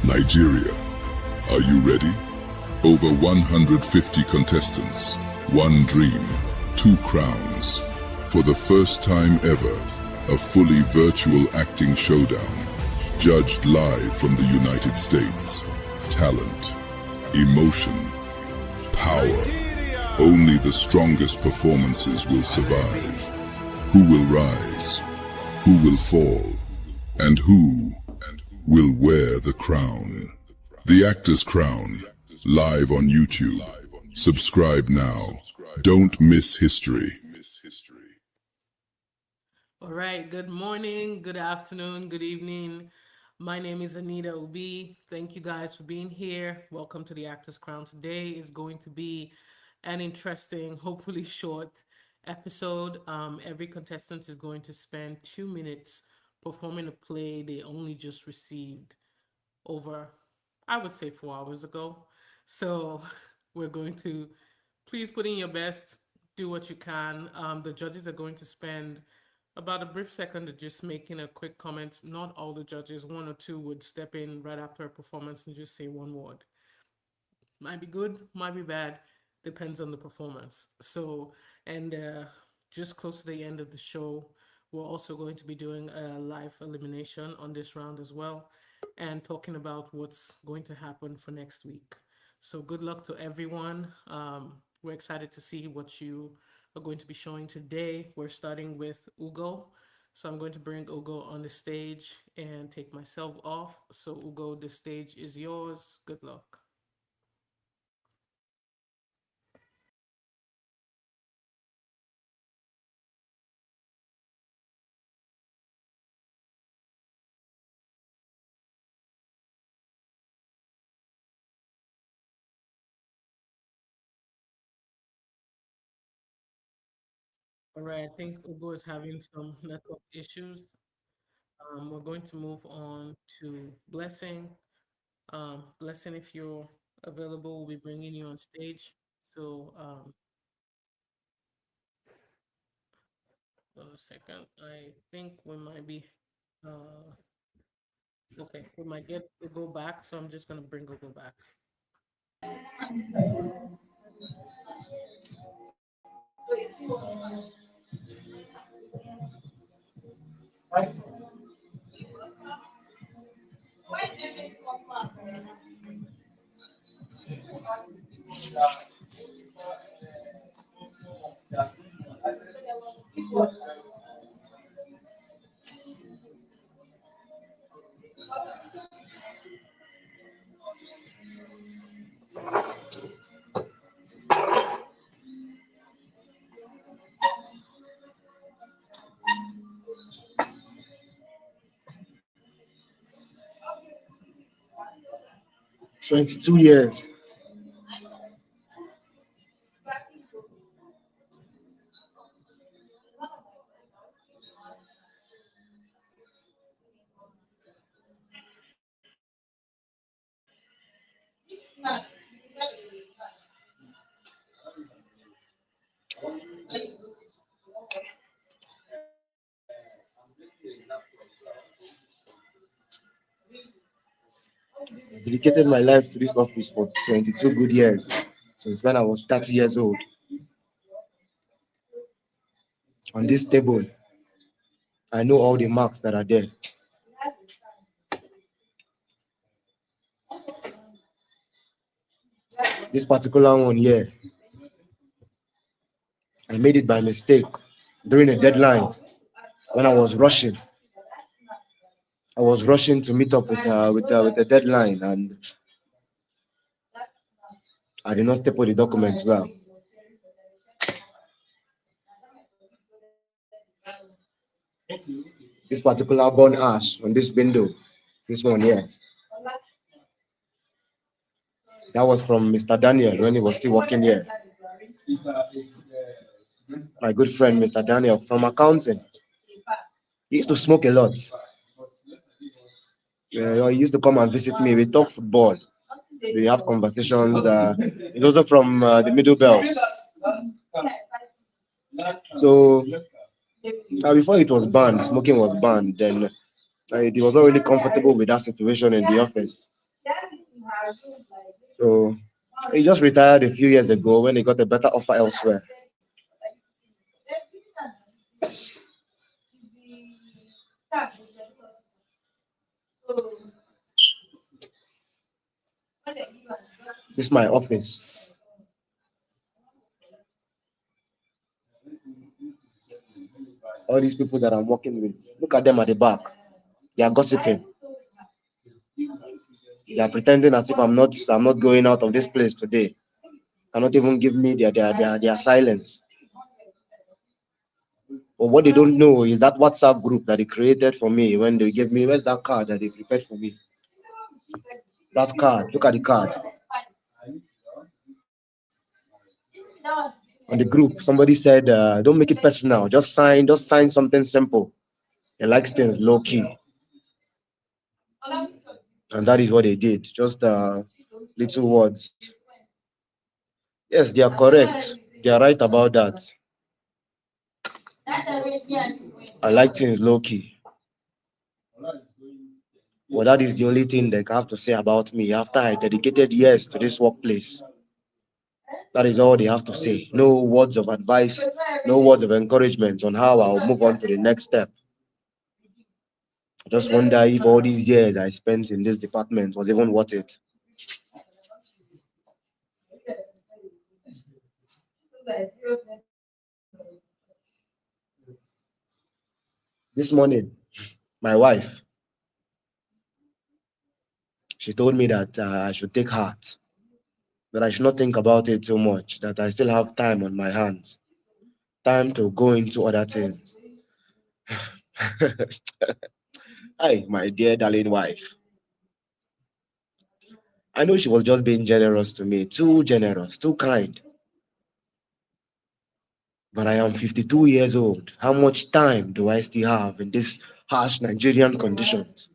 Nigeria, are you ready? Over 150 contestants, one dream, two crowns. For the first time ever, a fully virtual acting showdown, judged live from the United States. Talent, emotion, power. Only the strongest performances will survive. Who will rise? Who will fall? And who will wear the crown? The Actor's Crown, live on YouTube. Subscribe now. Don't miss history. All right, good morning, good afternoon, good evening. My name is Anita Obi. Thank you guys for being here. Welcome to the Actors Crown. Today is going to be an interesting, hopefully short episode. Every contestant is going to spend 2 minutes performing a play they only just received over, I would say, 4 hours ago. So we're going to please put in your best, do what you can. The judges are going to spend about a brief second of just making a quick comment. Not all the judges, one or two would step in right after a performance and just say one word. Might be good, might be bad, depends on the performance. So, and just close to the end of the show, we're also going to be doing a live elimination on this round as well and talking about what's going to happen for next week. So, good luck to everyone. We're excited to see what you are going to be showing today. We're starting with Ugo. So, I'm going to bring Ugo on the stage and take myself off. So, Ugo, the stage is yours. Good luck. All right, I think Ugo is having some network issues. We're going to move on to Blessing. Blessing, if you're available, we'll be bringing you on stage. So, a second. I think we might be, uh, okay, we might get Ugo back. So I'm just going to bring Ugo back. 22 years. Dedicated my life to this office for 22 good years, since when I was 30 years old. On this table, I know all the marks that are there. This particular one here, I made it by mistake during a deadline when I was rushing. I was rushing to meet up with the deadline, and I did not staple the documents well. This particular burn ash on this window, this one here, that was from Mr. Daniel when he was still working here. My good friend, Mr. Daniel from accounting. He used to smoke a lot. He used to come and visit me. We talk football. We have conversations. He's also from the Middle Belt. So before it was banned, smoking was banned. Then he was not really comfortable with that situation in the office. So he just retired a few years ago when he got a better offer elsewhere. This is my office. All these people that I'm working with, look at them at the back. They are gossiping. They are pretending as if I'm not going out of this place today. Cannot even give me their silence. But what they don't know is that WhatsApp group that they created for me when they gave me, where's that card that they prepared for me? That card, look at the card. On the group, somebody said, don't make it personal, just sign something simple. He likes things low key. And that is what they did. Just little words. Yes, they are correct. They are right about that. I like things low key. Well, that is the only thing they have to say about me after I dedicated years to this workplace. That is all they have to say. No words of advice, no words of encouragement on how I'll move on to the next step. I just wonder if all these years I spent in this department was even worth it. This morning, my wife, she told me that I should take heart, that I should not think about it too much, that I still have time on my hands, time to go into other things. Hi, my dear darling wife. I know she was just being generous to me, too generous, too kind. But I am 52 years old. How much time do I still have in these harsh Nigerian conditions?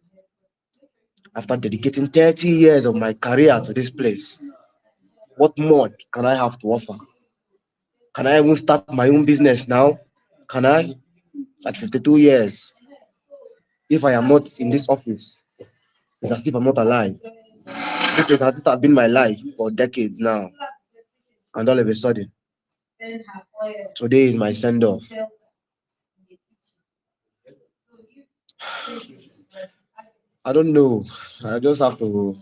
After dedicating 30 years of my career to this place, what more can I have to offer? Can I even start my own business now? Can I? At 52 years, if I am not in this office, it's as if I'm not alive. This has been my life for decades now. And all of a sudden, today is my send off. I don't know. I just have to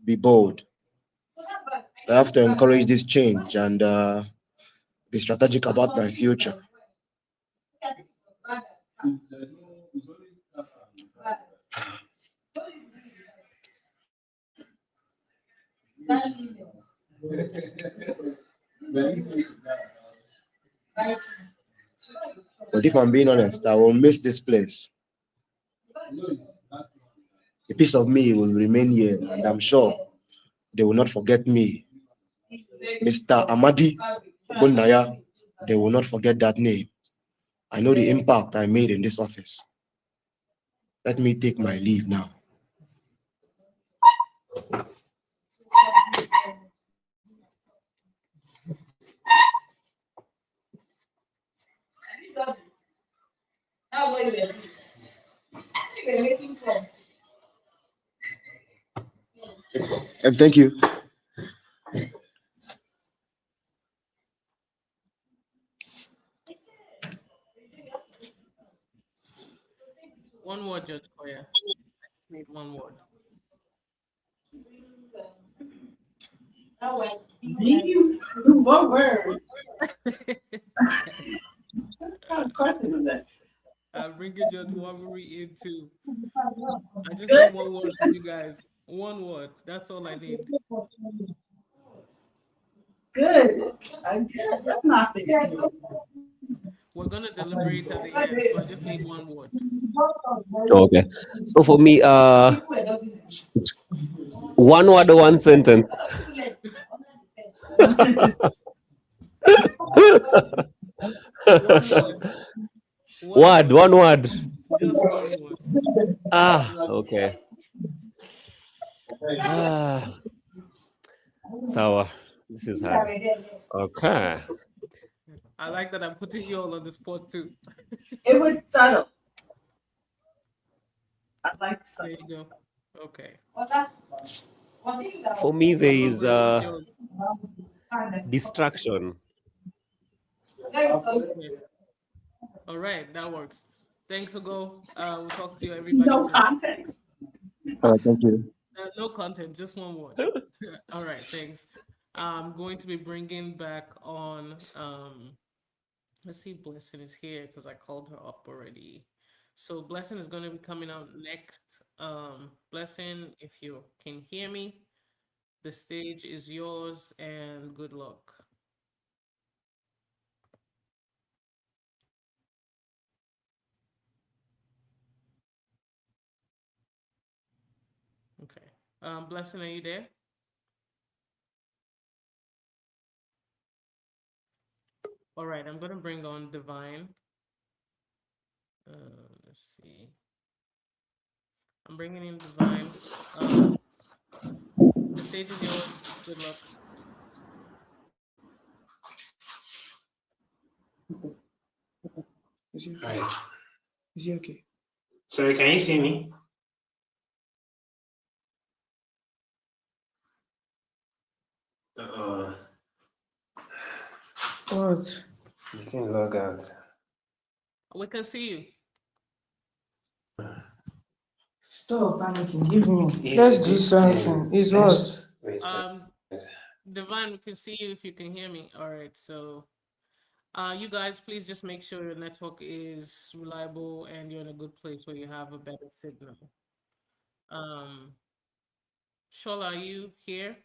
be bold. I have to encourage this change and be strategic about my future. But if I'm being honest, I will miss this place. A piece of me will remain here, and I'm sure they will not forget me. Mr. Amadi Bunaya, they will not forget that name. I know the impact I made in this office. Let me take my leave now. And thank you. One word, Judge Koya. I just need one word. Me? What word? Yes. What kind of question is that? I'm bringing Judge Waburi into. I just need Good. one word from you guys. One word. That's all I need. Good. I guess that's not fair. We're gonna deliberate at the end, so I just need one word. Okay. So for me, one word, one sentence. One word. One Word, word. one word. Just one word. Okay. Ah, sour. This is hard. Okay. I like that I'm putting you all on the spot too. It was subtle. I like There subtle. you go. Okay. For me, there is Rosemary, it's yours. distraction. Okay. All right, that works. Thanks, Ogo. We'll talk to you, everybody, No soon. context. All right, thank you. No content, just one word. All right, thanks. I'm going to be bringing back on. Let's see, Blessing is here because I called her up already. So Blessing is going to be coming out next. Blessing, if you can hear me, the stage is yours, and good luck. Okay. Blessing, are you there? All right, I'm gonna bring on Divine. Let's see. I'm bringing in Divine. The stage is yours. Good luck. Hi. Is he okay? Sorry, can you see me? What? You seem log out. We can see you. Stop panicking. Give me. Let's do something. Is what? Wait. Divine, we can see you if you can hear me. All right, so you guys, please just make sure your network is reliable and you're in a good place where you have a better signal. Shola, are you here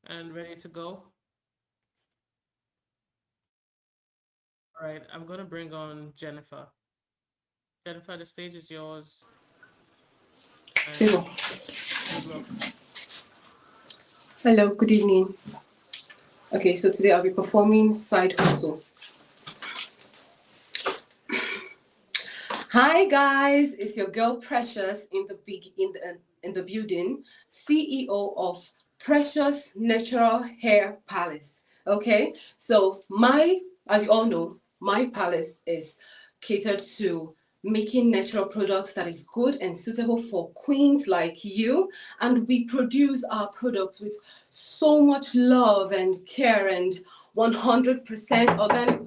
and ready to go? All right, I'm gonna bring on Jennifer. Jennifer, the stage is yours. And good luck. Hello, good evening. Okay, so today I'll be performing Side Hustle. Hi guys, it's your girl Precious in the building, CEO of Precious Natural Hair Palace. Okay, so as you all know, my palace is catered to making natural products that is good and suitable for queens like you, and we produce our products with so much love and care and 100% organic.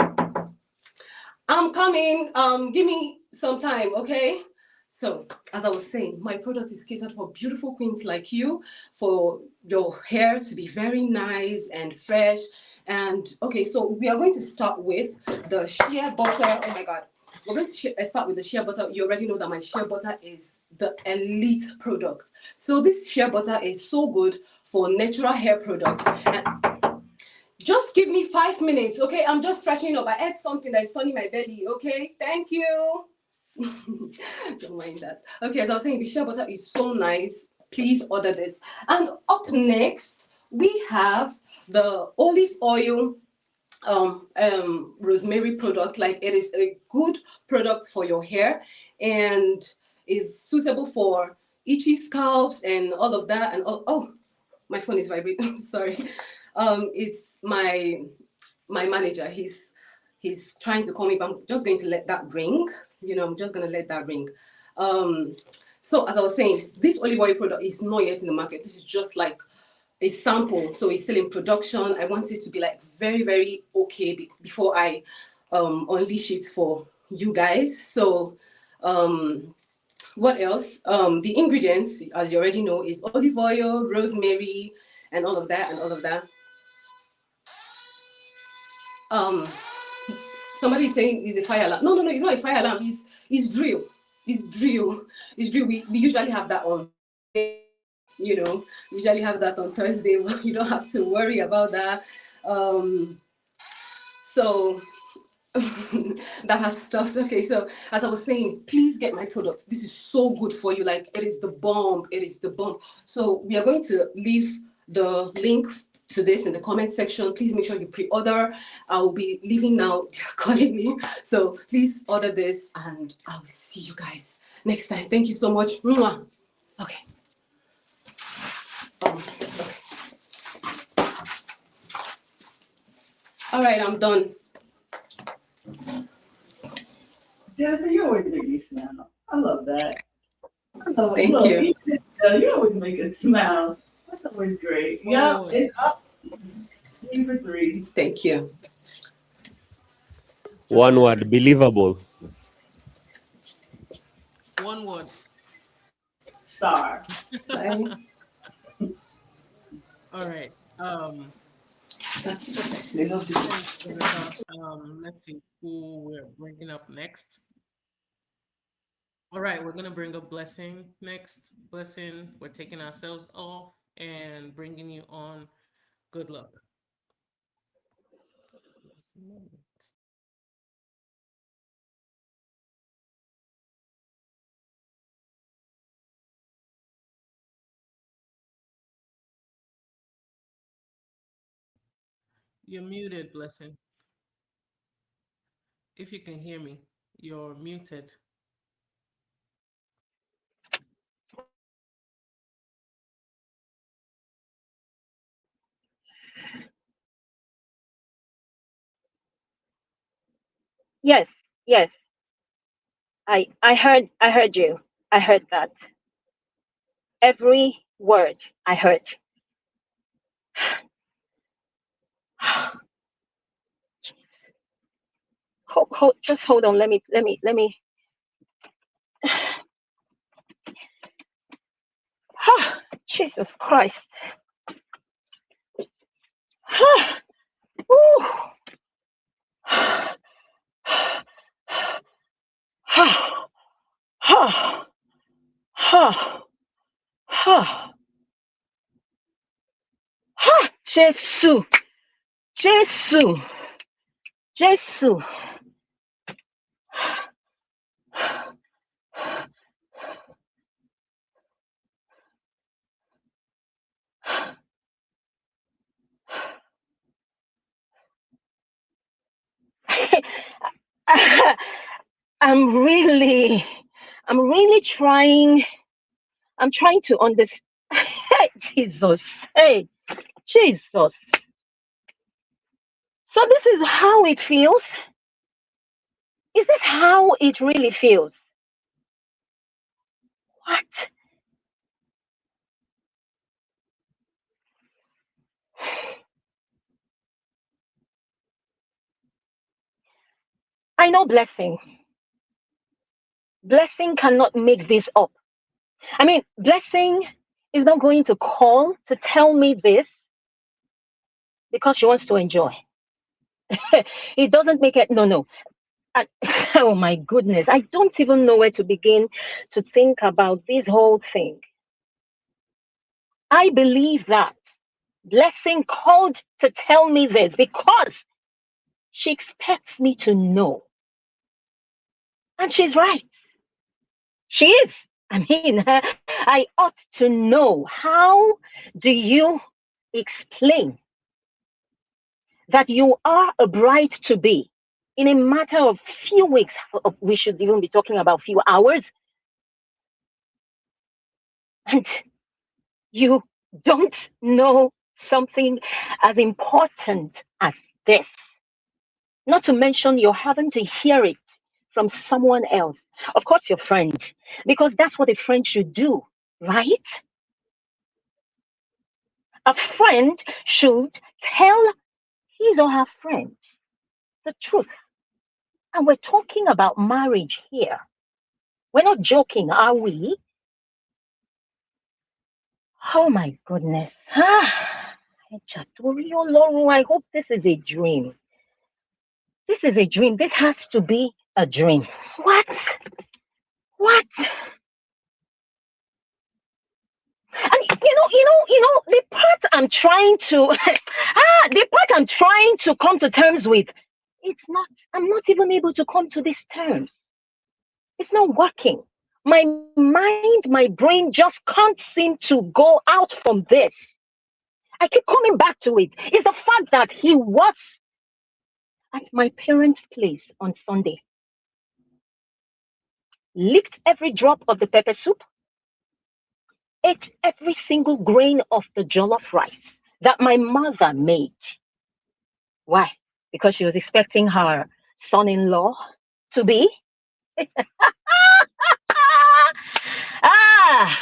I'm coming. Give me some time, okay? So, as I was saying, my product is catered for beautiful queens like you, for your hair to be very nice and fresh. And okay, so we are going to start with the shea butter. Oh my God. We're going to start with the shea butter. You already know that my shea butter is the elite product. So this shea butter is so good for natural hair products. And just give me 5 minutes, okay? I'm just freshening up. I ate something that is turning my belly, okay? Thank you. Don't mind that. Okay, as I was saying, the shea butter is so nice. Please order this. And up next, we have the olive oil rosemary product. Like, it is a good product for your hair and is suitable for itchy scalps and all of that. And oh, my phone is vibrating. Sorry. It's my manager. He's trying to call me, but I'm just going to let that ring. I'm just going to let that ring. So as I was saying, this olive oil product is not yet in the market. This is just like a sample, so it's still in production. I want it to be like very, very okay before I unleash it for you guys. So what else? The ingredients, as you already know, is olive oil, rosemary, and all of that, and all of that. Somebody is saying it's a fire alarm. No, it's not a fire alarm. It's drill. It's drill. It's drill. We usually have that on, usually have that on Thursday. You don't have to worry about that. So that has stuff. Okay, so as I was saying, please get my product. This is so good for you. Like, it is the bomb. It is the bomb. So we are going to leave the link to this in the comment section. Please make sure you pre-order. I'll be leaving now. They're calling me. So please order this and I'll see you guys next time. Thank you so much. Mwah. Okay. Okay. All right, I'm done. Jennifer, you always make me smile. I love that. Thank you. You always make us smile. That's always great. Yep, Forward. it's up. 3 for 3. Thank you. Just One one. word, believable. One word. Star. Bye. All right. That's perfect. They love this. Thanks, Jennifer. Let's see who we're bringing up next. All right, we're gonna bring up Blessing next. Blessing, we're taking ourselves off and bringing you on. Good luck. You're muted, Blessing. If you can hear me, you're muted. Yes, yes. I heard you. I heard that. Every word I heard. Just hold on. Let me. Jesus Christ. Woo. Jesus, Jesus, Jesus. I'm really, I'm really trying. I'm trying to understand. Jesus, hey, Jesus. So this is how it feels. Is this how it really feels? What? I know blessing. Blessing cannot make this up. I mean, blessing is not going to call to tell me this because she wants to enjoy. It doesn't make it. No, no. I, oh my goodness. I don't even know where to begin to think about this whole thing. I believe that blessing called to tell me this because she expects me to know. And she's right. She is. I mean, I ought to know. How do you explain that you are a bride to be in a matter of few weeks? We should even be talking about few hours, and you don't know something as important as this. Not to mention, you're having to hear it from someone else. Of course, your friend, because that's what a friend should do, right? A friend should tell his or her friend the truth. And we're talking about marriage here. We're not joking, are we? Oh my goodness. I hope this is a dream. This is a dream. This has to be a dream. What? What? And the part I'm trying to the part I'm trying to come to terms with, I'm not even able to come to these terms. It's not working. My mind, my brain just can't seem to go out from this. I keep coming back to it. It's the fact that he was at my parents' place on Sunday, licked every drop of the pepper soup, ate every single grain of the jollof rice that my mother made. Why? Because she was expecting her son in law to be. Ah,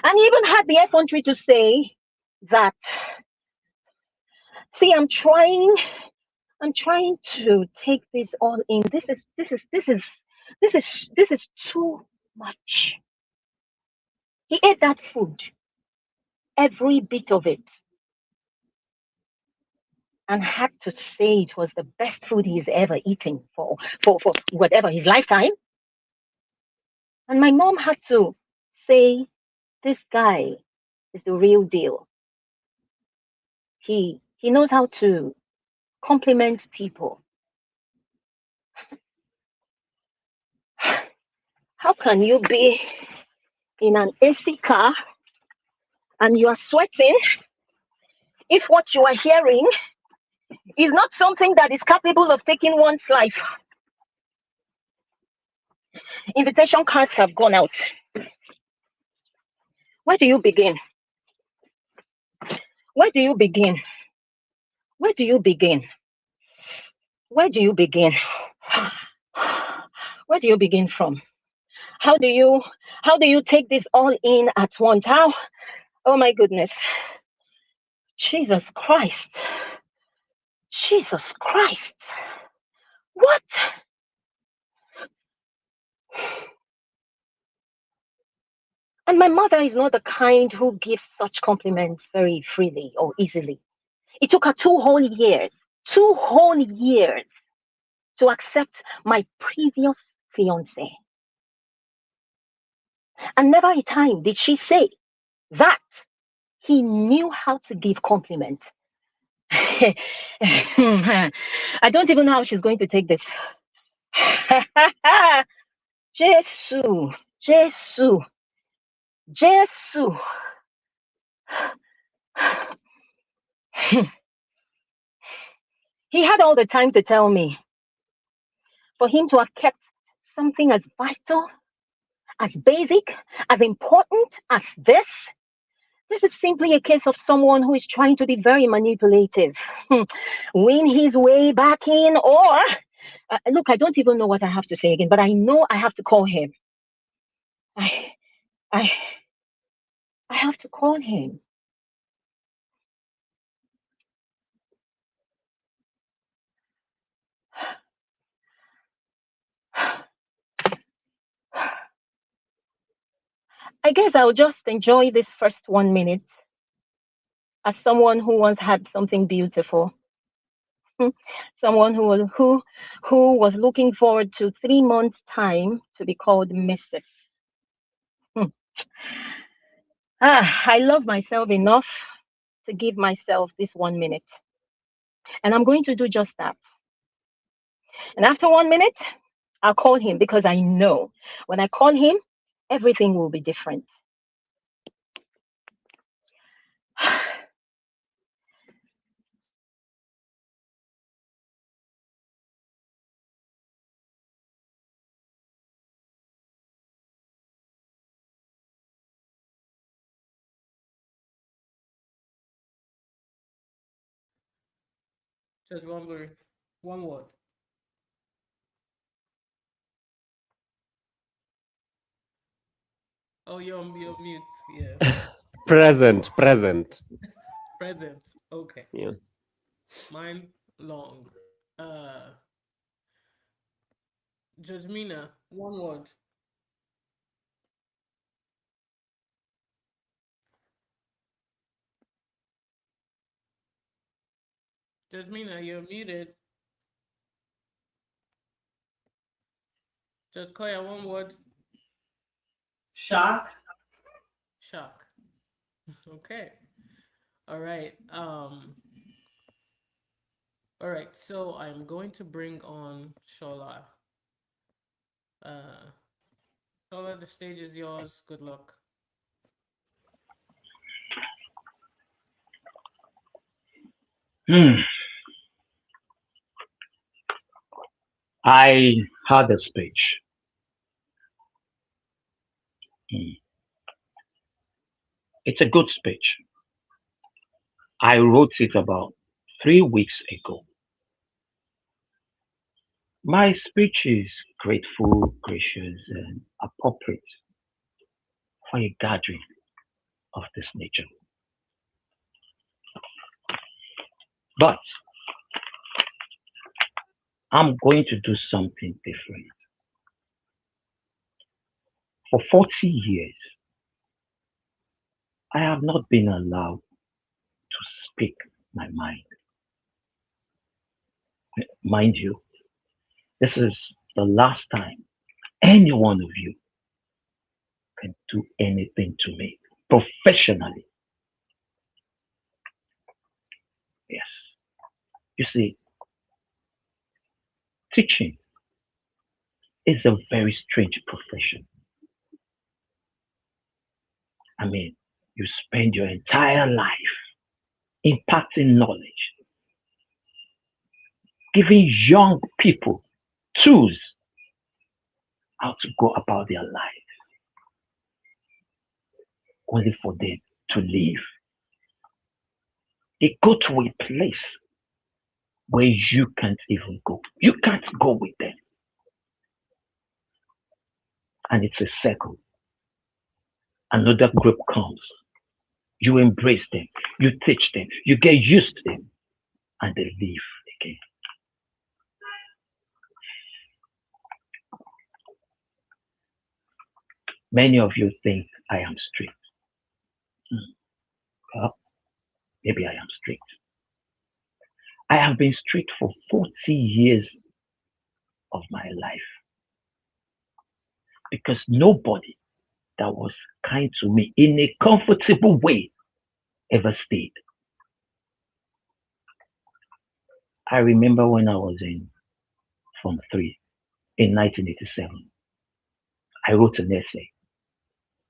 And he even had the effrontery to say that, see, I'm trying to take this all in. This is too much. He ate that food, every bit of it, and had to say it was the best food he's ever eaten for whatever his lifetime. And my mom had to say, this guy is the real deal. He knows how to compliment people. How can you be in an AC car and you are sweating if what you are hearing is not something that is capable of taking one's life? Invitation cards have gone out. Where do you begin? Where do you begin? Where do you begin? Where do you begin? Where do you begin from? How do you take this all in at once? How? Oh my goodness. Jesus Christ. Jesus Christ. What? And my mother is not the kind who gives such compliments very freely or easily. It took her 2 whole years to accept my previous fiance. And never a time did she say that he knew how to give compliments. I don't even know how she's going to take this. Jesus, Jesus, Jesus. He had all the time to tell me. For him to have kept something as vital, as basic, as important as this is simply a case of someone who is trying to be very manipulative, win his way back in, or look, I don't even know what I have to say again, but I know I have to call him. I have to call him. I guess I'll just enjoy this first 1 minute as someone who once had something beautiful. Someone who was looking forward to 3 months' time to be called Mrs. I love myself enough to give myself this 1 minute. And I'm going to do just that. And after 1 minute, I'll call him because I know when I call him, everything will be different. Just one word. One word. Oh, you're mute. Yeah. Present. Present. Okay. Yeah. Mine long. Uh, Jasmina, one word. Jasmina, you're muted. Just Koya, one word. Shock. Shock. Okay. All right. All right. So I'm going to bring on Shola. Uh, Shola, the stage is yours. Good luck. I had a speech. Hmm. It's a good speech. I wrote it about 3 weeks ago. My speech is grateful, gracious, and appropriate for a gathering. of this nature. But I'm going to do something different. For 40 years, I have not been allowed to speak my mind. Mind you, this is the last time any one of you can do anything to me professionally. Yes. You see, teaching is a very strange profession. I mean, you spend your entire life imparting knowledge, giving young people tools how to go about their life, only for them to leave. They go to a place where you can't even go. You can't go with them. And it's a circle. Another group comes. You embrace them. You teach them. You get used to them. And they leave again. Many of you think I am strict. Well, maybe I am strict. I have been strict for 40 years of my life. Because nobody that was kind to me in a comfortable way ever stayed. I remember when I was in Form 3 in 1987, I wrote an essay.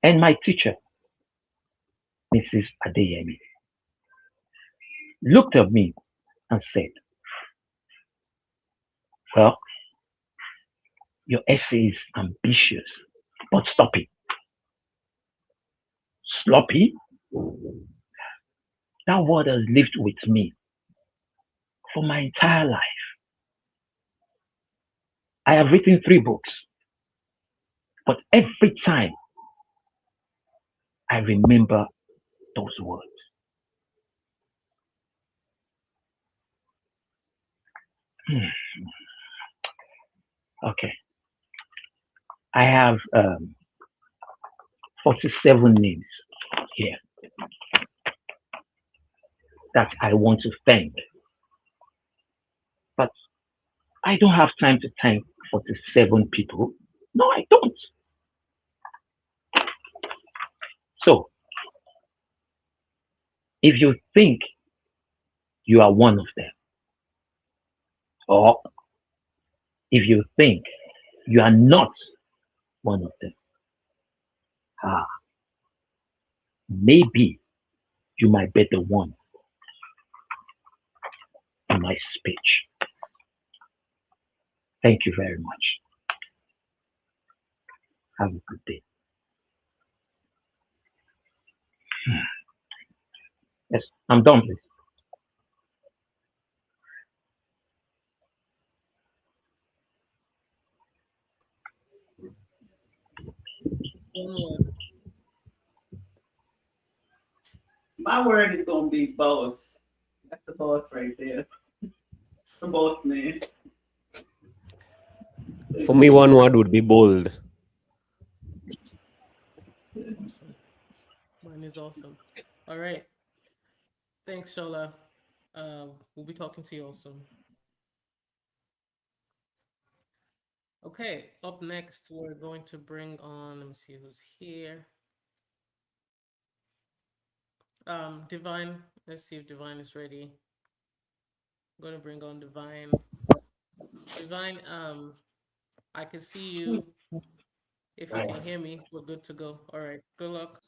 And my teacher, Mrs. Adeyemi, looked at me and said, well, your essay is ambitious, but stop it. Sloppy? That word has lived with me for my entire life. I have written 3 books, but every time I remember those words. Okay. I have 47 names here that I want to thank. But I don't have time to thank 47 people. No, I don't. So, if you think you are one of them, or if you think you are not one of them, maybe you might be the one in my speech. Thank you very much. Have a good day. Yes, I'm done, please. One word. My word is gonna be boss. That's the boss right there. The boss man. For me, one word would be bold. Awesome. Mine is awesome. All right. Thanks, Shola. We'll be talking to you also. Okay, up next, we're going to bring on, let me see who's here. Divine. Let's see if Divine is ready. I'm going to bring on Divine. Divine, I can see you. If you can hear me, we're good to go. All right, good luck.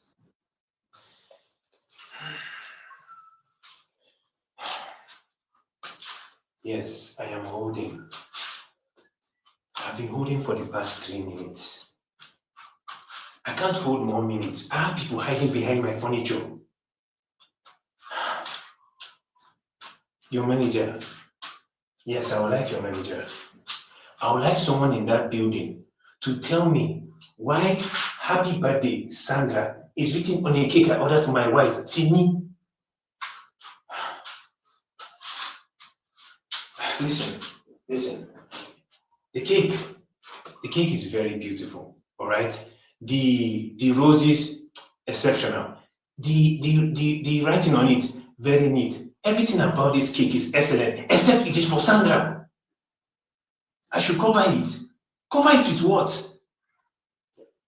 Yes, I am holding. I've been holding for the past 3 minutes. I can't hold more minutes. I have people hiding behind my furniture. Your manager. Yes, I would like your manager. I would like someone in that building to tell me why Happy Birthday Sandra is written on a cake I ordered for my wife, Tini. Listen. The cake is very beautiful, all right? The roses, exceptional. The writing on it, very neat. Everything about this cake is excellent, except it is for Sandra. I should cover it. Cover it with what?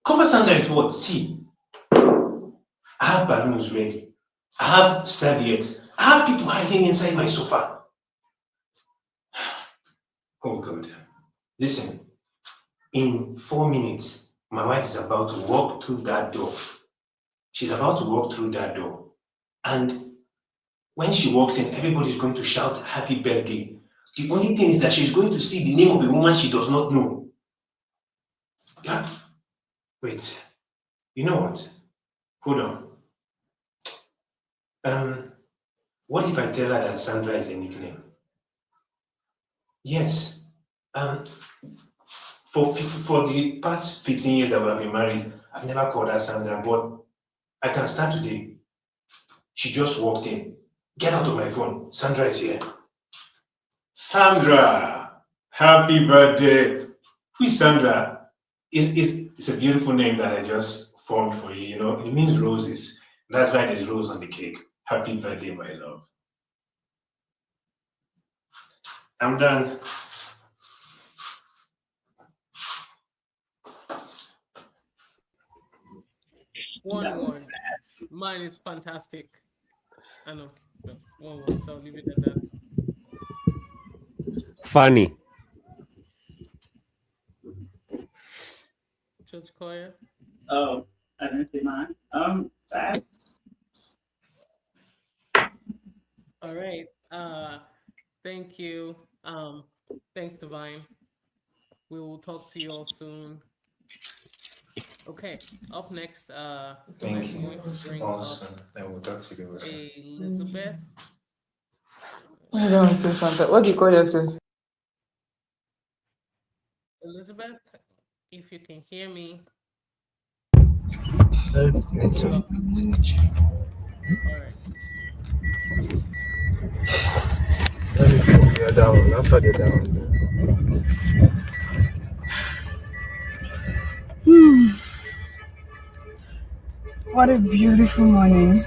Cover Sandra with what? See, I have balloons ready. I have serviettes. I have people hiding inside my sofa. Oh God. Listen, in 4 minutes, my wife is about to walk through that door. She's about to walk through that door. And when she walks in, everybody's going to shout happy birthday. The only thing is that she's going to see the name of a woman she does not know. Yeah. Wait. You know what? Hold on. What if I tell her that Sandra is a nickname? Yes. For the past 15 years that we have been married, I've never called her Sandra, but I can start today. She just walked in. Get out of my phone. Sandra is here. Sandra! Happy birthday! Who is Sandra? It's a beautiful name that I just formed for you. You know, it means roses. That's why there's rose on the cake. Happy birthday, my love. I'm done. One word. Mine is fantastic. I know. But one word, so I'll leave it at that. Funny. Judge Koya. Oh, I didn't see mine. Fast. All right. Thank you. Thanks, Divine. We will talk to you all soon. Okay. Up next, Thank I'm you. going to bring Awesome. up I will talk to you also. Elizabeth. I don't say fantastic. What do you call yourself? Elizabeth, if you can hear me. That's me too. All right. Let me put the other one after the down. What a beautiful morning.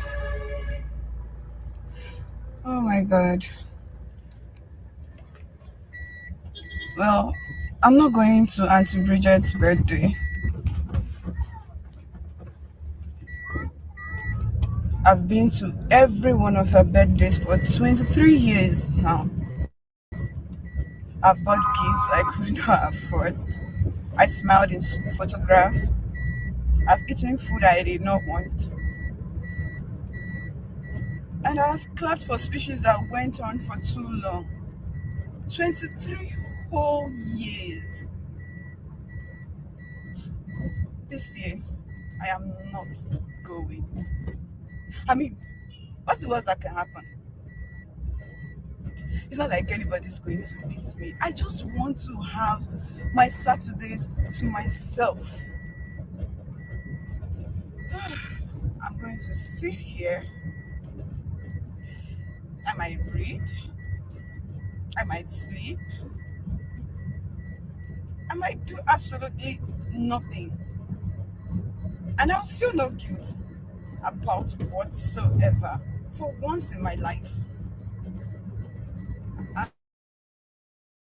Oh my God. Well, I'm not going to Auntie Bridget's birthday. I've been to every one of her birthdays for 23 years now. I've bought gifts I could not afford. I smiled in photographs. I've eaten food I did not want. And I've clapped for speeches that went on for too long. 23 whole years. This year, I am not going. I mean, what's the worst that can happen? It's not like anybody's going to beat me. I just want to have my Saturdays to myself. I'm going to sit here. I might read. I might sleep. I might do absolutely nothing. And I'll feel no guilt about whatsoever for once in my life.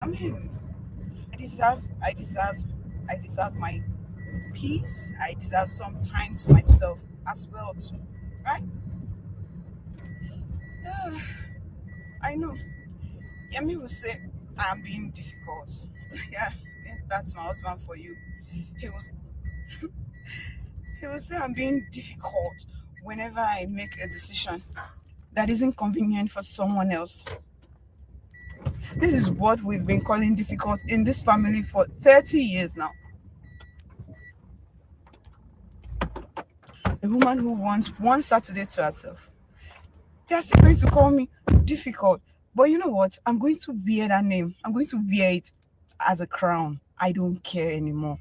I mean, I deserve my peace. I deserve some time to myself as well too, right? I know. Yemi will say I'm being difficult. Yeah, that's my husband for you. He will he will say I'm being difficult whenever I make a decision that isn't convenient for someone else. This is what we've been calling difficult in this family for 30 years now. A woman who wants one Saturday to herself. They are still going to call me difficult. But you know what? I'm going to wear that name. I'm going to wear it as a crown. I don't care anymore.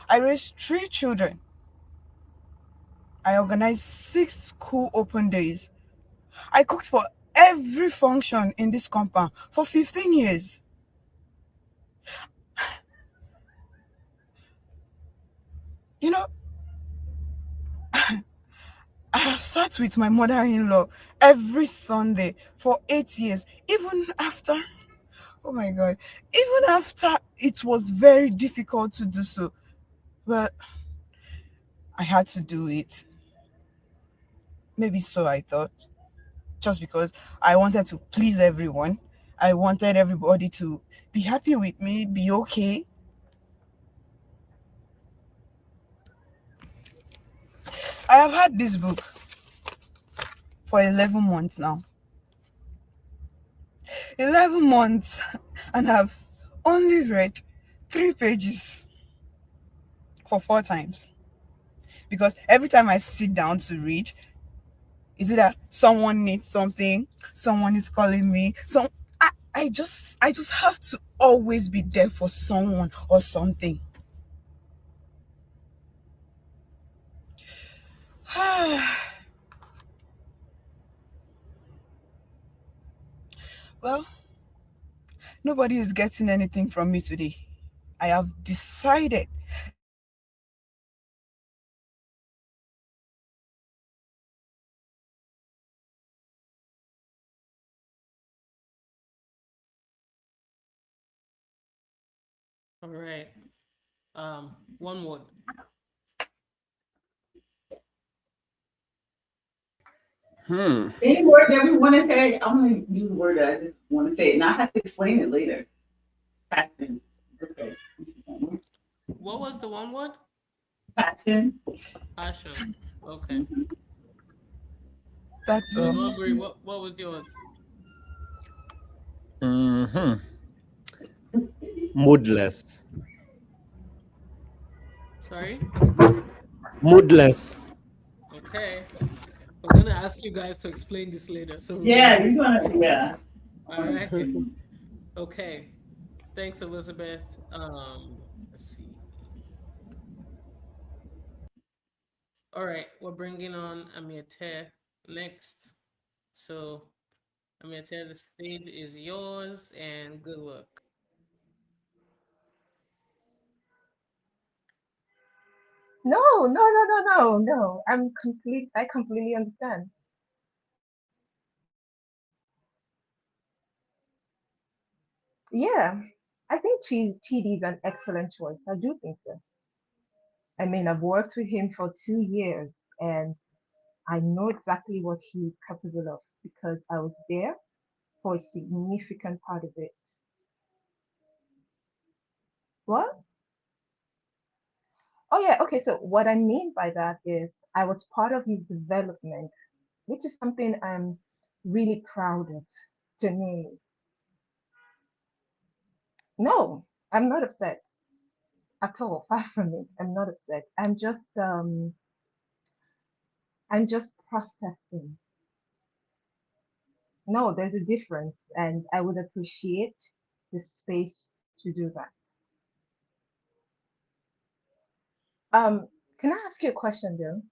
I raised 3 children. I organized 6 school open days. I cooked for every function in this compound for 15 years. You know, I have sat with my mother-in-law every Sunday for 8 years, even after, oh my God, even after it was very difficult to do so. But I had to do it. Maybe so, I thought. Just because I wanted to please everyone. I wanted everybody to be happy with me, be okay. I have had this book for 11 months now. 11 months, and I've only read 3 pages for 4 times. Because every time I sit down to read, is it that someone needs something, someone is calling me, I just have to always be there for someone or something. Well, nobody is getting anything from me today. I have decided All right. One word. Any word that we want to say, I'm going to use a word that I just want to say, and I have to explain it later. Passion. Okay. What was the one word? Passion. Passion. Okay. that's all. Aubrey, what was yours? Moodless. Sorry? Moodless. Okay. I'm gonna ask you guys to explain this later. So Yeah, remember you're it. going to, yeah. All right. Okay. Thanks, Elizabeth. Let's see. All right, we're bringing on Amiate next. So, Amiate, the stage is yours, and good luck. No, no, no, no, no, no. I completely understand. Yeah, I think Chidi is an excellent choice. I do think so. I mean, I've worked with him for 2 years and I know exactly what he's capable of because I was there for a significant part of it. What? Oh, yeah. Okay. So, what I mean by that is I was part of his development, which is something I'm really proud of. Janae. No, I'm not upset at all. Far from it. I'm not upset. I'm just processing. No, there's a difference, and I would appreciate the space to do that. Um, can I ask you a question though?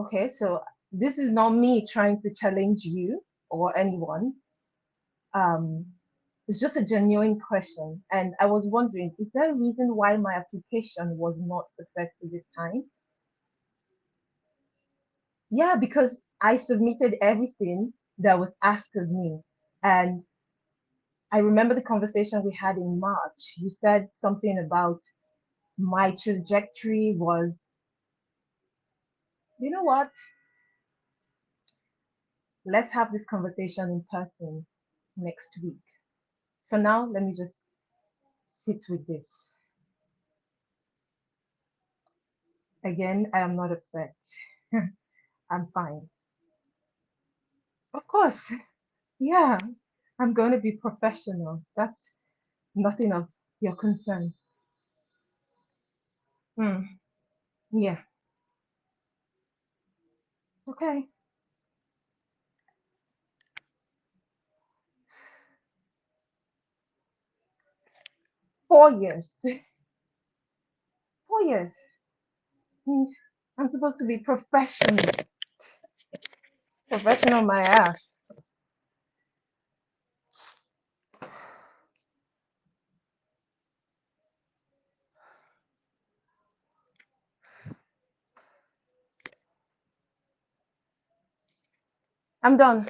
Okay, so this is not me trying to challenge you or anyone. Um, it's just a genuine question, and I was wondering, is there a reason why my application was not successful this time? Yeah, because I submitted everything that was asked of me, and I remember the conversation we had in March. You said something about my trajectory was, you know what? Let's have this conversation in person next week. For now, let me just sit with this. Again, I am not upset. I'm fine. Of course. Yeah, I'm going to be professional. That's nothing of your concern. Hmm. Yeah. Okay. 4 years. 4 years. Means I'm supposed to be professional. Professional my ass. I'm done.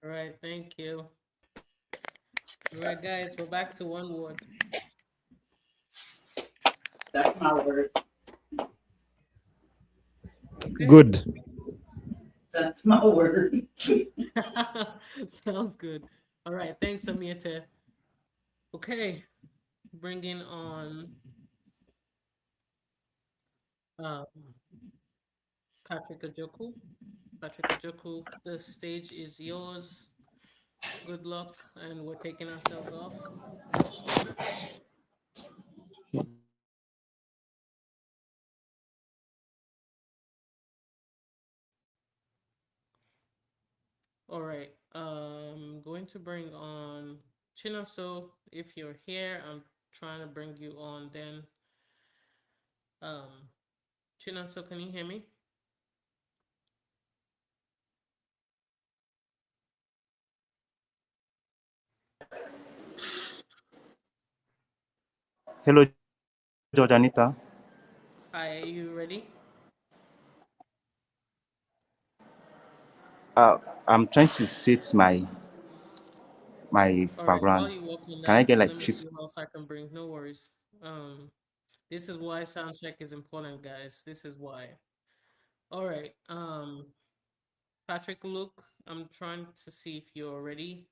All right, thank you. All right, guys, we're back to one word. That's my word. Okay. Good. That's my word. Sounds good. All right, thanks, Amita. Okay, bringing on um, Patrick Ajoku. Patrick Ajoku, the stage is yours. Good luck, and we're taking ourselves off. All right, going to bring on Chinonso. If you're here, I'm trying to bring you on. Then, um, Chinonso, can you hear me? Hello, George Anita. Hi, are you ready? I'm trying to set my All right, while background. you work on Can I that, get let like me she's see who else I can bring. No worries. Um, this is why sound check is important, guys. This is why. All right. Patrick, look, I'm trying to see if you're ready.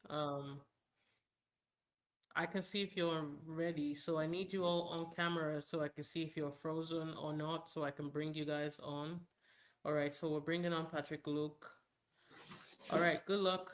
I can see if you're ready, so I need you all on camera so I can see if you're frozen or not, so I can bring you guys on. All right, so we're bringing on Patrick Luke. All right, good luck.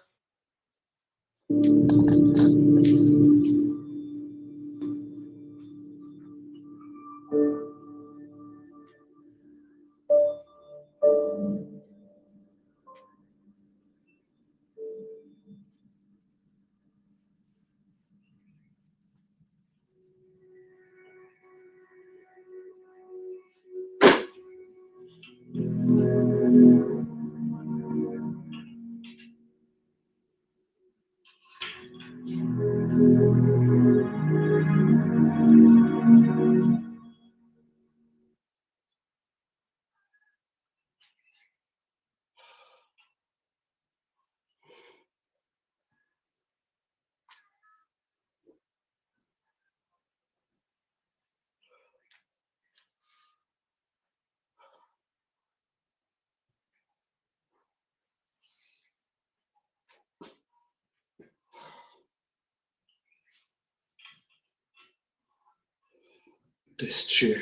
This chair.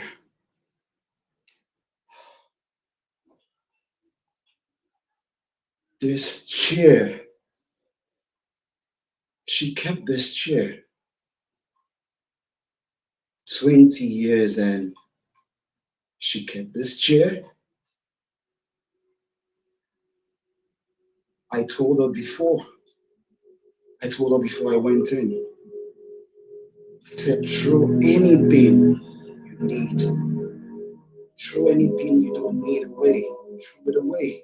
This chair. She kept this chair 20 years and she kept this chair. I told her before. I told her before I went in. I said, throw anything you need. Throw anything you don't need away. Throw it away.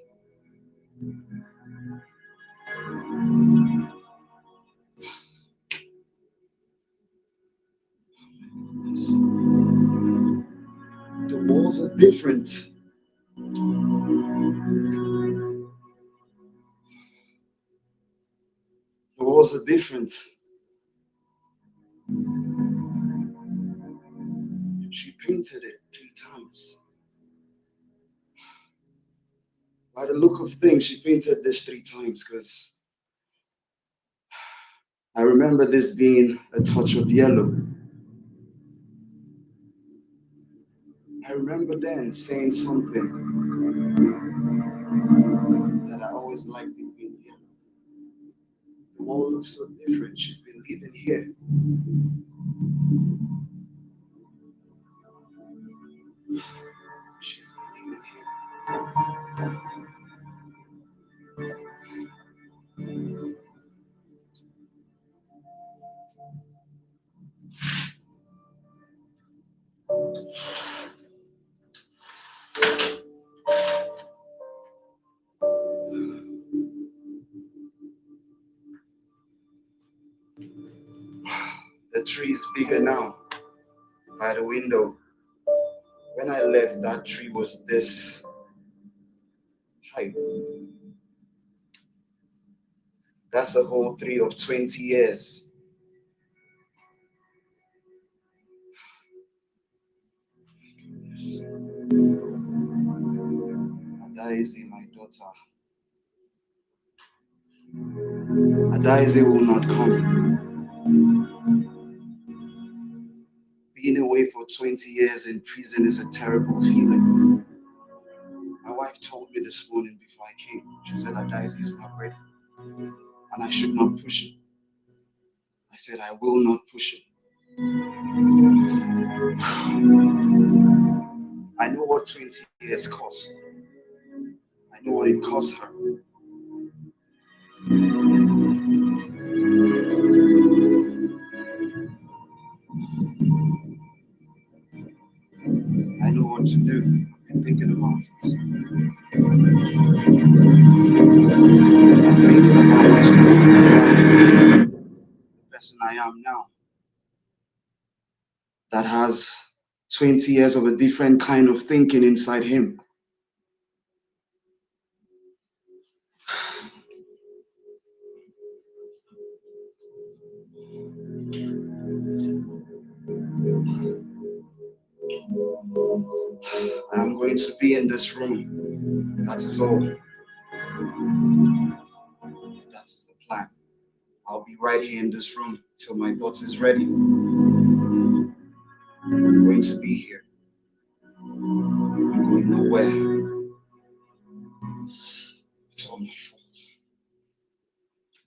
The walls are different. The walls are different. She painted it 3 times. By the look of things, she painted this 3 times because I remember this being a touch of yellow. I remember then saying something that I always liked it being yellow. The wall looks so different. She's been living here. She's been living here. tree is bigger now by the window. When I left, that tree was this height. That's a whole tree of 20 years. Adaeze, my daughter. Adaeze will not come. Being away for 20 years in prison is a terrible feeling. My wife told me this morning before I came. She said Adaeze is not ready. And I should not push it. I said I will not push it. I know what 20 years cost. I know what it cost her. I know what to do. I've been thinking about it. I'm thinking about changing my life, the person I am now, that has 20 years of a different kind of thinking inside him. I am going to be in this room. That is all. That is the plan. I'll be right here in this room till my daughter is ready. I'm going to be here. I'm going nowhere. It's all my fault.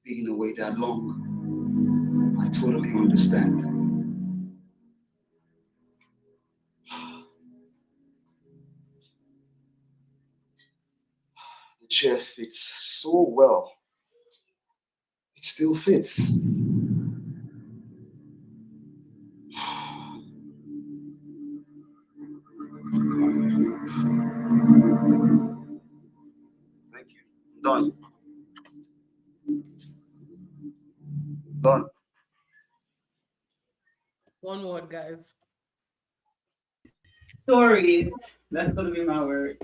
Being away that long, I totally understand. The chair fits so well. It still fits. Thank you. Done. Done. One word, guys. Stories. That's going to be my word.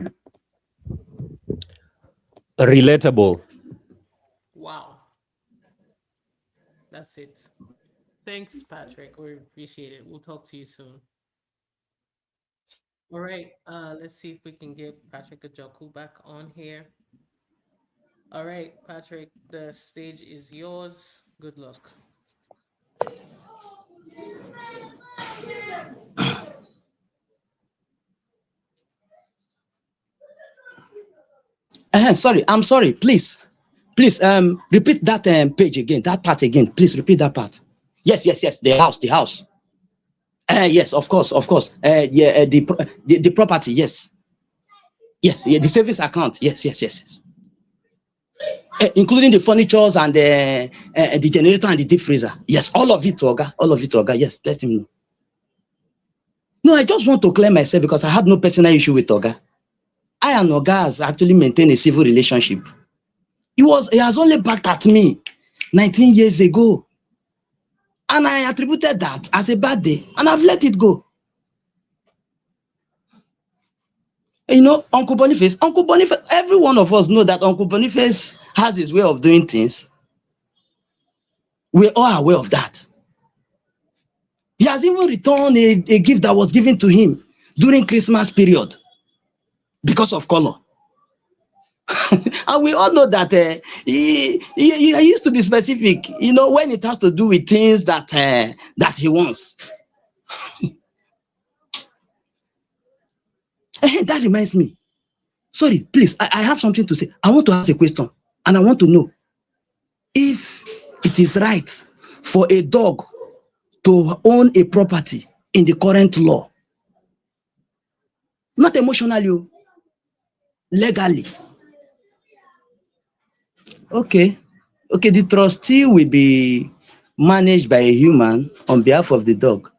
Relatable. Wow. That's it. Thanks, Patrick. We appreciate it. We'll talk to you soon. All right. Let's see if we can get Patrick Ajoku back on here. All right, Patrick, the stage is yours. Good luck. Sorry, I'm sorry. Please, repeat that page again, that part again. Please repeat that part. Yes. The house. Yes, of course. Yeah, the property. Yes. Yeah, the savings account. Yes. Including the furnitures and the generator and the deep freezer. Yes, all of it, Oga. Yes, let him know. No, I just want to clear myself because I had no personal issue with Oga. I and Oga has actually maintained a civil relationship. He has only backed at me 19 years ago. And I attributed that as a bad day. And I've let it go. You know, Uncle Boniface, every one of us know that Uncle Boniface has his way of doing things. We're all aware of that. He has even returned a gift that was given to him during Christmas period because of color. And we all know that he used to be specific, you know, when it has to do with things that he wants. That reminds me. Sorry, please, I have something to say. I want to ask a question, and I want to know if it is right for a dog to own a property in the current law. Not emotionally, legally. Okay, the trustee will be managed by a human on behalf of the dog.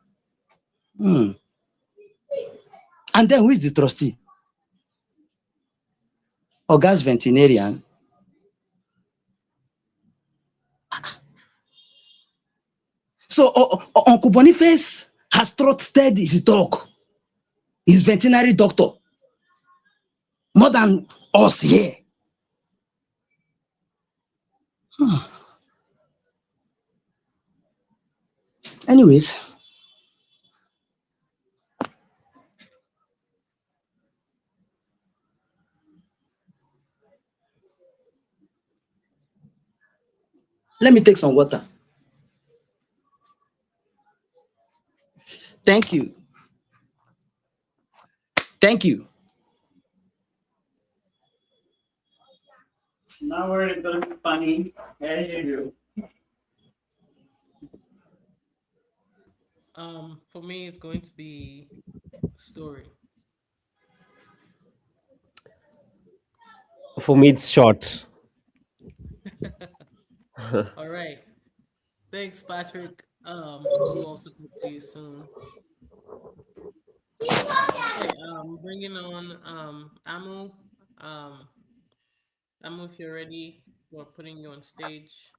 And then who is the trustee? Oga's veterinarian. So Uncle Boniface has trusted his dog, his veterinary doctor, more than us here. Anyways, let me take some water. Thank you. Thank you. My word is going to be funny, as usual. For me, it's going to be story. For me, it's short. All right. Thanks, Patrick. We'll also talk to you soon. Okay, bringing on Amu. Um, Amu, if you're ready, we're putting you on stage.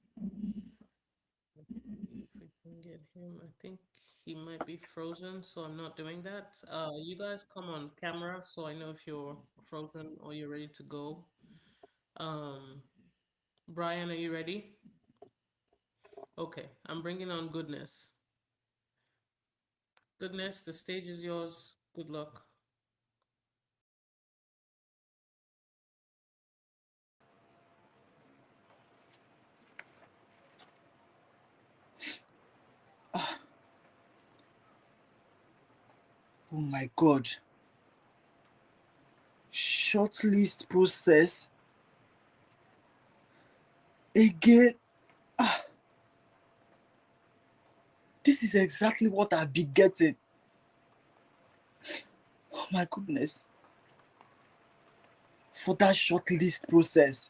If we can get him, I think he might be frozen, so I'm not doing that. You guys come on camera so I know if you're frozen or you're ready to go. Um, Brian, are you ready? Okay, I'm bringing on Goodness. Goodness, the stage is yours. Good luck. Oh my God. Shortlist process. Again. This is exactly what I've been getting. Oh my goodness. For that shortlist process.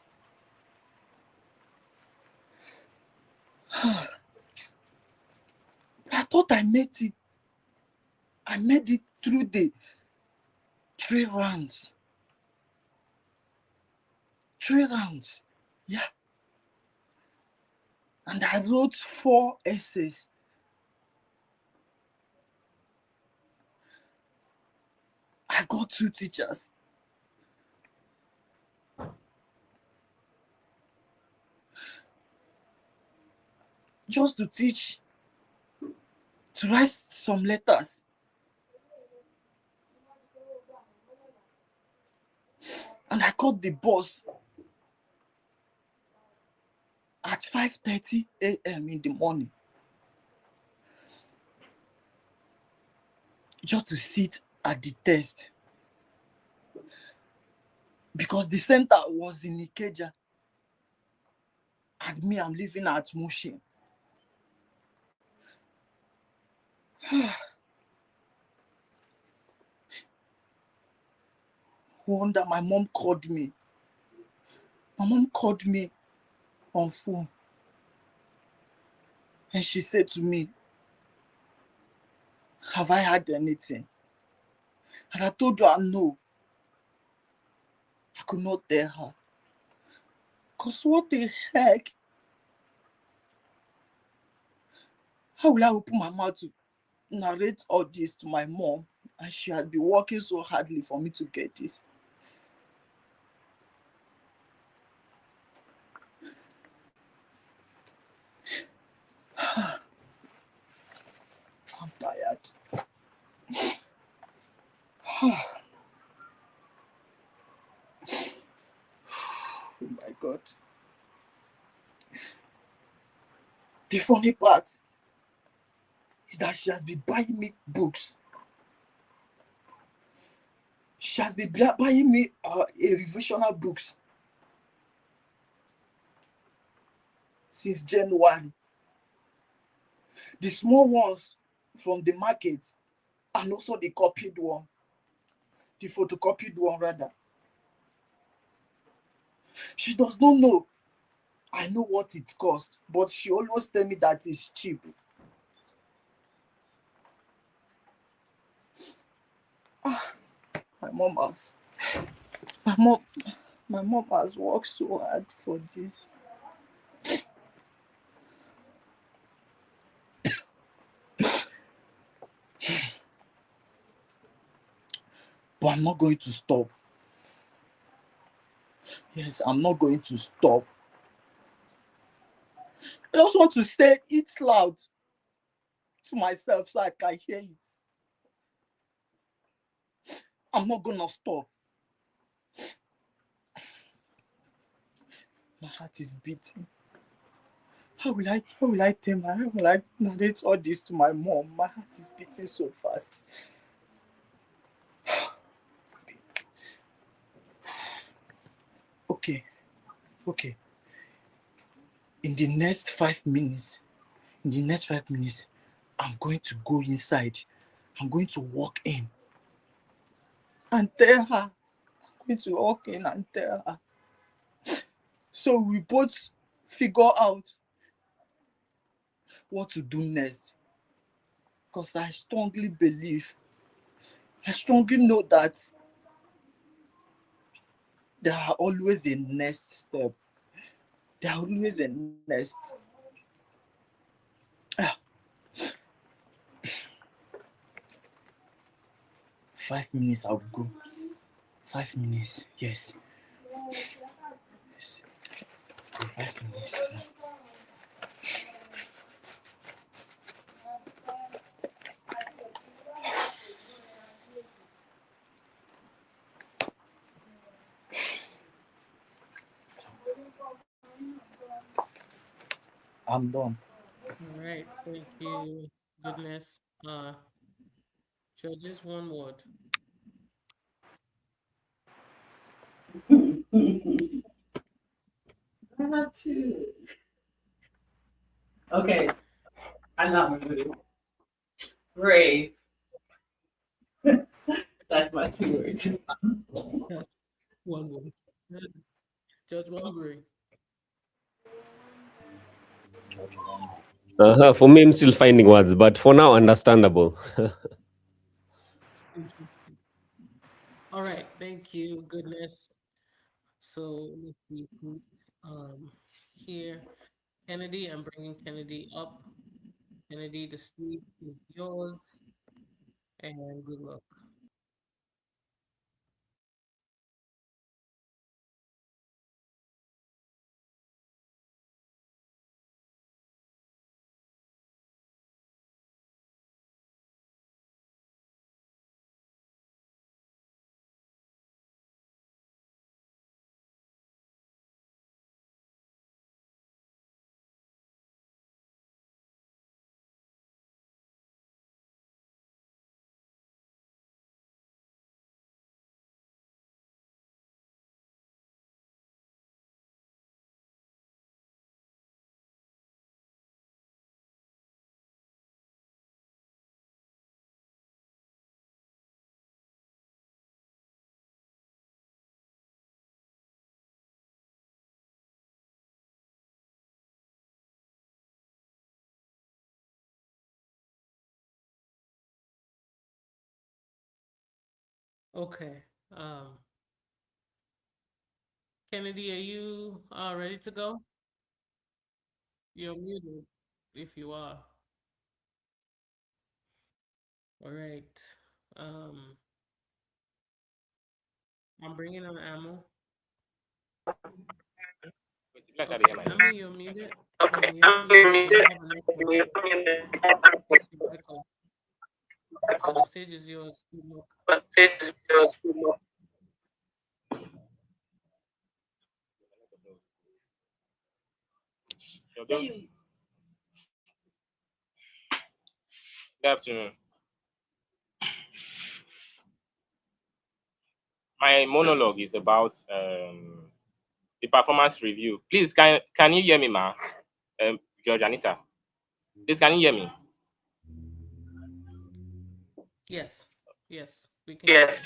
I thought I made it. I made it through the 3 rounds. 3 rounds. Yeah. And I wrote 4 essays. I got 2 teachers. Just to teach, to write some letters. And I called the boss at 5:30 a.m. in the morning. Just to sit at the test. Because the center was in Ikeja. And me, I'm living at Mushin. Wonder my mom called me. My mom called me on phone. And she said to me, have I had anything? And I told her no. I could not tell her. Because what the heck? How will I open my mouth to narrate all this to my mom? And she had been working so hardly for me to get this. I'm tired. Oh my God. The funny part is that she has been buying me books. She has been buying me a revisional books since January. The small ones from the market and also the copied one. The photocopied one rather. She does not know. I know what it costs, but she always tell me that it's cheap. My mom has my mom has worked so hard for this. But I'm not going to stop. Yes, I'm not going to stop. I just want to say it loud to myself so I can hear it. I'm not gonna stop. My heart is beating. How will I narrate all this to my mom? My heart is beating so fast. Okay. In the next 5 minutes, I'm going to go inside. I'm going to walk in and tell her. I'm going to walk in and tell her. So we both figure out what to do next. Because I strongly know that there are always a next step. There are always a next. 5 minutes, I'll go. 5 minutes, yes. 5 minutes. I'm done. All right, thank you. Goodness. Judges, one word. Not too. Okay, I know I'm gonna do brave. That's my 2 words. Yes, one word. Judge Wambry. For me, I'm still finding words, but for now, understandable. Interesting. All right, thank you. Goodness. So let's see who's here. Kennedy, I'm bringing Kennedy up. Kennedy, the stage is yours, and good luck. Okay. Kennedy, are you ready to go? You're muted if you are. All right. Um, I'm bringing on Ammo. Okay, Ammo, you're muted. You're unmuted, but you have an echo. It's your echo. So the stage is yours. Good luck. Good afternoon. My monologue is about the performance review. Please, can you hear me, ma? George Anita. Please, can you hear me? Yes. Yes, we can hear you.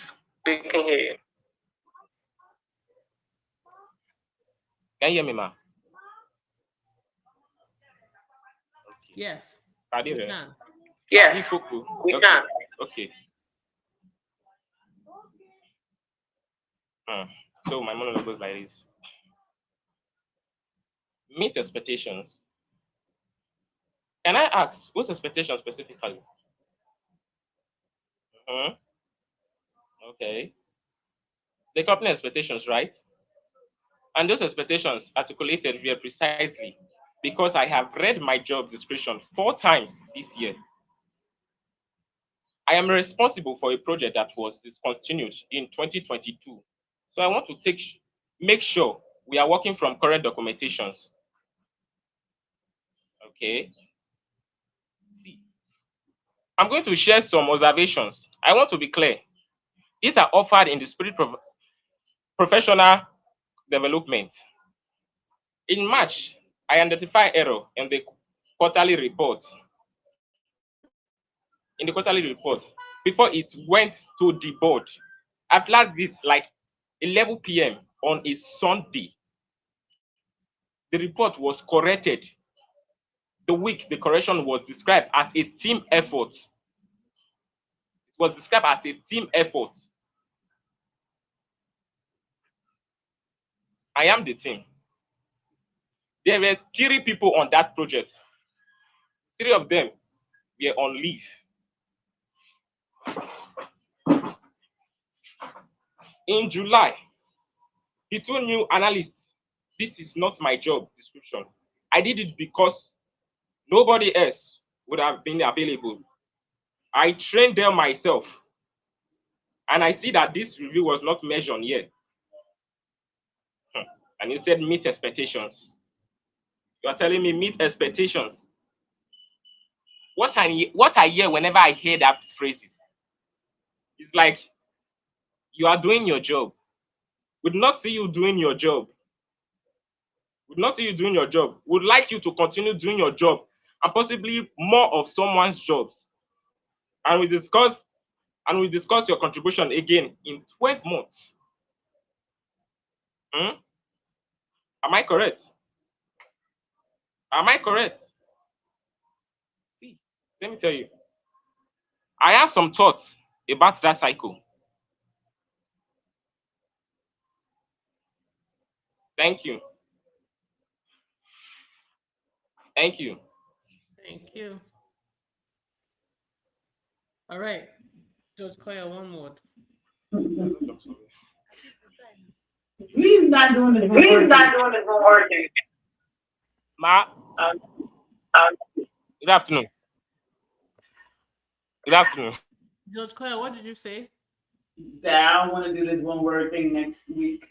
We can hear you. Can you hear me, ma? Yes, Pardon we me. can. Yes, we can. Okay. So my monologue goes like this. Meet expectations. Can I ask whose expectations specifically? Okay. The company expectations, right? And those expectations articulated here precisely because I have read my job description 4 times this year. I am responsible for a project that was discontinued in 2022. So I want to make sure we are working from current documentations. Okay. See, I'm going to share some observations. I want to be clear. These are offered in the spirit of professional development. In March, I identified error in the quarterly report. Before it went to the board. I flagged it like 11 p.m. on a Sunday. The report was corrected. The week the correction was described as a team effort. It was described as a team effort. I am the team. There were 3 people on that project. 3 of them were on leave. In July, the 2 new analysts, this is not my job description. I did it because nobody else would have been available. I trained them myself. And I see that this review was not measured yet. And you said meet expectations. You are telling me meet expectations. What I hear whenever I hear that phrases, it's like you are doing your job. Would not see you doing your job. Would not see you doing your job. Would like you to continue doing your job and possibly more of someone's jobs. And we discuss your contribution again in 12 months. Hmm? Am I correct? Am I correct? See, let me tell you. I have some thoughts about that cycle. Thank you. Thank you. Thank you. All right. George Koya, one word. We're not doing this. We're not doing this one word. Ma, good afternoon. Good afternoon. George Koya, what did you say? That I want to do this one word thing next week.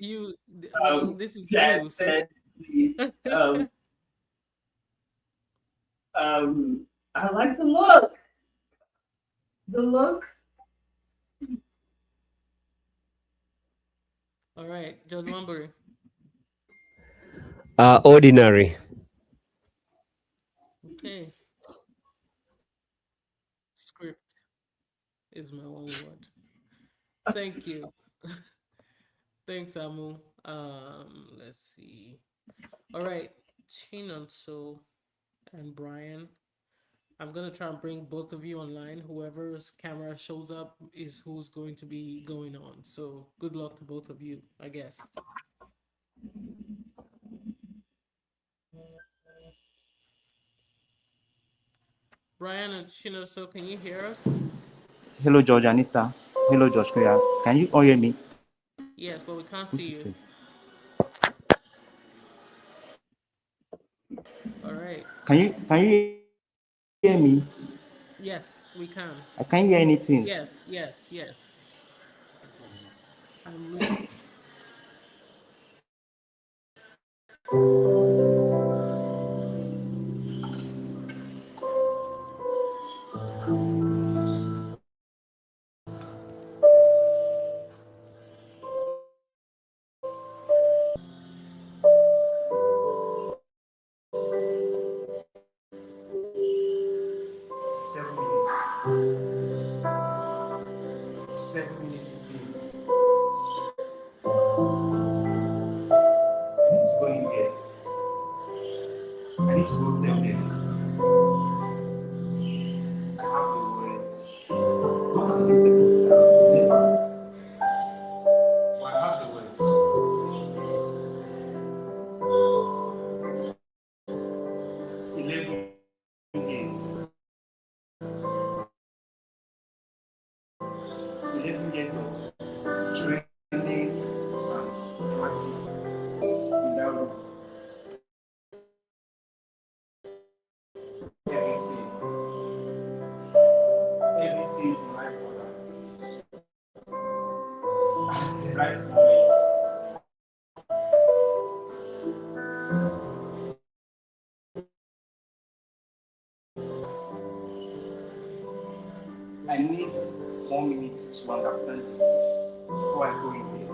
Well, this is you, so. I like the look. The look. All right, George Wambury. Ordinary. Okay. Script is my one word. Thank you. Thanks, Amu. Let's see. All right, Chinonso and Brian. I'm gonna try and bring both of you online. Whoever's camera shows up is who's going to be going on. So good luck to both of you, I guess. Brian and Chinonso, can you hear us? Hello, George Anita. Hello, George Koya. Can you all hear me? Yes, but we can't see you. All right. Can you hear me? Yes, we can. I can't hear anything. Yes. I'm 7 minutes since. I need to go in there. I need to go tell them. I have the words. Not in this circumstance, never. But I have the words. 11 years. 11 years old. training and practice in that room. Everything in right order. At the right moment. I need 1 minute to understand this before I go in there.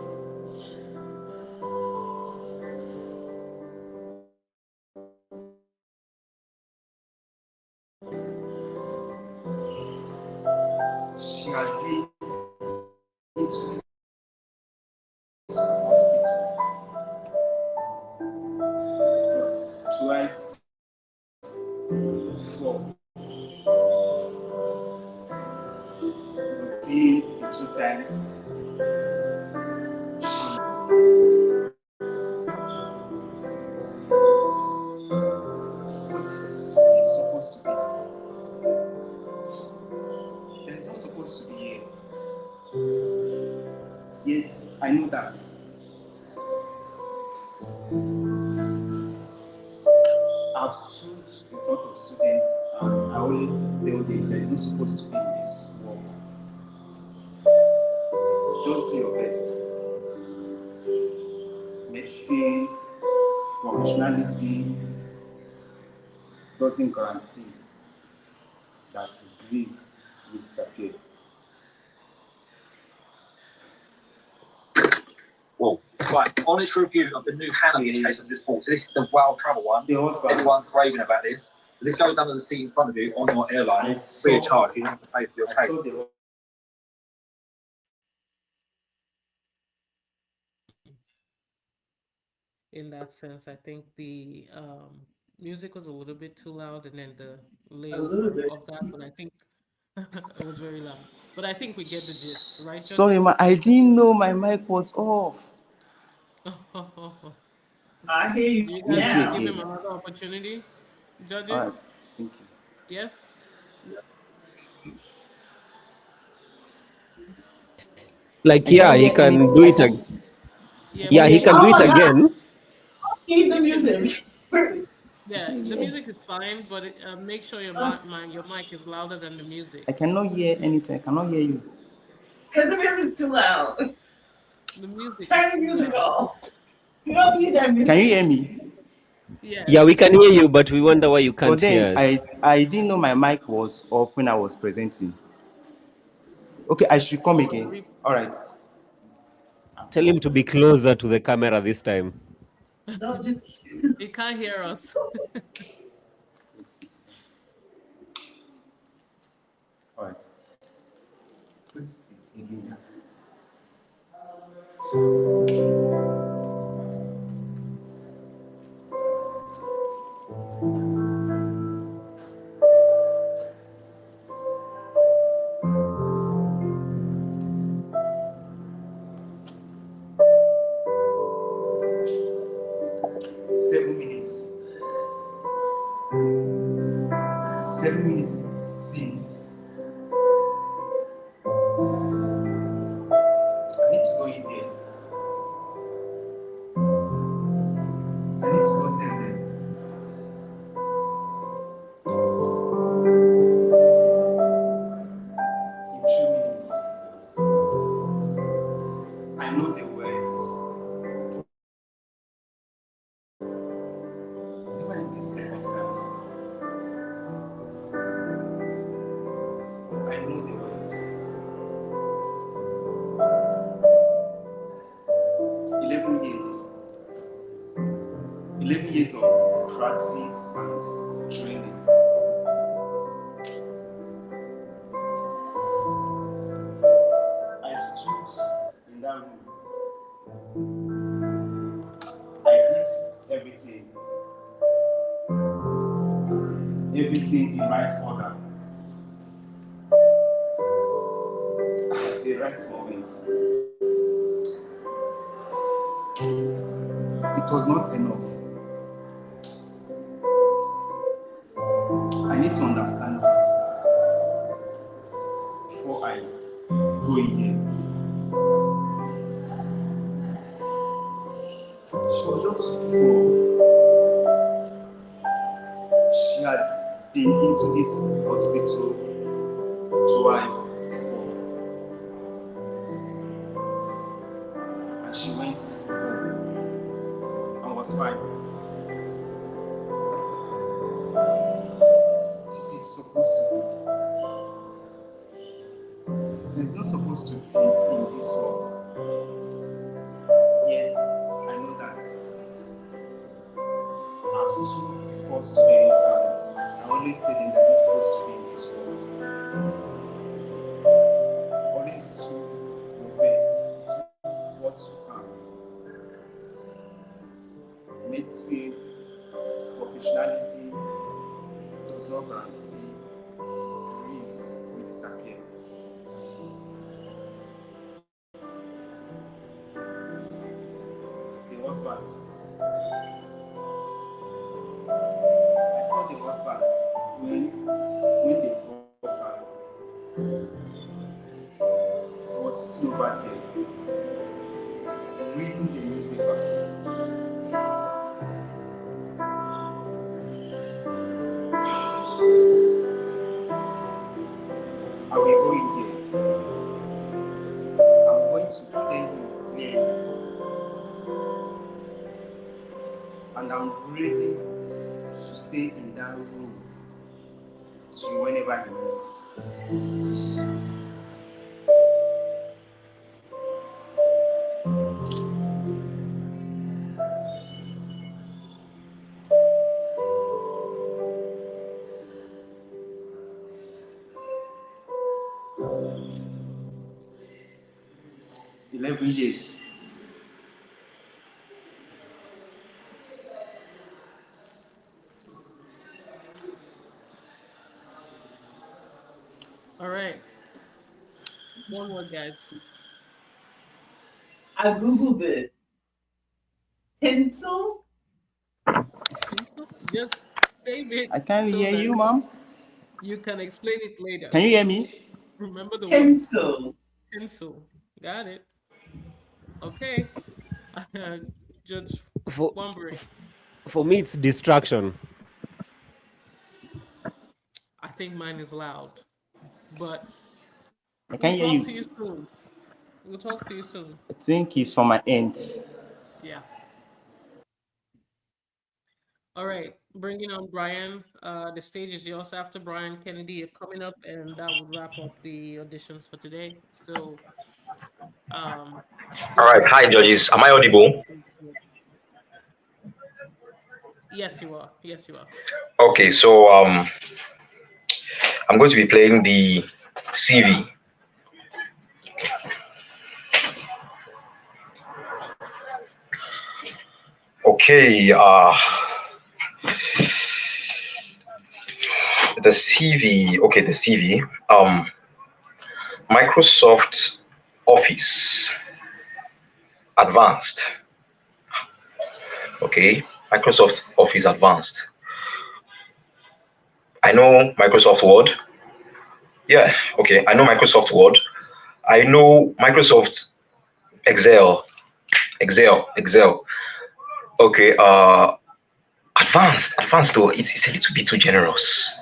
She had been into this hospital twice before. Within the 2 times, what this is supposed to be. It's not supposed to be here. Yes, I know that. I've stood in front of students and I always tell them that it's not supposed to be in this work. Just do your best. Medicine, professionalism doesn't guarantee that grief will disappear. Well, right, honest review of the new Hannah chase I've just bought. So this is the Wild Travel one. Everyone's raving about this. So this goes under the seat in front of you on your airline, free of charge. You don't have to pay for your chase. In that sense, I think the music was a little bit too loud, and then the layover of that. But I think it was very loud. But I think we get the gist, right, Sorry, judges? I didn't know my mic was off. I hear you Do you guys want to now. give him another opportunity, All right, judges? thank you. Yes. Like, I yeah, can't he hear can anything. do it. Yeah, Yeah, we he can can hear do Oh it my you. God, again. keep the If you music. The music is fine, but make sure your mic is louder than the I music. cannot hear anything. I cannot hear you. Because the music's too loud. The music is Turn the too music loud. off. You don't need that music. Can you hear me? Yeah, we Yes. can hear you, but we wonder why you But can't then hear us. I didn't know my mic was off when I was presenting. Okay, I should come For the again. All right. Tell him to be closer to the camera this time. Don't just. He can't hear us. All right. Please begin. 7 minutes. 7 minutes since. I need to go in there. I need to go there. In 2 minutes. I know the words. Never in this circumstance. I know the words. 11 years. 11 years of practice and training. I stood in that room. I did everything. Everything in right order. At the right moment. It was not enough. I need to understand this before I go in there. She was just 54. She had been into this hospital twice before. And she went home and was fine. This is supposed to be. There's not supposed to be in this world. Yes, I know that. I'm so forced to be it, and I always tell them that it's supposed to be in this world. Always do your best, do what you can. Medicine, professionalism does not guarantee dream will disappear. The husband. I saw the husband when they brought her. He was sitting over there, reading the newspaper. I will go in there. I'm going to play you clearly. And I'm ready to stay in that room to whenever he needs. 11 years. All right. One more, guys, please. I Googled this. Tinsel? Just save it I can't so hear that you, Mom. you can explain it later. Can you hear me? Remember the word Tinsel. tinsel. Got it. Okay. Judge For, Wombury. for me, it's distraction. I think mine is loud, but I we'll can't hear talk to you. you soon. We'll talk to you soon. I think it's from my end. Yeah. All right. Bringing on Brian. The stage is yours after Brian Kennedy. You're coming up, and that would wrap up the auditions for today. So, All go right. ahead. Hi, judges. Am I audible? Yes, you are. Yes, you are. Okay. So I'm going to be playing the CV. Okay. The CV. Okay, the CV. Microsoft Office Advanced. Okay. Microsoft Office Advanced. I know Microsoft Word. Yeah. Okay. I know Microsoft Word. I know Microsoft Excel. Excel. Okay. Advanced though. It's a little bit too generous.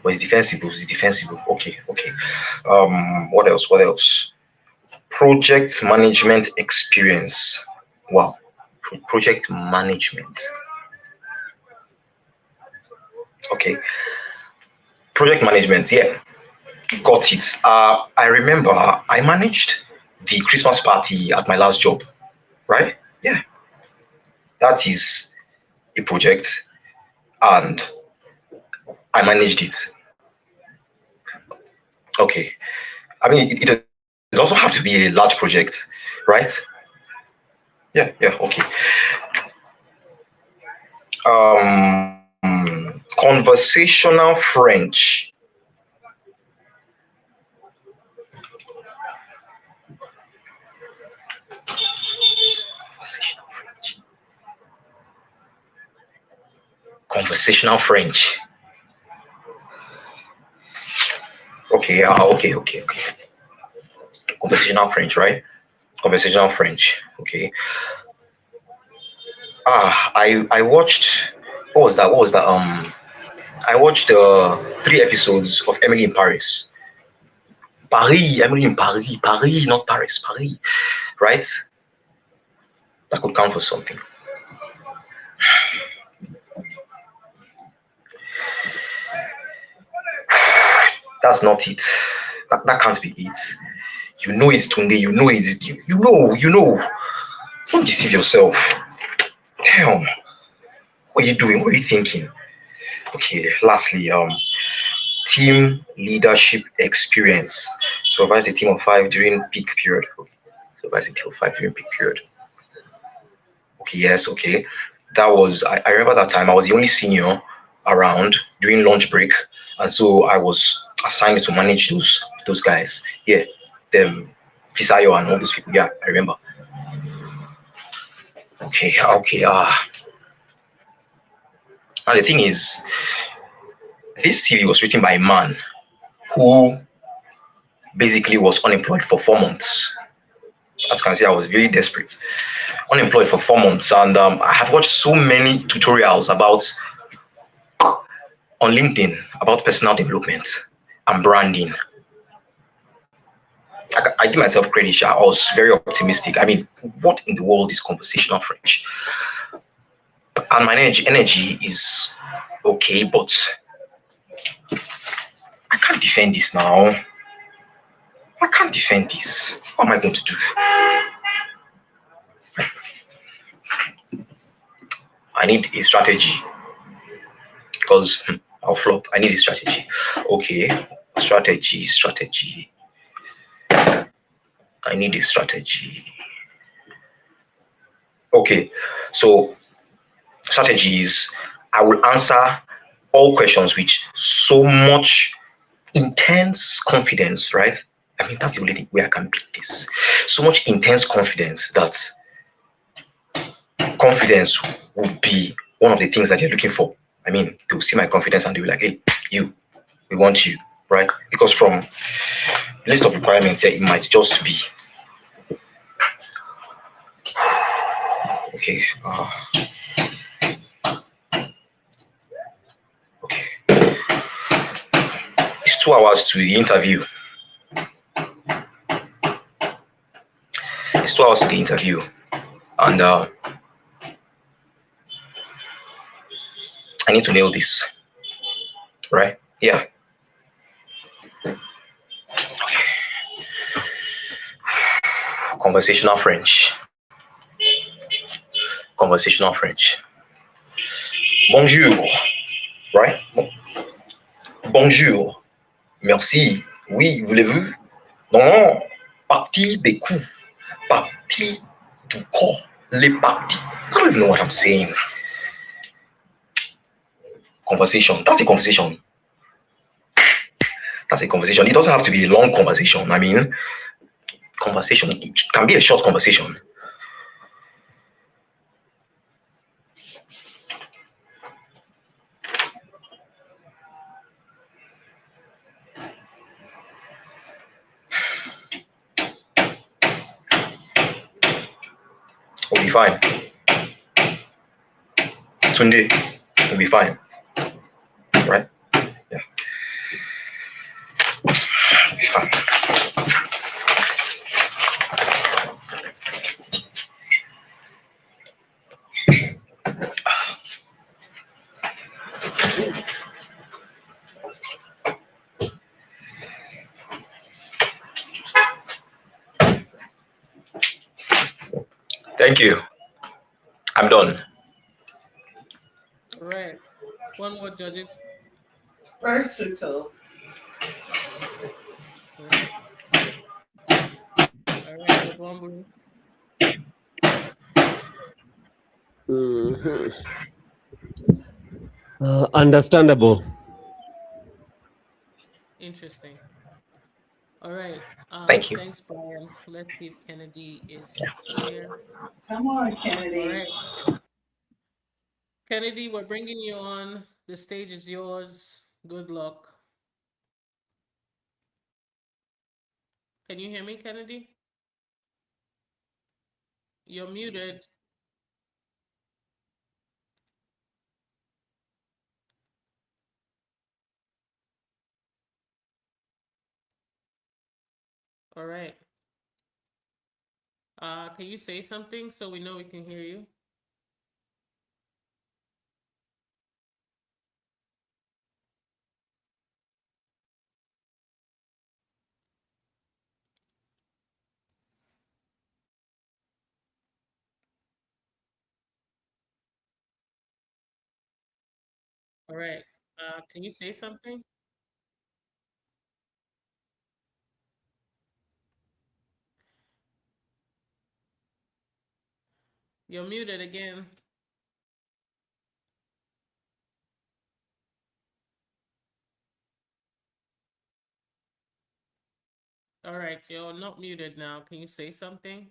But it's defensible. It's defensible. Okay. What else? Project management experience. Wow. Project management. Okay. Project management. Yeah. Got it. I remember I managed the Christmas party at my last job. Right? Yeah. That is a project, and I managed it. Okay. I mean, it also have to be a large project, right? Yeah. Okay. Conversational French. Conversational French. Okay. Okay. Conversational French, right? Conversational French. Okay. I watched. What was that? What was that? I watched 3 episodes of Emily in Paris. Paris, Emily in Paris, Paris, not Paris, Paris. Right? That could count for something. That's not it. That can't be it. You know it's Tunde. You know it. You know. You know. Don't deceive yourself. Damn. What are you doing? What are you thinking? Okay. Lastly, team leadership experience. Supervise a team of 5 during peak period. Okay. Supervise a team of 5 during peak period. Okay. Yes. Okay. That was. I remember that time. I was the only senior around during lunch break, and so I was assigned to manage those guys. Yeah. Them. Fisayo and all those people. Yeah, I remember. Okay, okay. Now the thing is, this CV was written by a man who basically was unemployed for 4 months. As you can see, I was very desperate. Unemployed for 4 months, and I have watched so many tutorials about on LinkedIn about personal development and branding. I give myself credit. I was very optimistic. I mean, what in the world is conversational French? And my energy is okay, but I can't defend this now. I can't defend this. What am I going to do? I need a strategy because I'll flop. I need a strategy. Okay, strategy. I need a strategy. Okay, so strategies. I will answer all questions with so much intense confidence, right? I mean, that's the only thing where I can beat this. So much intense confidence that confidence would be one of the things that they're looking for. I mean, they'll see my confidence and they'll be like, hey, we want you, right? Because from list of requirements here, it might just be okay. Okay. It's 2 hours to the interview. It's 2 hours to the interview, and I need to nail this, right? Yeah. Conversational French. Conversational French. Bonjour, right? Bonjour. Merci. Oui, voulez-vous? Non. Partie des coups. Partie du corps. Les parties. I don't even know what I'm saying. Conversation. That's a conversation. That's a conversation. It doesn't have to be a long conversation. I mean, conversation. It can be a short conversation. We'll be fine. Tunde, we'll be fine. Right? Yeah. We'll be fine. Thank you. I'm done. All right. One more, judges. Versatile. All right, Judge Wambui. Understandable. Interesting. All right. Thank you. Thanks, Brian. Let's see if Kennedy is here. Come on, Kennedy. All right. Kennedy, we're bringing you on. The stage is yours. Good luck. Can you hear me, Kennedy? You're muted. All right. Can you say something so we know we can hear you? All right. Can you say something? You're muted again. All right, you're not muted now. Can you say something?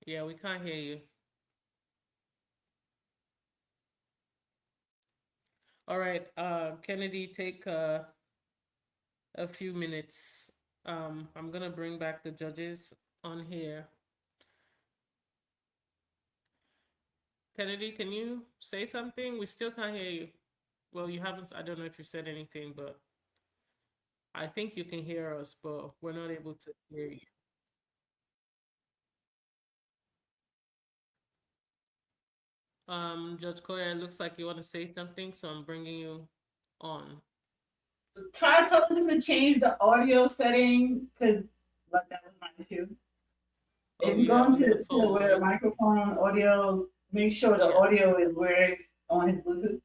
Yeah, we can't hear you. All right, Kennedy, take a few minutes. I'm gonna bring back the judges on here. Kennedy, can you say something? We still can't hear you. Well, you haven't, I don't know if you said anything, but I think you can hear us, but we're not able to hear you. Judge Koya, it looks like you want to say something, so I'm bringing you on. Try telling him to change the audio setting because like that was my issue. If you go into to where microphone audio, make sure the audio is where on his Bluetooth.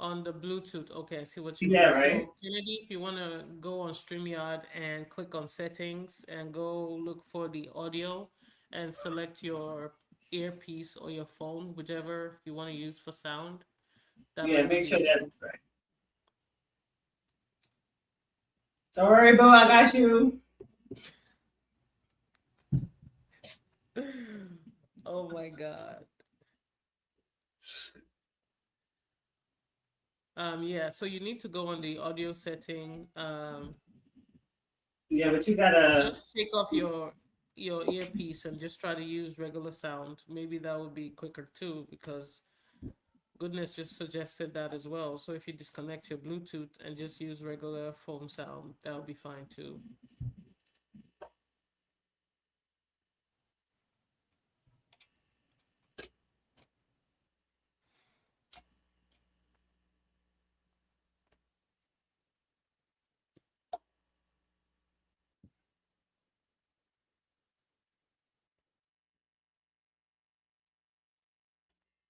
On the Bluetooth, okay, I see what you Yeah, mean. right. So Kennedy, if you want to go on StreamYard and click on settings and go look for the audio and select your earpiece or your phone, whichever you want to use for sound. That Yeah, might be make the sure issue. that's right. Don't worry, bro. I got you. Oh my God. Yeah, so you need to go on the audio setting. Yeah, but you gotta just take off your earpiece and just try to use regular sound. Maybe that would be quicker too, because goodness just suggested that as well. So if you disconnect your Bluetooth and just use regular phone sound, that would be fine too.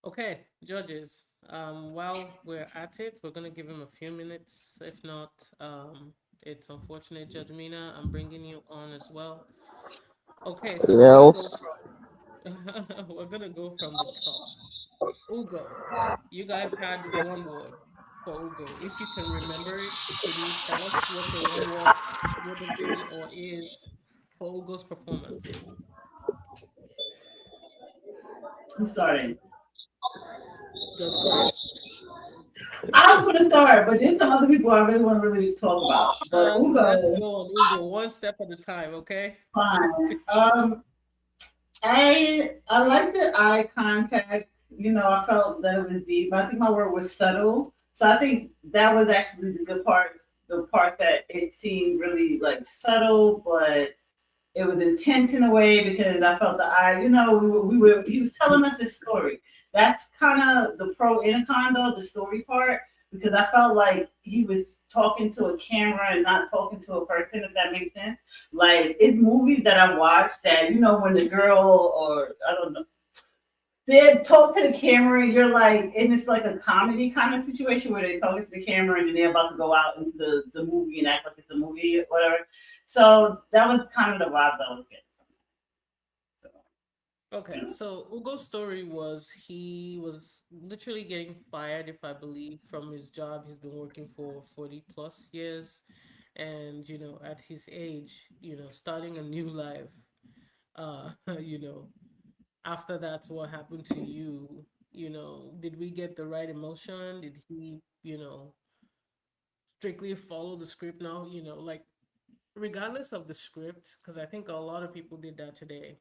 Okay, judges. While we're at it, we're gonna give him a few minutes. If not, it's unfortunate, Judge Mina. I'm bringing you on as well. Okay, so we're gonna go Yes. from we're gonna go from the top. Ugo, you guys had one word for Ugo. If you can remember it, could you tell us what your one word would have been or is for Ugo's performance? Who's starting? Judge Koya. I'm gonna start, but there's some other people I really want to really talk about. But Let's Ugo, go on Ugo, one step at a time, okay? fine. I like the eye contact. You know, I felt that it was deep. I think my word was subtle. So I think that was actually the good parts, the parts that it seemed really like subtle, but it was intense in a way because I felt the eye, you know, he was telling us his story. That's kind of the pro and con though, the story part, because I felt like he was talking to a camera and not talking to a person, if that makes sense. Like it's movies that I watched that, you know, when the girl or I don't know, they talk to the camera and you're like, and it's like a comedy kind of situation where they're talking to the camera and then they're about to go out into the movie and act like it's a movie or whatever. So that was kind of the vibes I was getting. Okay, so Ugo's story was he was literally getting fired, if I believe, from his job. He's been working for 40 plus years. And, you know, at his age, you know, starting a new life, you know, after that's what happened to you, you know, did we get the right emotion? Did he, you know, strictly follow the script now? You know, like, regardless of the script, because I think a lot of people did that today,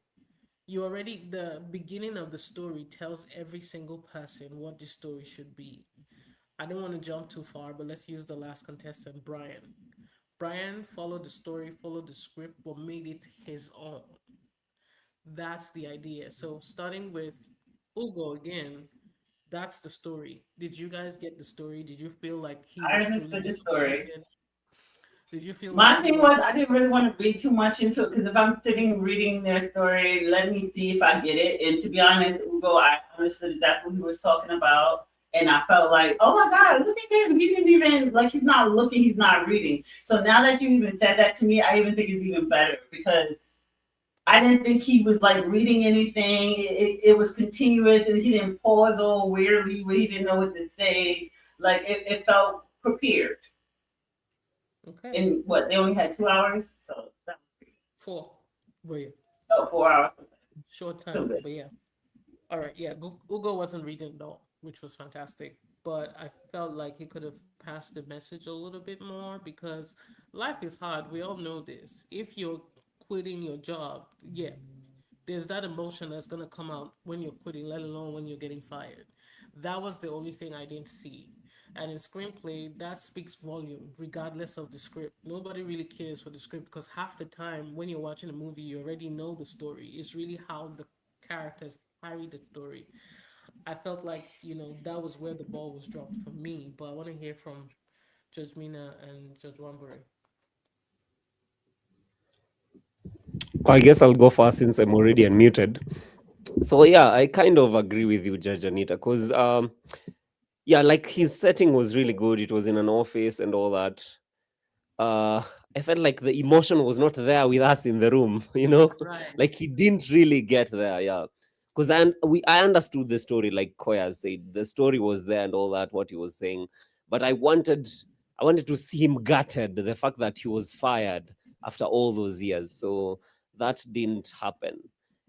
you already the beginning of the story tells every single person what the story should be. I don't want to jump too far, but let's use the last contestant, Brian. Brian followed the story, followed the script, but made it his own. That's the idea. So starting with Ugo again, that's the story. Did you guys get the story? Did you feel like he I was truly understood the story. disappointed? Did you feel like My he thing was, was I didn't really want to read too much into it because if I'm sitting reading their story, let me see if I get it. And to be honest, Ugo, I understood exactly what he was talking about. And I felt like, oh my God, look at him. He didn't even, like, he's not looking, he's not reading. So now that you even said that to me, I even think it's even better because I didn't think he was like reading anything. It was continuous and he didn't pause all weirdly where he didn't know what to say. Like, it felt prepared. okay? And what, they only had 2 hours? So that was pretty. Four. But yeah, Oh, 4 hours. short Still time. good. But yeah. All right. Yeah. Ugo wasn't reading at all, which was fantastic. But I felt like he could have passed the message a little bit more because life is hard. We all know this. If you're quitting your job, yeah, there's that emotion that's gonna come out when you're quitting, let alone when you're getting fired. That was the only thing I didn't see. And in screenplay, that speaks volume, regardless of the script. Nobody really cares for the script because half the time when you're watching a movie, you already know the story. It's really how the characters carry the story. I felt like, that was where the ball was dropped for me. But I want to hear from Judge Mina and Judge Wamburi. I guess I'll go first since I'm already unmuted. So yeah, I kind of agree with you, Judge Anita, because yeah, like his setting was really good. It was in an office and all that. uh I felt like the emotion was not there with us in the room, Right. like he didn't really get there, yeah. Because I understood the story, like Koya said, the story was there and all that, what he was saying. But I wanted to see him gutted, the fact that he was fired after all those years. So that didn't happen.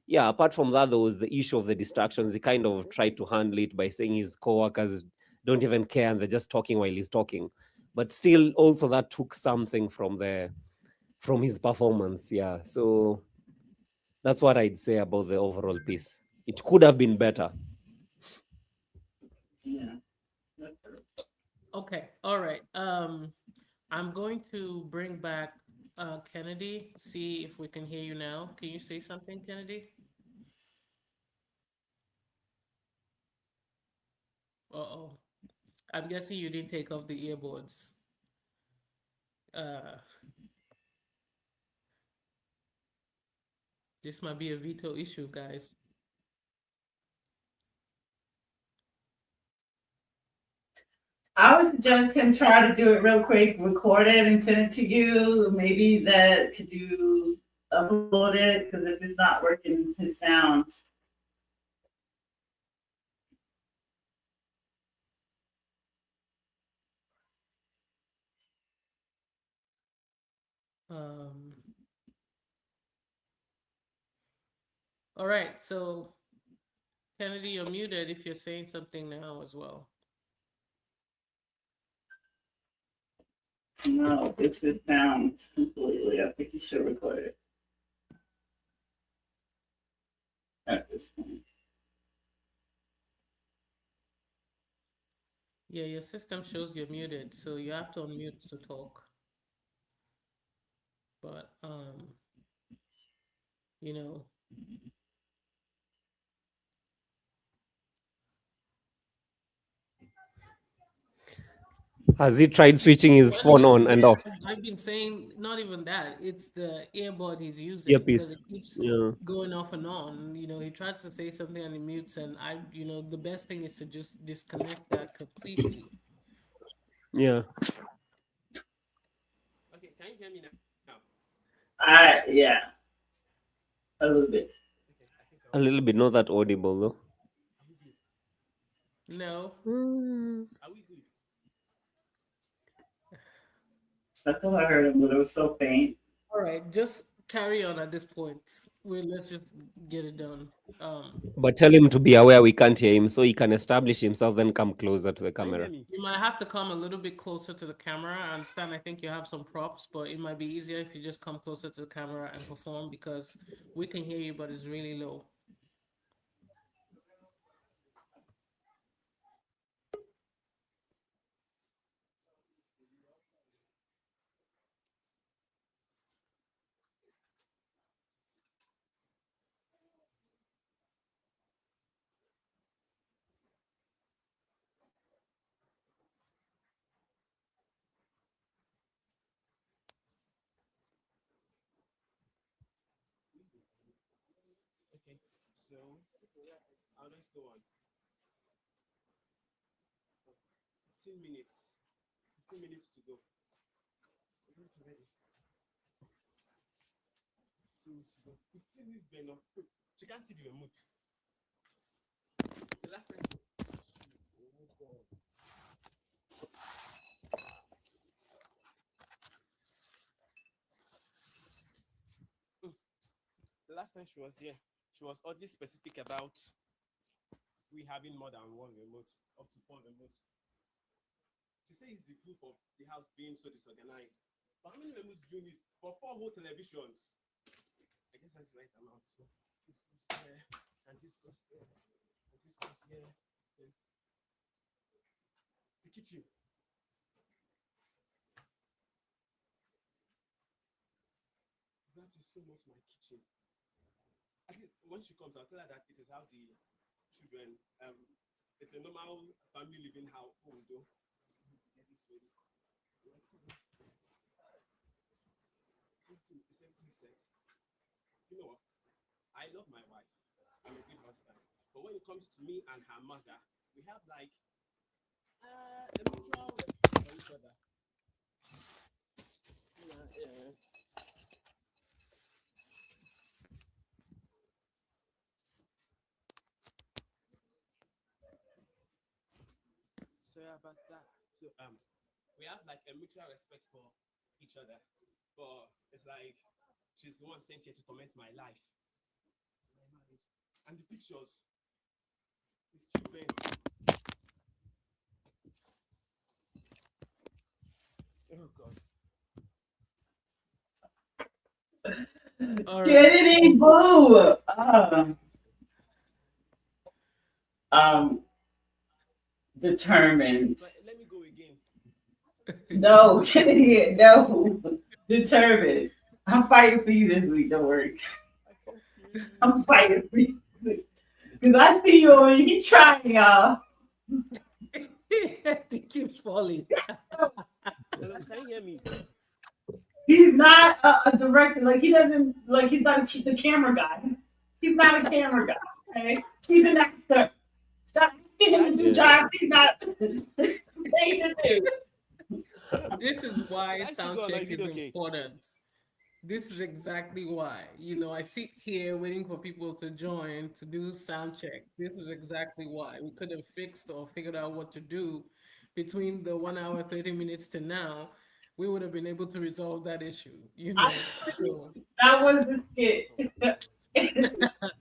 Yeah, apart from that, there was the issue of the distractions. He kind of tried to handle it by saying his coworkers don't even care and they're just talking while he's talking, but still also that took something from his performance. Yeah, so that's what I'd say about the overall piece. It could have been better. Yeah. Okay. All right. I'm going to bring back Kennedy. See if we can hear you now. Can you say something, Kennedy? Uh-oh. I'm guessing you didn't take off the earbuds. Uh, this might be a veto issue, guys. I would suggest him try to do it real quick, record it and send it to you. Maybe that could you upload it because if it's not working, it's his sound. Um, all right. So, Kennedy, you're muted if you're saying something now as well. No, it's his sound completely. I think you should record it at this point. Yeah, your system shows you're muted, so you have to unmute to talk. But you know, Has he tried switching his well, phone on and off? I've been saying not even that. It's the earbud he's using because Earpiece. it keeps Yeah. going off and on. He tries to say something and he mutes, and the best thing is to just disconnect that completely. Yeah. Okay, can you hear me now? Yeah, a little bit. Okay, I think A little bit, not that audible though. are we good? No. Are we good? I thought I heard him, but it was so faint. All right, just carry on at this point. Let's just get it done. But tell him to be aware we can't hear him so he can establish himself, then come closer to the Can you hear camera. me? You might have to come a little bit closer to the camera. I understand. I think you have some props, but it might be easier if you just come closer to the camera and perform because we can hear you, but it's really low. Okay, so I'll just go on. 15 minutes. 15 minutes to go. It's ready. 15 minutes to go. 15 minutes been enough. She can't see the remote. The last time. Oh God. The last time she was here, she was oddly specific about we having more than one remote, up to 4 remotes. She says it's the proof of the house being so disorganized. But how many remotes do you need for 4 whole televisions? I guess that's the right amount. So this goes here, and this goes there, and this goes here. Then the kitchen. That is so much my kitchen. At least when she comes, I'll tell her that it is how the children, it's a normal family living home though. Get this ready. Everything sets. You know what? I love my wife. I'm a good husband. But when it comes to me and her mother, we have like a mutual respect for each other. Yeah. Sorry about that. So we have like a mutual respect for each other, but it's like she's the one sent here to torment my life, my marriage, and the pictures. It's too bad. Oh God. All right. Kennedy, boo. Determined. But let me go again. No, Kennedy, no. Determined. I'm fighting for you this week. Don't worry. I'm fighting for you. Because I see you over here. He's trying, y'all. He keeps falling. Hello, can you hear me? He's not a director. Like, he doesn't, like, he's not the camera guy. He's not a camera guy. Okay? He's an actor. Stop giving him 2 jobs. He's not paid to do. This is why sound check is important. This is exactly why. You know, I sit here waiting for people to join to do sound check. This is exactly why. We could have fixed or figured out what to do between the 1 hour, 30 minutes to now. We would have been able to resolve that issue. You know, so. That was the skit.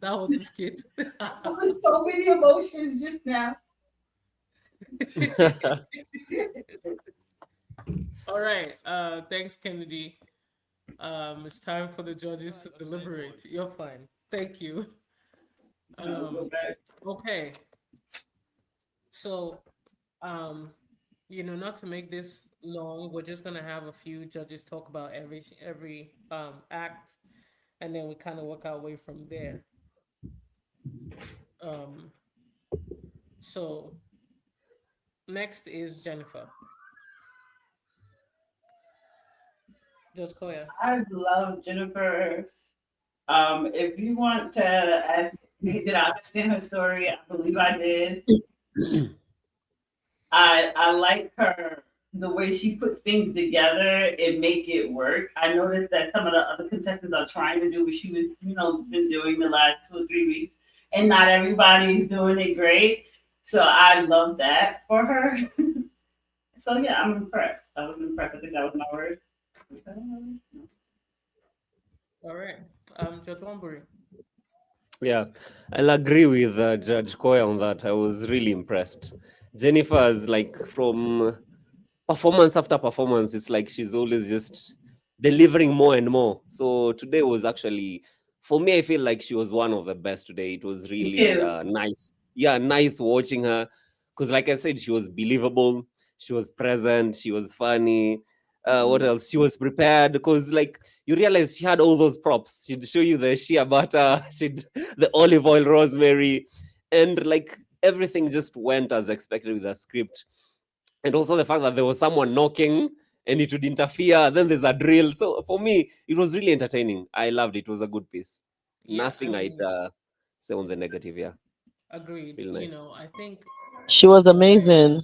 That was the skit. So many emotions just now. All right. Thanks, Kennedy. It's time for the judges to deliberate. You're fine. Thank you. Okay. So, you know, not to make this long, we're just gonna have a few judges talk about every act, and then we kind of work our way from there. So next is Jennifer. Judge Koya. I love Jennifer's. If you want to ask me, did I understand her story? I believe I did. I like her, the way she puts things together and make it work. I noticed that some of the other contestants are trying to do what she was, you know, been doing the last 2 or 3 weeks, and not everybody's doing it great. So I love that for her. So yeah, I'm impressed. I was impressed. I think that was my word. All right. Judge Wamburi. Yeah, I'll agree with Judge Koya on that. I was really impressed. Jennifer's like from performance after performance, it's like she's always just delivering more and more. So today was actually, for me, I feel like she was one of the best today. It was really nice. Yeah, nice watching her. Because like I said, she was believable. She was present. She was funny. What else? She was prepared because like you realize she had all those props. She'd show you the shea butter, the olive oil, rosemary, and like everything just went as expected with the script. And also the fact that there was someone knocking and it would interfere. Then there's a drill. So for me, it was really entertaining. I loved it. It was a good piece. Yeah, Nothing I mean, say on the negative. Yeah, Agreed. real You nice. know, I think, She was amazing.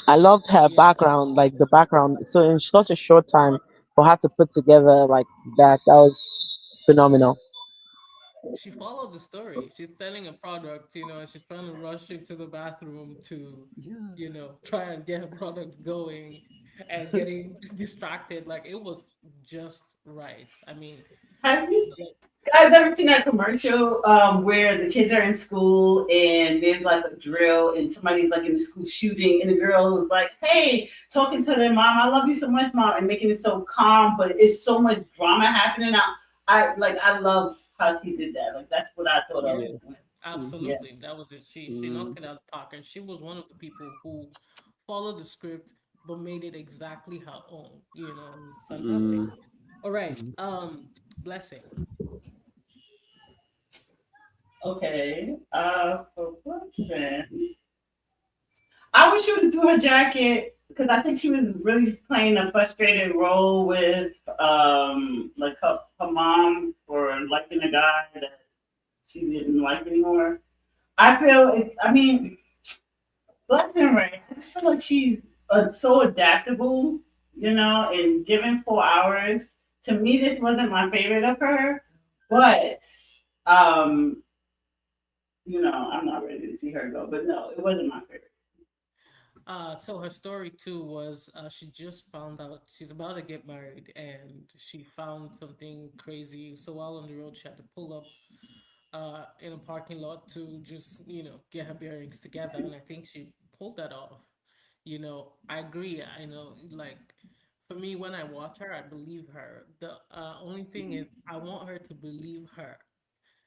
I loved her yeah, background, like the background. So in such a short time, for her to put together like that was phenomenal. she followed the story. She's selling a product, you know, and she's trying to rush into the bathroom to, Yeah. you know, try and get her product going and getting distracted. Like it was just right. I mean, Have you yeah, guys ever seen that commercial where the kids are in school and there's like a drill and somebody's like in the school shooting and the girl is like, hey, talking to their mom, I love you so much, mom, and making it so calm, but it's so much drama happening. I love how she did that. Like that's what I thought of. yeah, Yeah. Yeah. absolutely. That was it. She Mm. knocked it out of the park, and she was one of the people who followed the script but made it exactly her own. You know, fantastic. Mm. All right. Mm. Blessing. Okay. For Brooklyn, I wish she would have threw her jacket because I think she was really playing a frustrated role with like her mom for liking a guy that she didn't like anymore. I feel I mean, Blessing Ray, I just feel like she's so adaptable, you know, and given 4 hours. To me, this wasn't my favorite of her, but um, you know, I'm not ready to see her go. But no, it wasn't my favorite. So her story too was she just found out she's about to get married and she found something crazy. So while on the road, she had to pull up in a parking lot to just, you know, get her bearings together. And I think she pulled that off. You know, I agree. I know, like, for me, when I watch her, I believe her. The only thing is, I want her to believe her.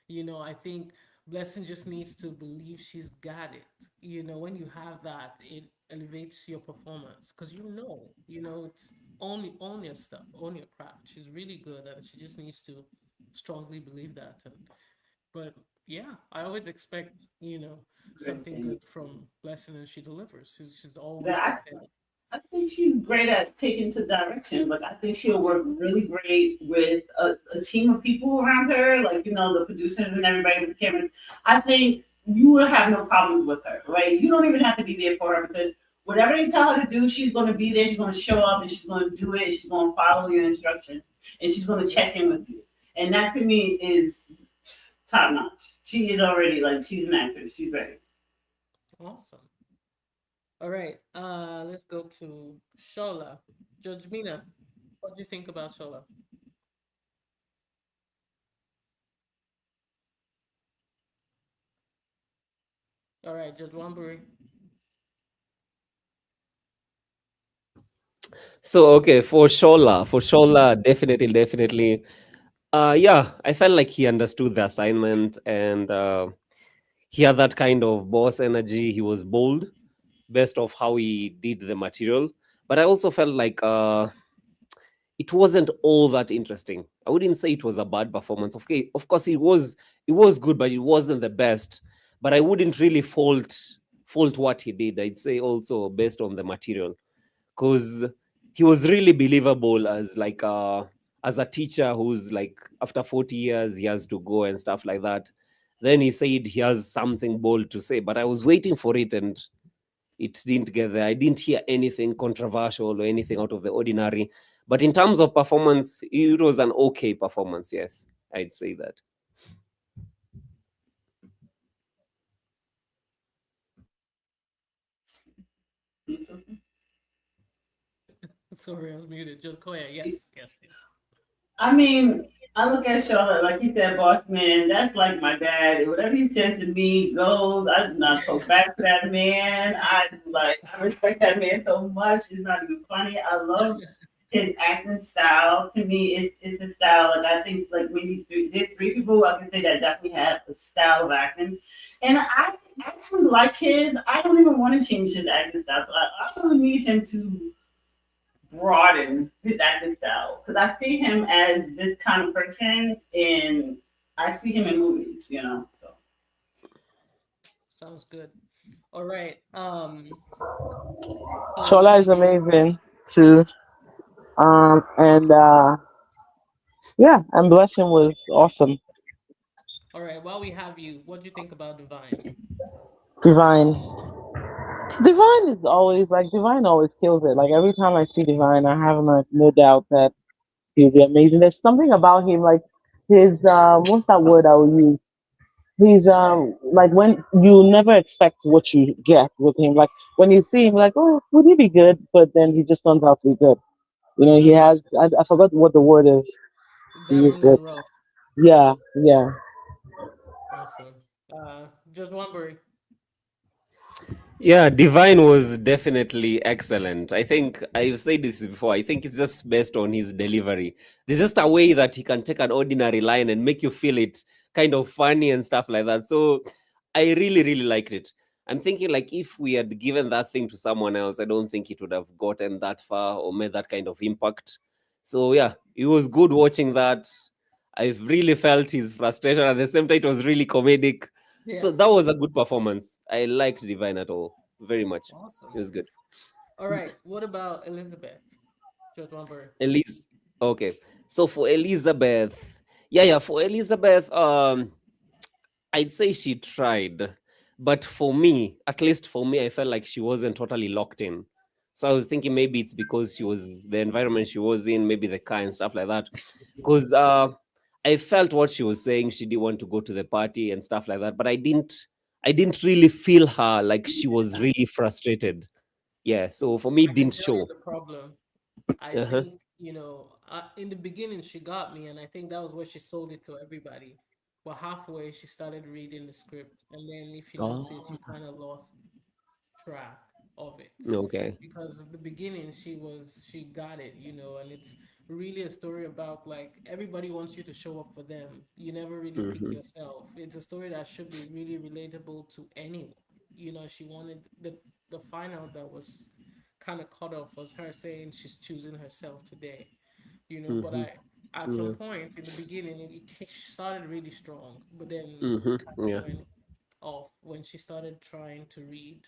You know, I think Blessing just needs to believe she's got it. You know, when you have that, it elevates your performance because you know, it's own your stuff, own your craft. She's really good, and she just needs to strongly believe that. And but yeah, I always expect, you know, Great something thing. good from Blessing, and she delivers. She's always Yeah, prepared. I think she's great at taking to direction. Like I think she'll work really great with a team of people around her, like you know the producers and everybody with the cameras. I think you will have no problems with her, right? You don't even have to be there for her because whatever they tell her to do, she's going to be there. She's going to show up and she's going to do it. And she's going to follow your instructions and she's going to Yep. check in with you. And that to me is top notch. She is already like she's an actress. She's ready. Awesome. All right. Let's go to Shola. Judge Mina, what do you think about Shola? All right, Judge Wambury. So okay, for Shola, definitely. Yeah, I felt like he understood the assignment and he had that kind of boss energy. He was bold, best of how he did the material. But I also felt like it wasn't all that interesting. I wouldn't say it was a bad performance. Okay, of course it was good, but it wasn't the best. But I wouldn't really fault what he did. I'd say also based on the material because he was really believable as a teacher who's like after 40 years he has to go and stuff like that. Then he said he has something bold to say, but I was waiting for it and it didn't get there. I didn't hear anything controversial or anything out of the ordinary. But in terms of performance, it was an okay performance. Yes, I'd say that. Sorry, I was muted. Judge Koya, yes, yes, yes. I mean, I look at Charlotte, like he said, boss man, that's like my dad. Whatever he says to me goes. I do not talk back to that man. I respect that man so much. It's not even funny. I love his acting style. To me, it's the style. Like I think like maybe there's three people I can say that definitely have a style of acting. And I actually like his. I don't even want to change his acting style. So I don't need him to broaden his acting style because I see him as this kind of person and I see him in movies, you know. So Sounds good. All right. So Shola is you know, amazing too. And yeah, and Blessing was awesome. All right, while we have you, what do you think about Divine? Divine. Divine is always like Divine always kills it. Like every time I see Divine, I have like no doubt that he'll be amazing. There's something about him, like his what's that word I will use? He's like when you never expect what you get with him. Like when you see him, like oh, would he be good? But then he just turns out to be good. You know, he has Awesome. I forgot what the word is to use, Diamond in but the rough. yeah, yeah. Awesome. Just wondering. Yeah, Divine was definitely excellent. I think I've said this before. I think it's just based on his delivery. There's just a way that he can take an ordinary line and make you feel it kind of funny and stuff like that. So I really, really liked it. I'm thinking like if we had given that thing to someone else, I don't think it would have gotten that far or made that kind of impact. So yeah, it was good watching that. I've really felt his frustration. At the same time, it was really comedic. So Yeah. that was a good performance. I liked Divine at all very much. It Awesome. was good. All right. What about Elizabeth? Just wondering. Elise, okay. So for Elizabeth, yeah, for Elizabeth, I'd say she tried, but for me, at least for me, I felt like she wasn't totally locked in. So I was thinking maybe it's because she was the environment she was in, maybe the car and stuff like that. Because I felt what she was saying. She didn't want to go to the party and stuff like that, but I didn't really feel her like she was really frustrated. Yeah. So for me, I it can didn't tell you show. the problem. I Uh-huh. think, in the beginning she got me, and I think that was where she sold it to everybody. But halfway she started reading the script, and then if you notice, you Oh, kind of lost track of it, okay. because at the beginning she got it, and it's really a story about like everybody wants you to show up for them. You never really pick Mm-hmm. yourself. It's a story that should be really relatable to anyone. She wanted the final that was kind of cut off was her saying she's choosing herself today. But Mm-hmm. I at some Yeah. point in the beginning she started really strong, but then it kind Mm-hmm. of Yeah. went off when she started trying to read,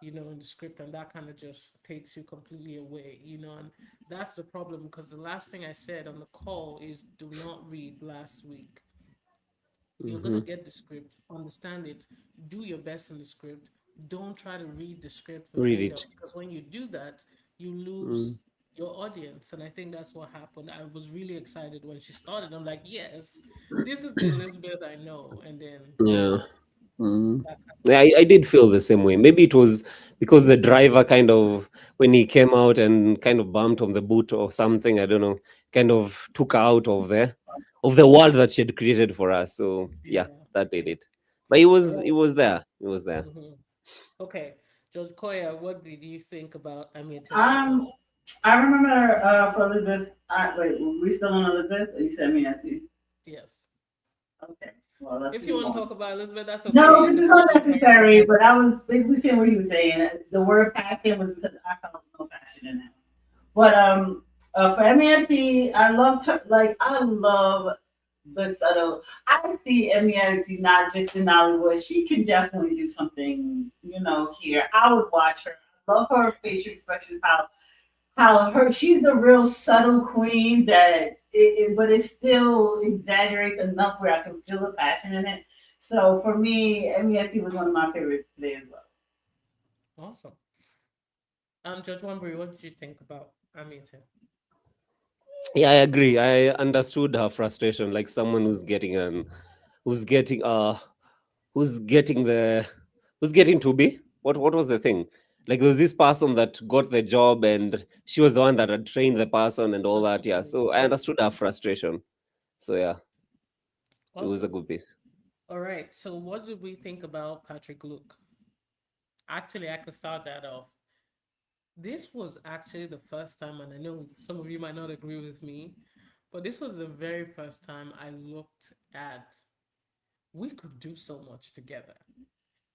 in the script, and that kind of just takes you completely away, and that's the problem, because the last thing I said on the call is do not read last week. You're going Mm-hmm. to get the script, understand it, do your best in the script. Don't try to read the script Read verbatim, it. because when you do that, you lose Mm. your audience. And I think that's what happened. I was really excited when she started. I'm like, yes, this is the Elizabeth I know. And then, Yeah. Mm. that kind of Yeah, I lost. did feel the same way. Maybe it was because the driver kind of, when he came out and kind of bumped on the boot or something, I don't know, kind of took her out of the world that she had created for us. So yeah, Yeah. that did Yeah. it. But All it was there. It was there. right. Okay. Judge Koya, what did you think about Amite's Um, performance? I remember for Elizabeth. Wait, we still on Elizabeth? Or you said me, Auntie? Yes. Okay. Well, let's If you move want to on. talk about Elizabeth, that's okay. No, You this can is talk not about her necessary. performance. But I was basically saying what he was saying. The word passion was because I felt no passion in it. But for Emianti, I loved her. Like I love the subtle. I see Emianti not just in Hollywood. She can definitely do something, here. I would watch her. I love her facial expressions. How her she's the real subtle queen but it still exaggerates enough where I can feel the passion in it. So for me, Emianti was one of my favorites today as well. Awesome. Judge Wambury, what did you think about Amite? Yeah, I agree. I understood her frustration, like someone who's getting who's getting the who's getting to be what was the thing, like there was this person that got the job and she was the one that had trained the person and all that. Yeah, so I understood her frustration. So yeah, it was a Awesome. good piece. All right. So what did we think about Patrick Luke? Actually, I can start that off. This was actually the first time, and I know some of you might not agree with me, but this was the very first time I looked at we could do so much together.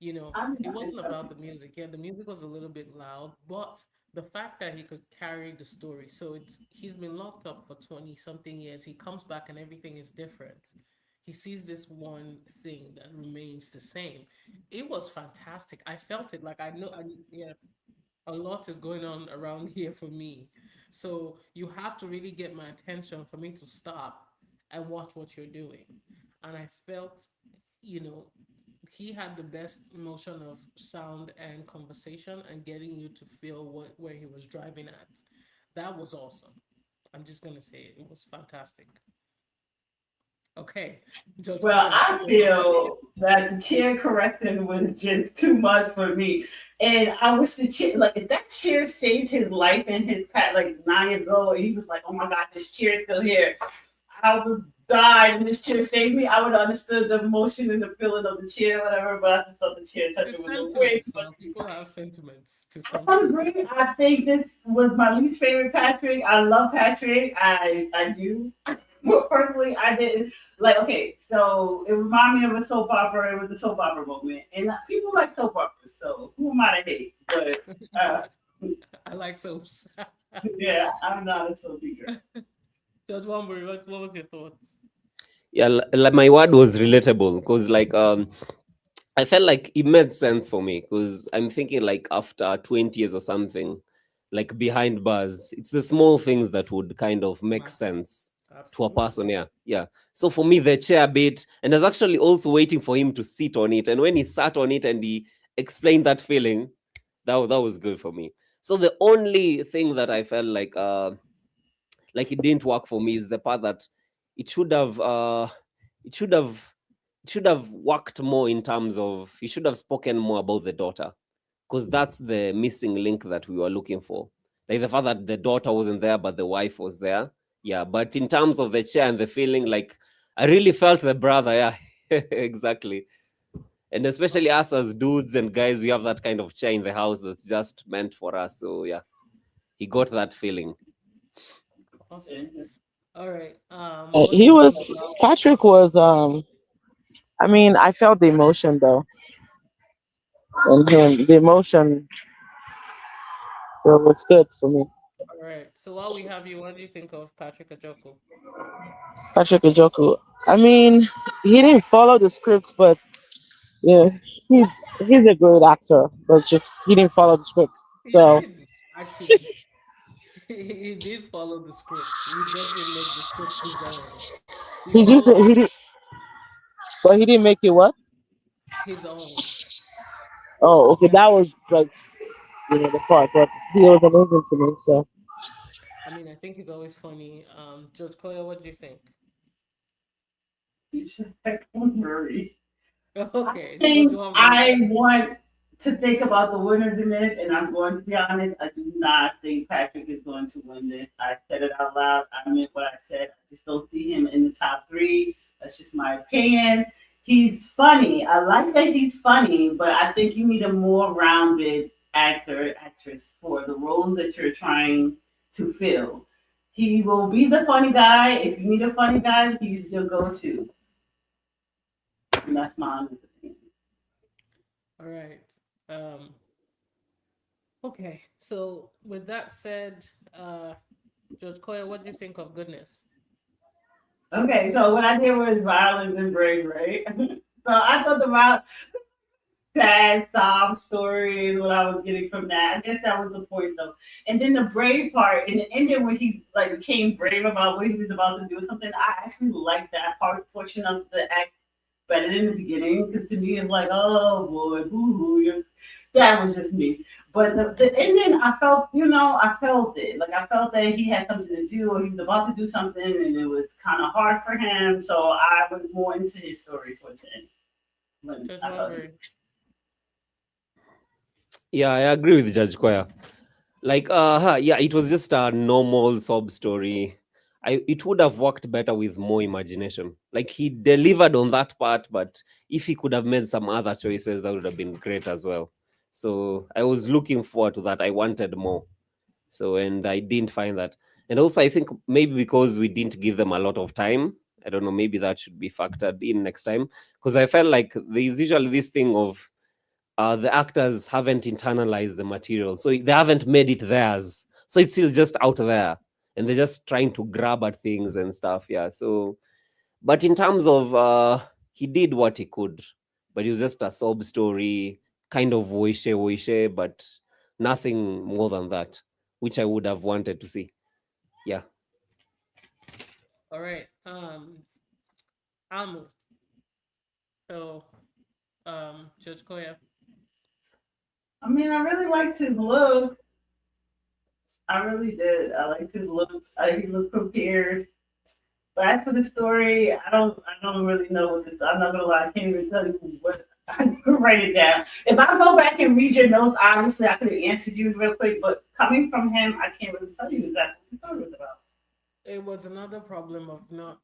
It wasn't about the music. Yeah, the music was a little bit loud, but the fact that he could carry the story. So he's been locked up for 20 something years. He comes back and everything is different. He sees this one thing that remains the same. It was fantastic. I felt it like I know yeah, a lot is going on around here for me. So you have to really get my attention for me to stop and watch what you're doing. and I felt, you know, he had the best emotion of sound and conversation and getting you to feel where he was driving at. That was awesome. I'm just gonna say it. It was fantastic. Okay, Judge Well, Koya, I feel that the chair caressing was just too much for me. And I wish the chair, like, if that chair saved his life in his past, like 9 years ago, and he was like, oh my God, this chair's still here. I would died and this chair saved me. I would have understood the emotion and the feeling of the chair, whatever, but I just thought the chair touching it's was a way too sentiments. much. People have sentiments to I something. agree. I think this was my least favorite Patrick. I love Patrick. I do. But personally, I didn't like. Okay, so it reminded me of a soap opera. It was a soap opera moment, and people like soap operas. So who am I to hate? But I like soaps. yeah, I'm not a soap girl. Judge Wambury, what was your thoughts? Yeah, like my word was relatable because I felt like it made sense for me because I'm thinking like after 20 years or something, like behind bars, it's the small things that would kind of make sense to a person. Yeah. Yeah. So for me, the chair bit, and I was actually also waiting for him to sit on it. And when he sat on it and he explained that feeling, that was good for me. So the only thing that I felt like it didn't work for me is the part that it should have it should have it should have worked more in terms of he should have spoken more about the daughter because that's the missing link that we were looking for, like the fact that the daughter wasn't there but the wife was there. Yeah, but in terms of the chair and the feeling, like I really felt the brother. Yeah. Exactly. And especially us as dudes and guys, we have that kind of chair in the house that's just meant for us. So yeah, he got that feeling. Awesome. All right. He was Patrick was I mean, I felt the emotion though. And him the emotion was good for me. All right. So while we have you, what do you think of Patrick Ajoko? Patrick Ojoku. I mean, he didn't follow the script, but yeah, he he's a great actor. But just he didn't follow the script. He So did, actually. He did follow the script. He just didn't make the script his own. He he just followed he did, but he didn't make it what? his own. Oh, okay, that was like the part, but he was amazing to me. So I mean, I think he's always funny. Judge Koya, what do you think? You should don't worry. Okay, Judge Think Wambury. I want to think about the winners in this, and I'm going to be honest. I do not think Patrick is going to win this. I said it out loud. I meant what I said. I just don't see him in the top three. That's just my opinion. He's funny. I like that he's funny, but I think you need a more rounded actor, actress for the roles that you're trying to fill. He will be the funny guy. If you need a funny guy, he's your go-to. And that's my honest opinion. All right. Um, okay. So with that said, Judge Koya, what do you think of goodness? Okay, so what I did was violence and brave, right? So I thought the sad sob story is what I was getting from that. I guess that was the point though. And then the brave part in the ending when he like became brave about what he was about to do or something, I actually liked that portion of the act better than the beginning because to me it's like, oh boy, boo-hoo. That was just me. But the ending, I felt, I felt it. Like I felt that he had something to do or he was about to do something and it was kind of hard for him. So I was more into his story towards the end. Judge Wambury. Yeah, I agree with Judge Koya. Like, yeah, it was just a normal sob story. It would have worked better with more imagination. Like he delivered on that part, but if he could have made some other choices, that would have been great as well. So I was looking forward to that. I wanted more. So and I didn't find that. And also I think maybe because we didn't give them a lot of time. I don't know, maybe that should be factored in next time. Because I felt like there's usually this thing of the actors haven't internalized the material, so they haven't made it theirs. So it's still just out there, and they're just trying to grab at things and stuff. Yeah. So, but in terms of he did what he could, but it was just a sob story, kind of woishe, but nothing more than that, which I would have wanted to see. Yeah. All right. Amu, So, Judge Koya. I mean, I really liked his look. I really did. I liked his look. He looked prepared. But as for the story, I don't really know what this. I'm not gonna lie, I can't even tell you what. I didn't write it down. If I go back and read your notes, obviously I could have answered you real quick. But coming from him, I can't really tell you exactly what the story was about. It was another problem of not,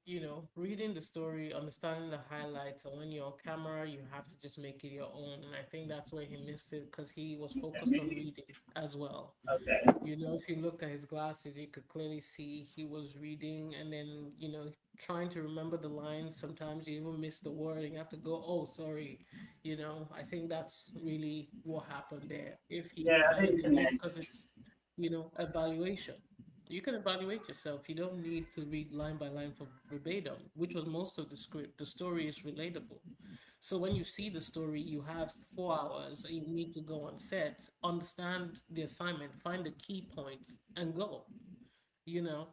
reading the story, understanding the highlights, and when you're on camera, you have to just make it your own. And I think that's where he missed it because he was Okay, focused on maybe. reading as well. Okay. If you looked at his glasses, you could clearly see he was reading, and then, trying to remember the lines. Sometimes you even miss the word, and you have to go, "Oh, sorry." I think that's really what happened there. If he Yeah, I kind of didn't knew, connect. because it's, evaluation. You can evaluate yourself. You don't need to read line by line for verbatim, which was most of the script. The story is relatable. So when you see the story, you have 4 hours and you need to go on set, understand the assignment, find the key points, and go. You know,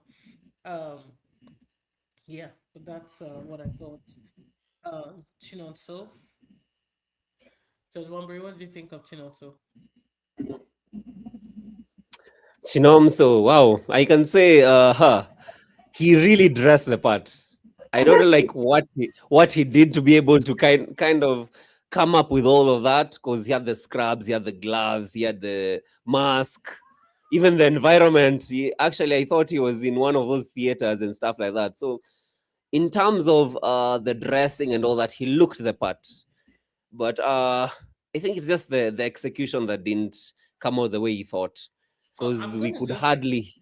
um, yeah. But that's what I thought. Chinonso, Judge Wambri, what did you think of Chinonso? Chinomso, wow, I can say, he really dressed the part. I don't know, like what he did to be able to kind of come up with all of that because he had the scrubs, he had the gloves, he had the mask, even the environment. Actually, I thought he was in one of those theaters and stuff like that. So, in terms of the dressing and all that, he looked the part. But I think it's just the execution that didn't come out the way he thought, So because I'm we gonna could just hardly,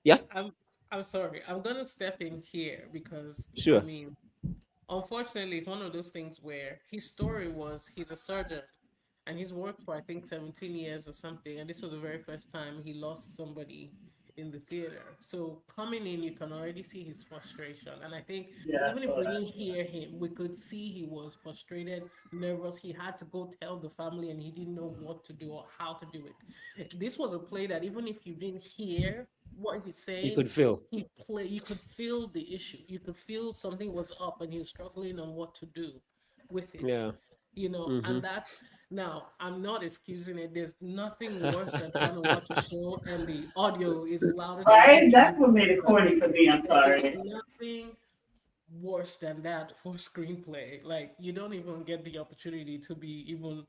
yeah, I'm I'm sorry. I'm gonna step in here because I sure. mean, unfortunately, it's one of those things where his story was he's a surgeon and he's worked for I think 17 years or something, and this was the very first time he lost somebody in the theater. So coming in, you can already see his frustration, and I think Yeah, I even if saw we that. didn't hear him, we could see he was frustrated, nervous. He had to go tell the family, and he didn't know what to do or how to do it. This was a play that even if you didn't hear what he's You saying, could feel, you could feel the issue. You could feel something was up, and he was struggling on what to do with it. yeah. And Mm-hmm. that's now I'm not excusing it. There's nothing worse than trying to watch a show and the audio is louder than Right? anything That's you what made it understand. corny for me. I'm There is sorry. nothing worse than that for screenplay. Like you don't even get the opportunity to be even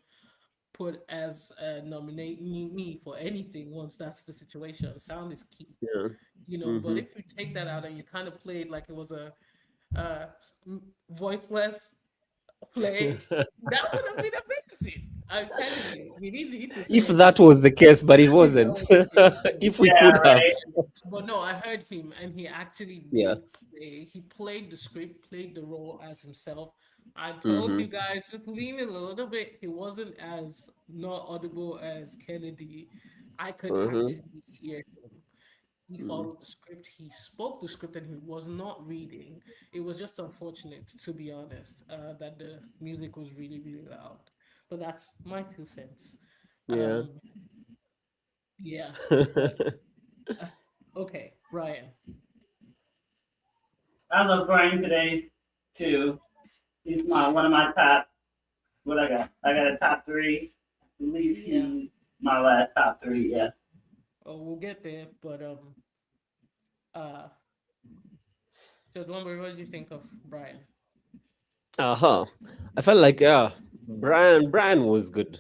put as a nominee for anything once that's the situation. Sound is key. Yeah. But Mm-hmm. if you take that out and you kind of play it like it was a uh, voiceless play, that would have been amazing. I'm telling you, we didn't need to If say that anything. was the case, but it If that wasn't. was the case, If we Yeah, could have, right. but no, I heard him, and he actually yeah. did play. He played the script, played the role as himself. I told Mm-hmm. you guys just lean in a little bit. He wasn't as not audible as Kennedy. I could Mm-hmm. actually hear him. He Mm. followed the script. He spoke the script, and he was not reading. It was just unfortunate, to be honest, that the music was really, really loud. But that's my 2 cents. Yeah. Um, yeah, but uh, okay, Brian. I love Brian today too. He's my one of my top. What I got? I got a top three. I believe Yeah. he's my last top three. Yeah. Oh, we'll get there, but uh, just wondering, what did you think of Brian? Uh-huh. I felt like, yeah, Brian was good.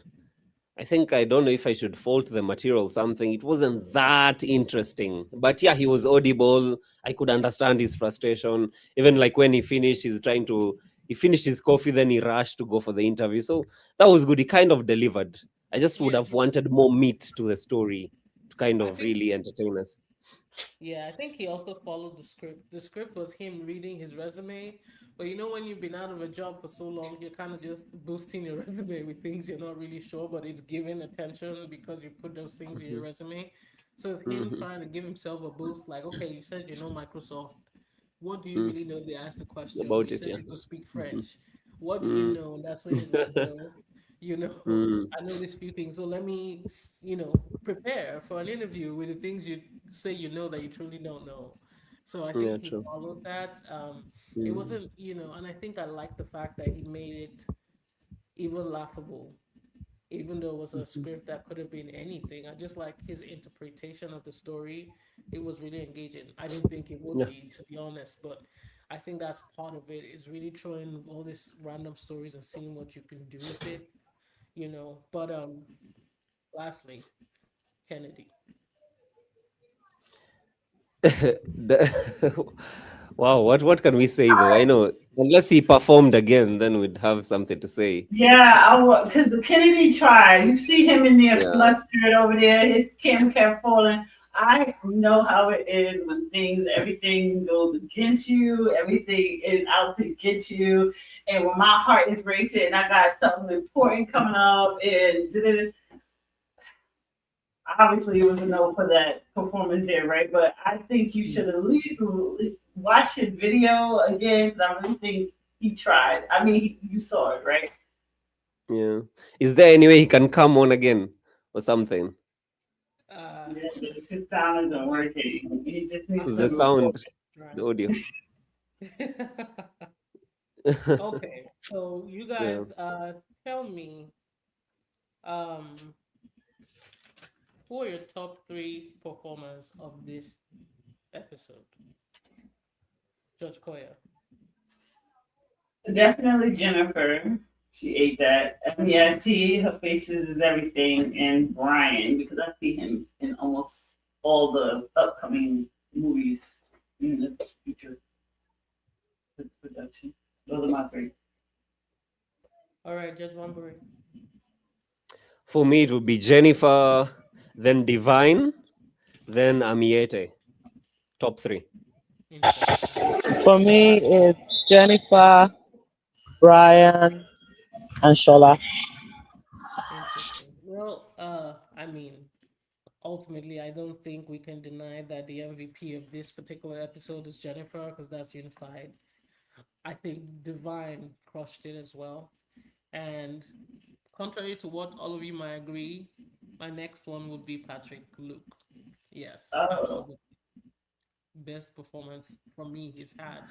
I think I don't know if I should fault the material or something. It wasn't that interesting. But yeah, he was audible. I could understand his frustration. Even like when he finished his coffee, then he rushed to go for the interview. So that was good. He kind of delivered. I just would Yeah, have wanted more meat to the story to kind I of think really entertain us. Yeah, I think he also followed the script. The script was him reading his resume, but when you've been out of a job for so long, you're kind of just boosting your resume with things you're not really sure, but it's given attention because you put those things in your Hmm. resume. So it's him Hmm. trying to give himself a boost, like, okay, you said you know Microsoft. What do you Mm. really know? They asked the question. About You it, said yeah. you could speak Hmm. French. What do you Mm. know? And that's when he's like, well, you know, Mm. I know these few things. So let me, prepare for an interview with the things you say you know that you truly don't know. So I Yeah, think he true. followed that. It Mm. wasn't, and I think I like the fact that he made it. even laughable, even though it was a script that could have been anything. I just like his interpretation of the story. It was really engaging. I didn't think it would Yeah. be, to be honest, but I think that's part of it, is really throwing all these random stories and seeing what you can do with it, you know. But lastly, Kennedy. Wow, what can we say though? I know unless he performed again, then we'd have something to say. Yeah, because Kennedy tried. You see him in there Yeah. flustered over there. His camera kept falling. I know how it is when everything goes against you. Everything is out to get you. And when my heart is racing and I got something important coming up and obviously it was a no for that performance there, right? But I think you should at least watch his video again because I really think he tried. I mean, you saw it, right? Yeah. Is there any way he can come on again or something? Yeah, but if his sound isn't working, he just needs Because to the record. sound, the audio. Okay, so you Yeah. guys tell me, um who are your top three performers of this episode? Judge Koya. Definitely Jennifer. She ate that. M.E.I.T. Her faces is everything. And Brian, because I see him in almost all the upcoming movies in the future production. Those are my three. All right, Judge Wambury. For me, it would be Jennifer, then Divine, then Amiete. Top three. Interesting. For me, it's Jennifer, Brian, and Shola. Interesting. Well, I mean, ultimately, I don't think we can deny that the MVP of this particular episode is Jennifer, because that's unified. I think Divine crushed it as well. And contrary to what all of you might agree, my next one would be Patrick Luke. Yes, Oh, absolutely. Best performance from me he's had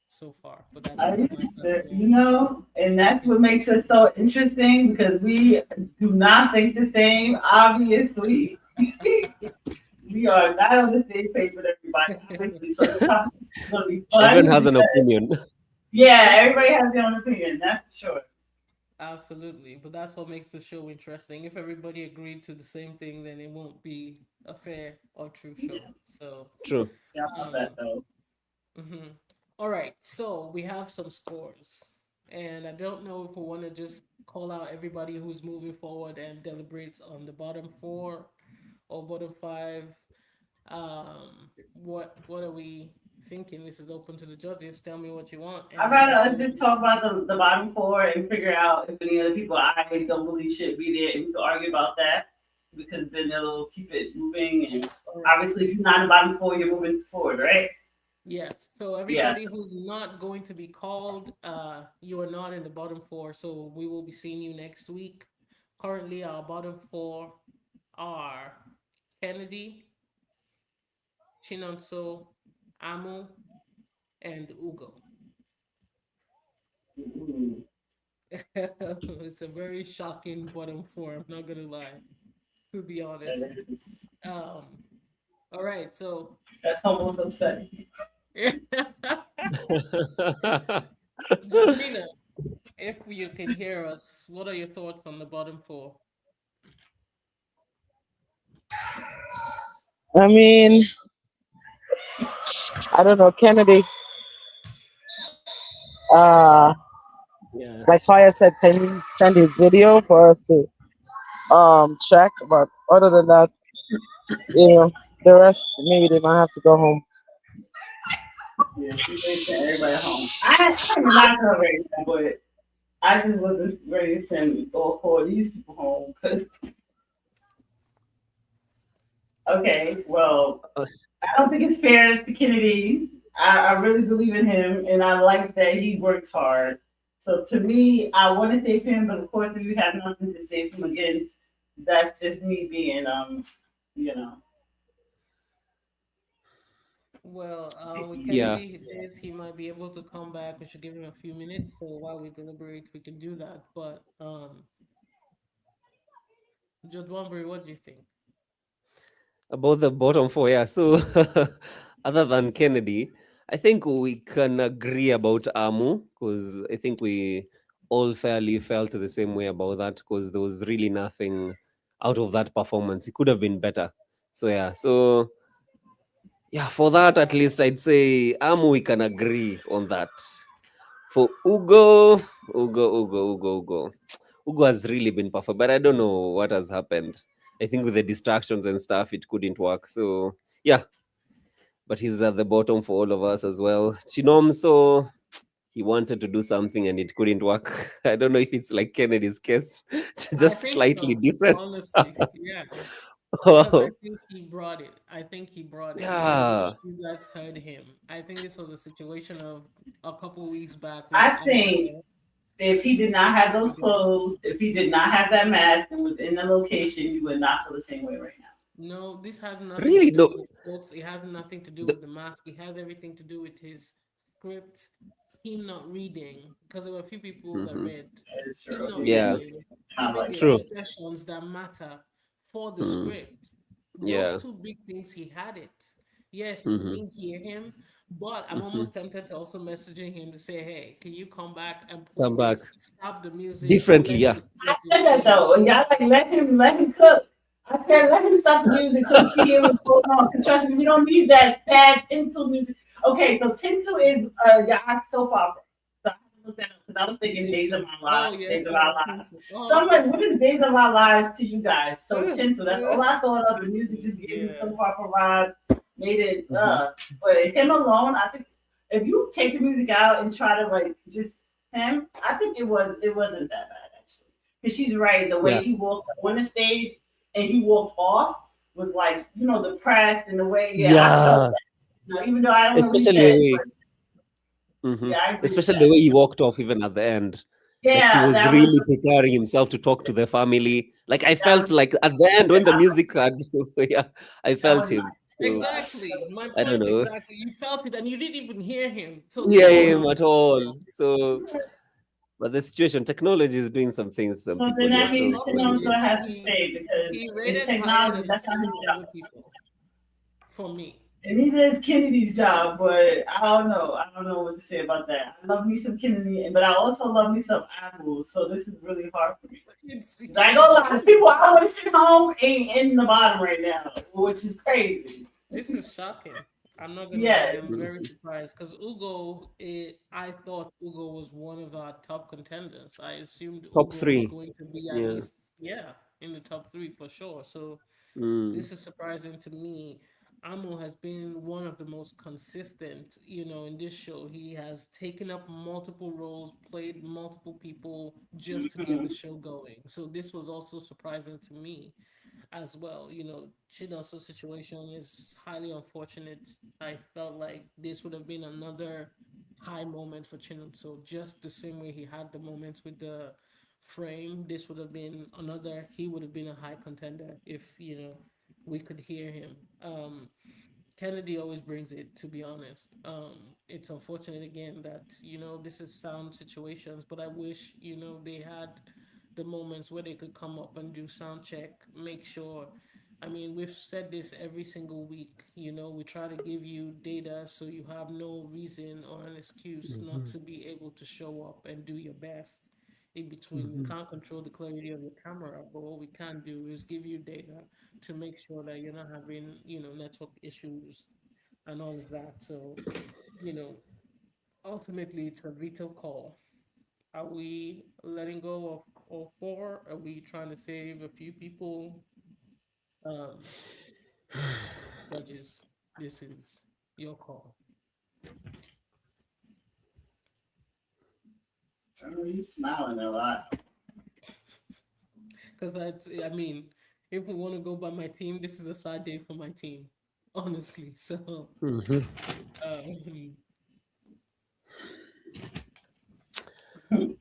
so far. But I that's my used to, personal. and that's what makes it so interesting because we do not think the same, obviously. We are not on the same page with everybody, obviously. So this competition is going to be Everyone fun has an because, opinion. yeah, everybody has their own opinion, that's for sure. Absolutely. But that's what makes the show interesting. If everybody agreed to the same thing, then it won't be a fair or true show. So, True. Yeah, about that though. mhm. All right. So we have some scores. And I don't know if we want to just call out everybody who's moving forward and deliberates on the bottom four or bottom five. What are we thinking? This is open to the judges. Tell me what you want, I'd and rather let's us go. just talk about the bottom four and figure out if any other people I don't believe should be there and we can argue about that because then it'll keep it moving and obviously if you're not in the bottom four, you're moving forward, right? Yes. So Yes. everybody who's not going to be called, you are not in the bottom four. So we will be seeing you next week. Currently, our bottom four are Kennedy, Chinonso, Amu, and Ugo. It's a very shocking bottom four. I'm not gonna lie, to be honest. Um. All right. So That's almost upsetting. Judge Nina, if you can hear us, what are your thoughts on the bottom four? I mean, I don't know, Kennedy. Yeah. Like Fire said, can you send his video for us to check? But other than that, the rest maybe they might have to go home. Yeah, she really sent everybody home. I'm not gonna raise them, but I just wasn't ready to send all four of these people home because okay, well, I don't think it's fair to Kennedy. I really believe in him and I like that he works hard. So to me, I want to save him, but of course if you have nothing to save him against, that's just me being you know. Well, with Yeah. Kennedy, he says he might be able to come back. We should give him a few minutes. So while we deliberate, we can do that. But Judge Wambury, what do you think? About the bottom four, yeah. So, other than Kennedy, I think we can agree about Amu because I think we all fairly felt the same way about that because there was really nothing out of that performance. It could have been better. So, yeah. So, yeah, for that, at least I'd say Amu, we can agree on that. For Ugo has really been perfect, but I don't know what has happened. I think with the distractions and stuff, it couldn't work. So yeah, but he's at the bottom for all of us as well. Chinomso, he wanted to do something and it couldn't work. I don't know if it's like Kennedy's case, I just think slightly so, different. honestly. Yeah. Because I think he brought it. I think he brought it, and I wish Yeah, you guys heard him. I think this was a situation of a couple weeks back with I think Amber. if he did not have those He did. clothes, if he did not have that mask and was in the location, you would not feel the same way right now. No, this has nothing to really? do No, with quotes. It has nothing to do the, with the mask. It has everything to do with his script, him not reading, because there were a few people that mhm. read. It's Him true. not Yeah, Yeah, reading, kind of having like the true. that. expressions that matter for the Mm, script. Those yeah. two big things, he had it. Yes, we Hmm. didn't hear him, but I'm Hmm. almost tempted to also messaging him to say, hey, can you come back and play Come back this? Stop the music, differently. let Yeah. him I express his said that feelings. though, and y'all like let him cook. I said let him stop the music so we can hear what's going on. Cause trust me, we don't need that sad tinsel music. Okay, so tinsel is y'all soap opera. So I haven't looked that up because I was thinking Days of Tinsel. My Oh, Lives, yes, Days of Our Lives. tinsel. So Oh, I'm like, what is Days of Our Lives to you guys? So okay. tinsel, that's all I thought of. The music Tinsel. just gave me Yeah. soap opera vibes, made it Hmm. but him alone, I think if you take the music out and try to like just him, I think it wasn't that bad actually. Because she's right. The way Yeah. he walked on the stage and he walked off was like, depressed and the way, yeah, I felt Yeah. that. Even though I don't know what he Especially the said, way. but Hmm. yeah, I agree with Especially that. the way he walked off even at the end. Like he Yeah, was that was really preparing himself to talk to the family. Like I that felt was like at the end when the music had, yeah, I that felt was him. So Exactly. My I don't point know. exactly. You felt it and you didn't even hear him. So Yeah, therefore, him at all. So, but the situation, technology is doing some things to some so then people. Yeah. that the So means problem Chinonso is has to stay because he in rated higher technology, than a that's not his few job. other people for me. And neither is Kennedy's job, but I don't know. I don't know what to say about that. I love me some Kennedy, but I also love me some Apple. So this is really hard for me. I go a lot of people. I want to sit home in the bottom right now, which is crazy. This is shocking. I'm not gonna lie, Yeah, I'm very surprised because I thought Ugo was one of our top contenders. I assumed top Ugo was three. going to be at Yeah. least, yeah, in the top three for sure. So Mm. this is surprising to me. Amo has been one of the most consistent, in this show. He has taken up multiple roles, played multiple people just to get the show going. So this was also surprising to me as well. Chinoso's situation is highly unfortunate. I felt like this would have been another high moment for Chinonso, just the same way he had the moments with the frame. This would have been another. He would have been a high contender if we could hear him. Kennedy always brings it, to be honest. It's unfortunate again that, this is sound situations, but I wish, they had the moments where they could come up and do sound check, make sure. I mean, we've said this every single week, we try to give you data so you have no reason or an excuse not Mhm. to be able to show up and do your best. In between, we Mhm. can't control the clarity of your camera, but what we can do is give you data to make sure that you're not having, network issues and all of that. So, you know, ultimately it's a veto call. Are we letting go of all four? Are we trying to save a few people? Um, Judges, this is your call. oh, you smiling a lot. Because I mean, if we want to go by my team, this is a sad day for my team, honestly. So, Mhm. um,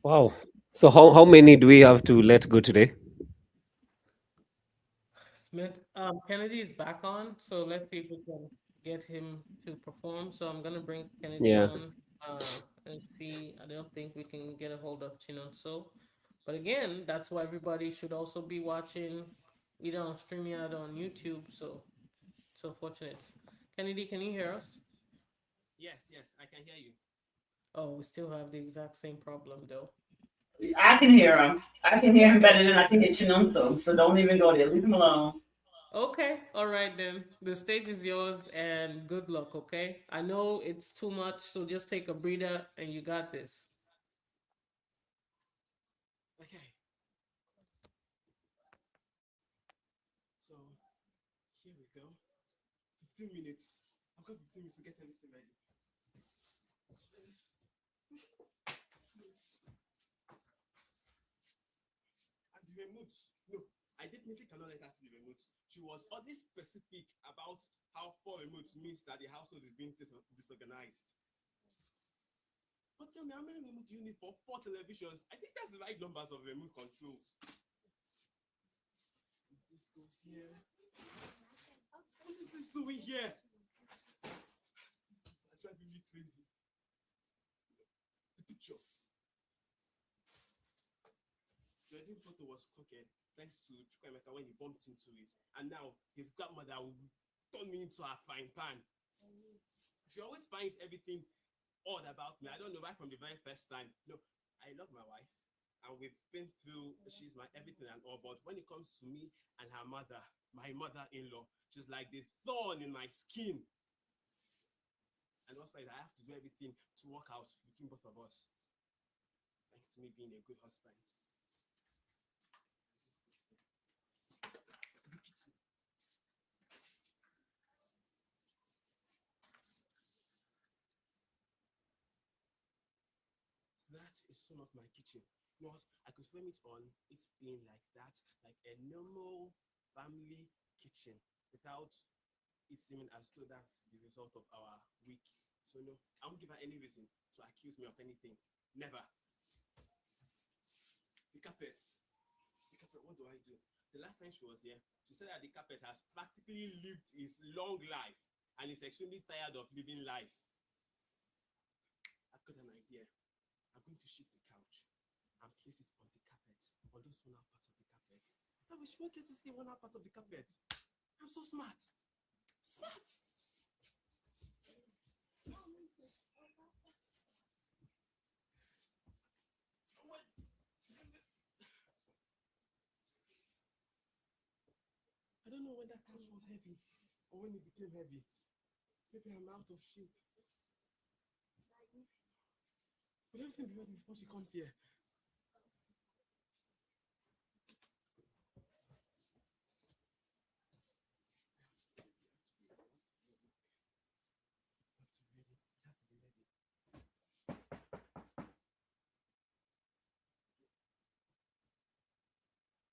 Wow. So how many do we have to let go today? Smith, Kennedy is back on, so let's see if we can. get him to perform. So I'm gonna bring Kennedy Yeah. on and see. I don't think we can get a hold of Chinonso, but again, that's why everybody should also be watching, either on StreamYard or on YouTube. So fortunate. Kennedy, can you hear us? Yes, yes, I can hear you. Oh, we still have the exact same problem though. I can hear him. I can hear him Okay. better than I can hear Chinunso. So don't even go there. Leave him alone. Okay, all right then. The stage is yours and good luck, okay? I know it's too much, so just take a breather and you got this. Okay. So here we go. 15 minutes. I've got 15 minutes to get everything ready. And the remote. No, I definitely cannot let her see the remote. She was oddly specific about how 4 remotes means that the household is being disorganized. But tell me, how many remote do you need for 4 televisions? I think that's the right numbers of remote controls. This goes here. What is this doing here? This is driving me crazy. The picture. The wedding photo was crooked thanks to Chukwemeka when he bumped into it. And now his grandmother will turn me into a frying pan. She always finds everything odd about me. I don't know why from the very first time. No, I love my wife. And we've been through, she's my everything and all. But when it comes to me and her mother, my mother-in-law, she's like the thorn in my skin. And what's why I have to do everything to work out between both of us. Thanks to me being a good husband. That is some of my kitchen. You know what? I could frame it on it's being like that, like a normal family kitchen, without it seeming as though that's the result of our week. So no, I won't give her any reason to accuse me of anything. Never. The carpet. The carpet, what do I do? The last time she was here, she said that the carpet has practically lived its long life and is extremely tired of living life. I've got an idea. I'm going to shift the couch and place it on the carpet, on those one part of the carpet. That way she won't get to see one part of the carpet. I'm so smart. Smart! I don't know when that couch was heavy or when it became heavy. Maybe I'm out of shape. But everything be ready before she comes here.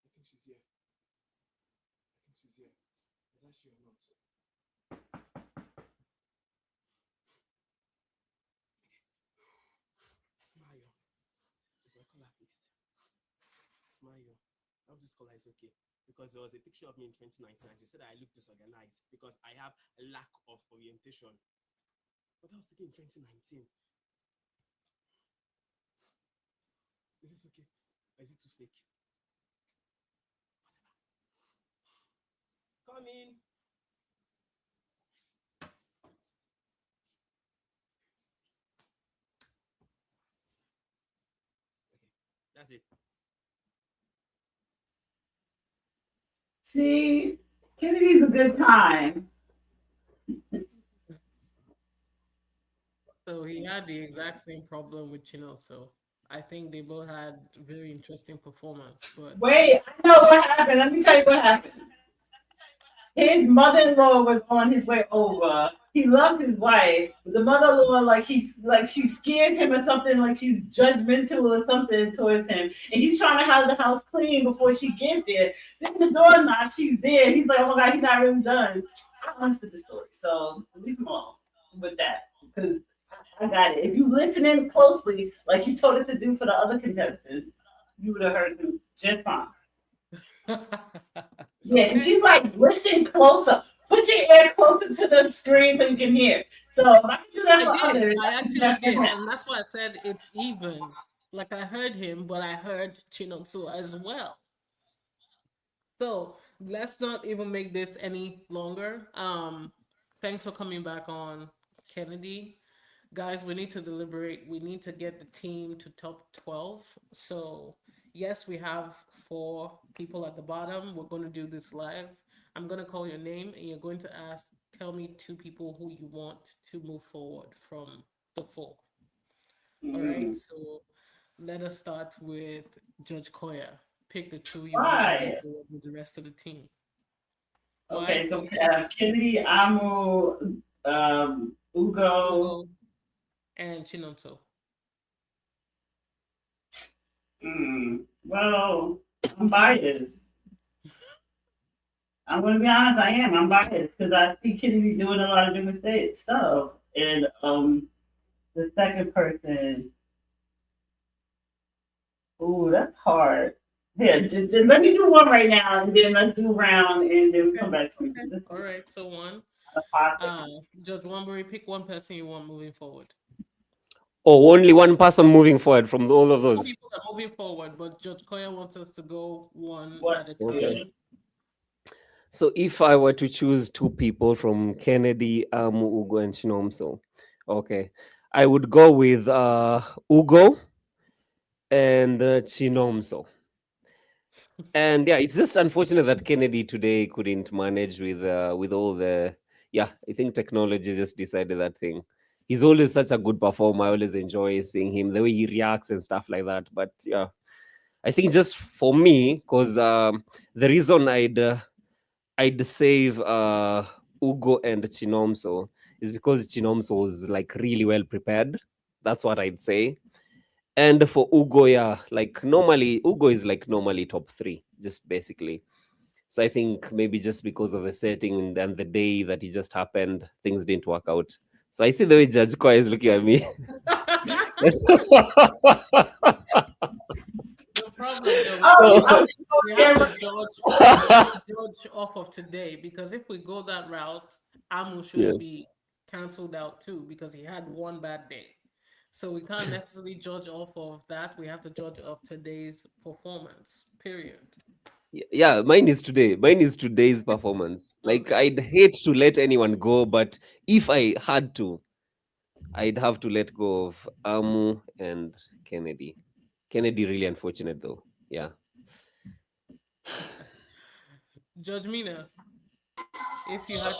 I think she's here. I think she's here. Is that she or not? Smile. Is my color fixed? Smile. I hope this color is okay. Because there was a picture of me in 2019 and she said I look disorganized because I have a lack of orientation. But I was thinking in 2019. Is this okay? Or is it too fake? Whatever. Come in. Okay, that's it. See, Kennedy's a good time. So he had the exact same problem with Chinonso. I think they both had very interesting performance, but Wait, I know what happened. Let me tell you what happened. His mother-in-law was on his way over. He loves his wife. The mother-in-law, like she scares him or something, like she's judgmental or something towards him. And he's trying to have the house clean before she get there. Then the door knocks, she's there. He's like, oh my god, he's not really done. I understood the story, so leave him alone with that because I got it. If you listen in closely, like you told us to do for the other contestants, you would have heard him just fine. Yeah, and she's like, listen closer. Put your ear closer to the screen so you can hear. So if I can do that I for did. others, I I can do actually that for did, him. and that's why I said it's even. Like I heard him, but I heard Chinonso as well. So let's not even make this any longer. Thanks for coming back on, Kennedy. Guys, we need to deliberate. We need to get the team to top 12. So, yes, we have four people at the bottom. We're going to do this live. I'm going to call your name and you're going to tell me two people who you want to move forward from the four. All right. Mm. So, let us start with Judge Koya. Pick the two you want moving Why? forward with the rest of the team. Why? Okay, so we Okay. have Kennedy, Amu, Ugo. Ugo and Chinonso. Well, I'm biased. I'm gonna be honest, I am. I'm biased because I see Kennedy doing a lot of different stuff. And the second person, ooh, that's hard. Yeah, just let me do one right now, and then let's do a round, and then we come back to me. Okay. All right. So one. Judge Wambury, pick one person you want moving forward. Oh, only one person moving forward from all of Two those. people are moving forward, but Judge Koya wants us to go one at a time. Okay. So if I were to choose two people from Kennedy, Ugo, and Chinomso, okay, I would go with Ugo and Chinomso. And yeah, it's just unfortunate that Kennedy today couldn't manage with all the I think technology just decided that thing. He's always such a good performer. I always enjoy seeing him, the way he reacts and stuff like that. But yeah, I think just for me, because the reason I'd save Ugo and Chinomso is because Chinomso was like really well prepared. That's what I'd say. And for Ugo, yeah, like normally Ugo is like normally top 3, just basically. So I think maybe just because of the setting and then the day that it just happened, things didn't work out. So I see the way Judge Koi is looking at me. No problem. Though. We have to judge off of today because if we go that route, Amu should be cancelled out too because he had one bad day. So we can't necessarily judge off of that. We have to judge of today's performance. Period. Yeah, mine is today. Mine is today's performance. Like I'd hate to let anyone go, but if I had to, I'd have to let go of Amu and Kennedy. Kennedy really unfortunate though. Yeah. Judge Mina, if you had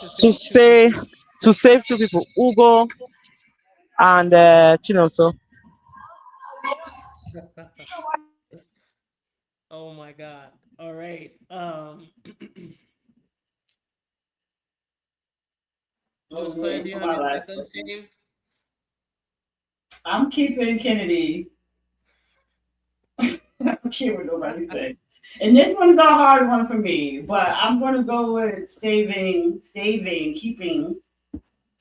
to save two people, Ugo and Chinoso. Oh my God. All right. Judge Koya, do you have your second save? I'm keeping Kennedy. I don't care what nobody says. And this one's a hard one for me, but I'm gonna go with keeping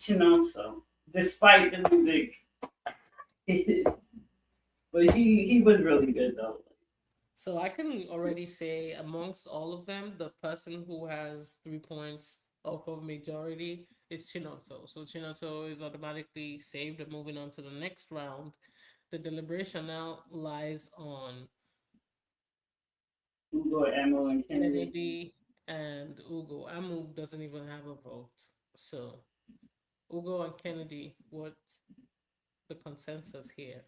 Chinoso, despite the music. But he was really good though. So I can already say amongst all of them, the person who has 3 points off of majority is Chinoso. So Chinoso is automatically saved and moving on to the next round. The deliberation now lies on Ugo, Amu, and Kennedy and Ugo. Amu doesn't even have a vote. So Ugo and Kennedy, what's the consensus here?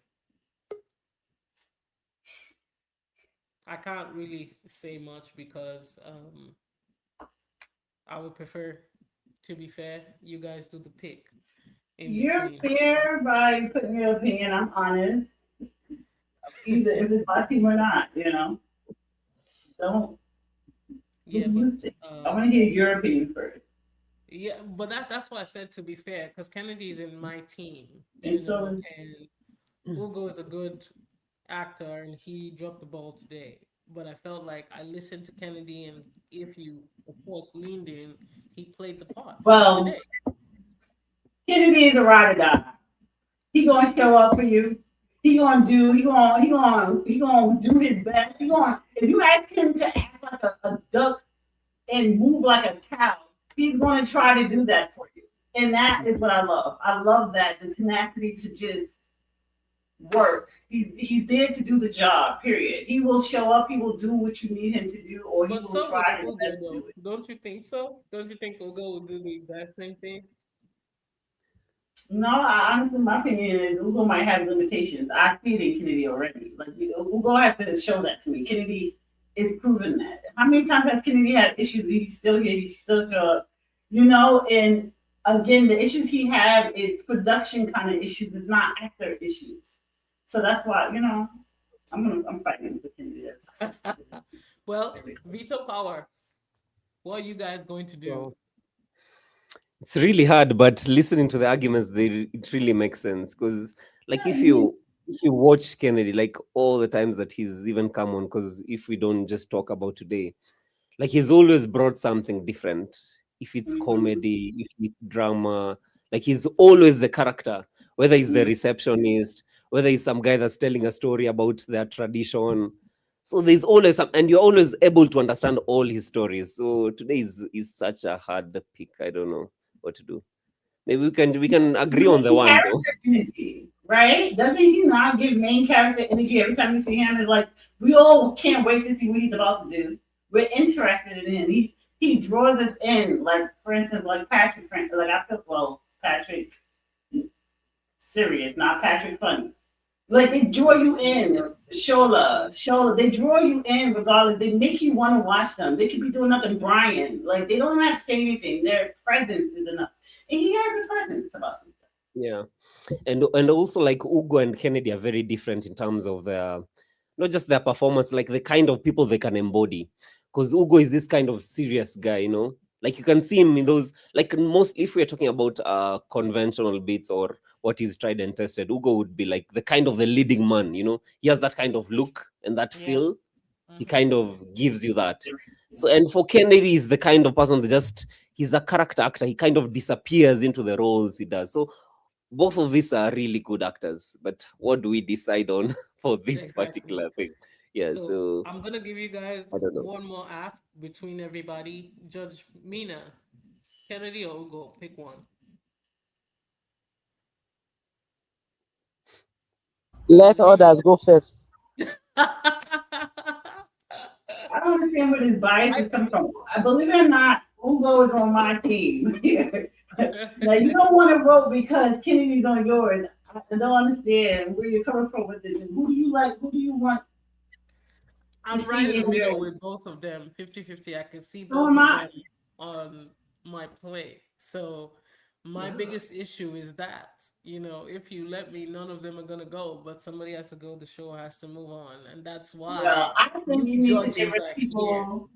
I can't really say much because I would prefer, to be fair, you guys do the pick. You're fair by putting your opinion. I'm honest. Either if it's my team or not, Don't. Yeah, but I want to hear your opinion first. Yeah, but that's why I said to be fair, because Kennedy is in my team, And and Ugo is a good actor, and he dropped the ball today. But I felt like I listened to Kennedy, and if you, of course, leaned in, he played the part. Well, today. Kennedy is a ride or die. He gonna show up for you. He gonna do his best. If you ask him to act like a duck and move like a cow, he's going to try to do that for you. And that is what I love. I love that, the tenacity to just work. He's there to do the job, period. He will show up, he will do what you need him to do, or he But will so would try his Ugo, best to though. do it. Don't you think so? Don't you think Ugo would do the exact same thing? No, honestly, my opinion is Ugo might have limitations. I see it in Kennedy already. Like, Ugo has to show that to me. Kennedy is proving that. How many times has Kennedy had issues? He's still here. He still show up. And again, the issues he have is production kind of issues. It's not actor issues. So that's why I'm fighting with Kennedy. Well, veto power. What are you guys going to do? Well, it's really hard, but listening to the arguments, it really makes sense. Because, like, if you watch Kennedy, like all the times that he's even come on, because if we don't just talk about today, like he's always brought something different. If it's comedy, if it's drama, like he's always the character. Whether he's the receptionist, whether he's some guy that's telling a story about their tradition. So there's always some, and you're always able to understand all his stories. So today is such a hard pick. I don't know what to do. Maybe we can agree on the Main one though. character energy, right? Doesn't he not give main character energy every time you see him? It's like we all can't wait to see what he's about to do. We're interested in him. He draws us in. Like, for instance, like Patrick. Like I feel Patrick serious, not Patrick funny. Like they draw you in. Shola. They draw you in regardless. They make you want to watch them. They could be doing nothing. Brian, like they don't have to say anything. Their presence is enough, and he has a presence about him. Yeah, and also like Ugo and Kennedy are very different in terms of their, not just their performance, like the kind of people they can embody. Because Ugo is this kind of serious guy, like you can see him in those, like mostly if we're talking about conventional beats or what is tried and tested, Ugo would be like the kind of the leading man. He has that kind of look and that feel. He kind of gives you that. So, and for Kennedy is the kind of person that he's a character actor. He kind of disappears into the roles he does. So both of these are really good actors, but what do we decide on for this particular thing? Yeah, so I'm gonna give you guys I don't know. one more ask between everybody. Judge Mina, Kennedy or Ugo, pick one. Let others go first. I don't understand where this bias is coming from. Believe it or not, Ugo is on my team. Now you don't want to vote because Kennedy's on yours. I don't understand where you're coming from with this. Who do you like? Who do you want? I'm right in the middle with both of them, 50-50. I can see So both am of I. them on my plate. So my biggest issue is that, if you let me, none of them are gonna go, but somebody has to go. The show has to move on, and that's why Well, I think you need to get judges rid are of here. people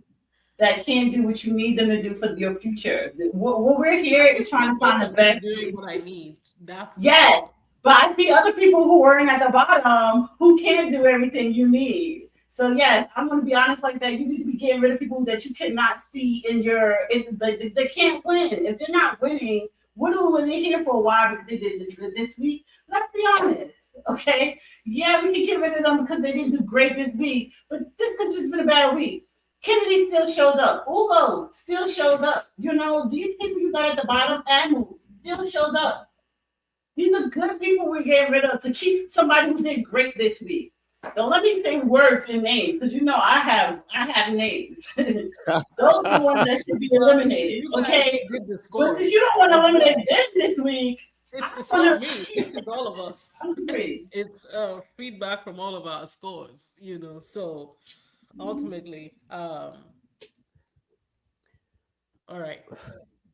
that can't do what you need them to do for your future. What we're here is trying to find the best. Doing what I need. That's Yes, but I see other people who are in at the bottom who can't do everything you need. So yes, I'm going to be honest like that. You need to be getting rid of people that you cannot see they can't win. If they're not winning, were they here for a while because they did good this week? Let's be honest, okay? Yeah, we can get rid of them because they didn't do great this week, but this could just been a bad week. Kennedy still showed up. Ugo still showed up. These people you got at the bottom, Anu still showed up. These are good people we're getting rid of to keep somebody who did great this week. Don't let me say words and names because I have names. Those are the ones that should be eliminated. Okay, but since you don't want to eliminate them this week, it's not me. This is all of us. It's feedback from all of our scores. So ultimately, all right.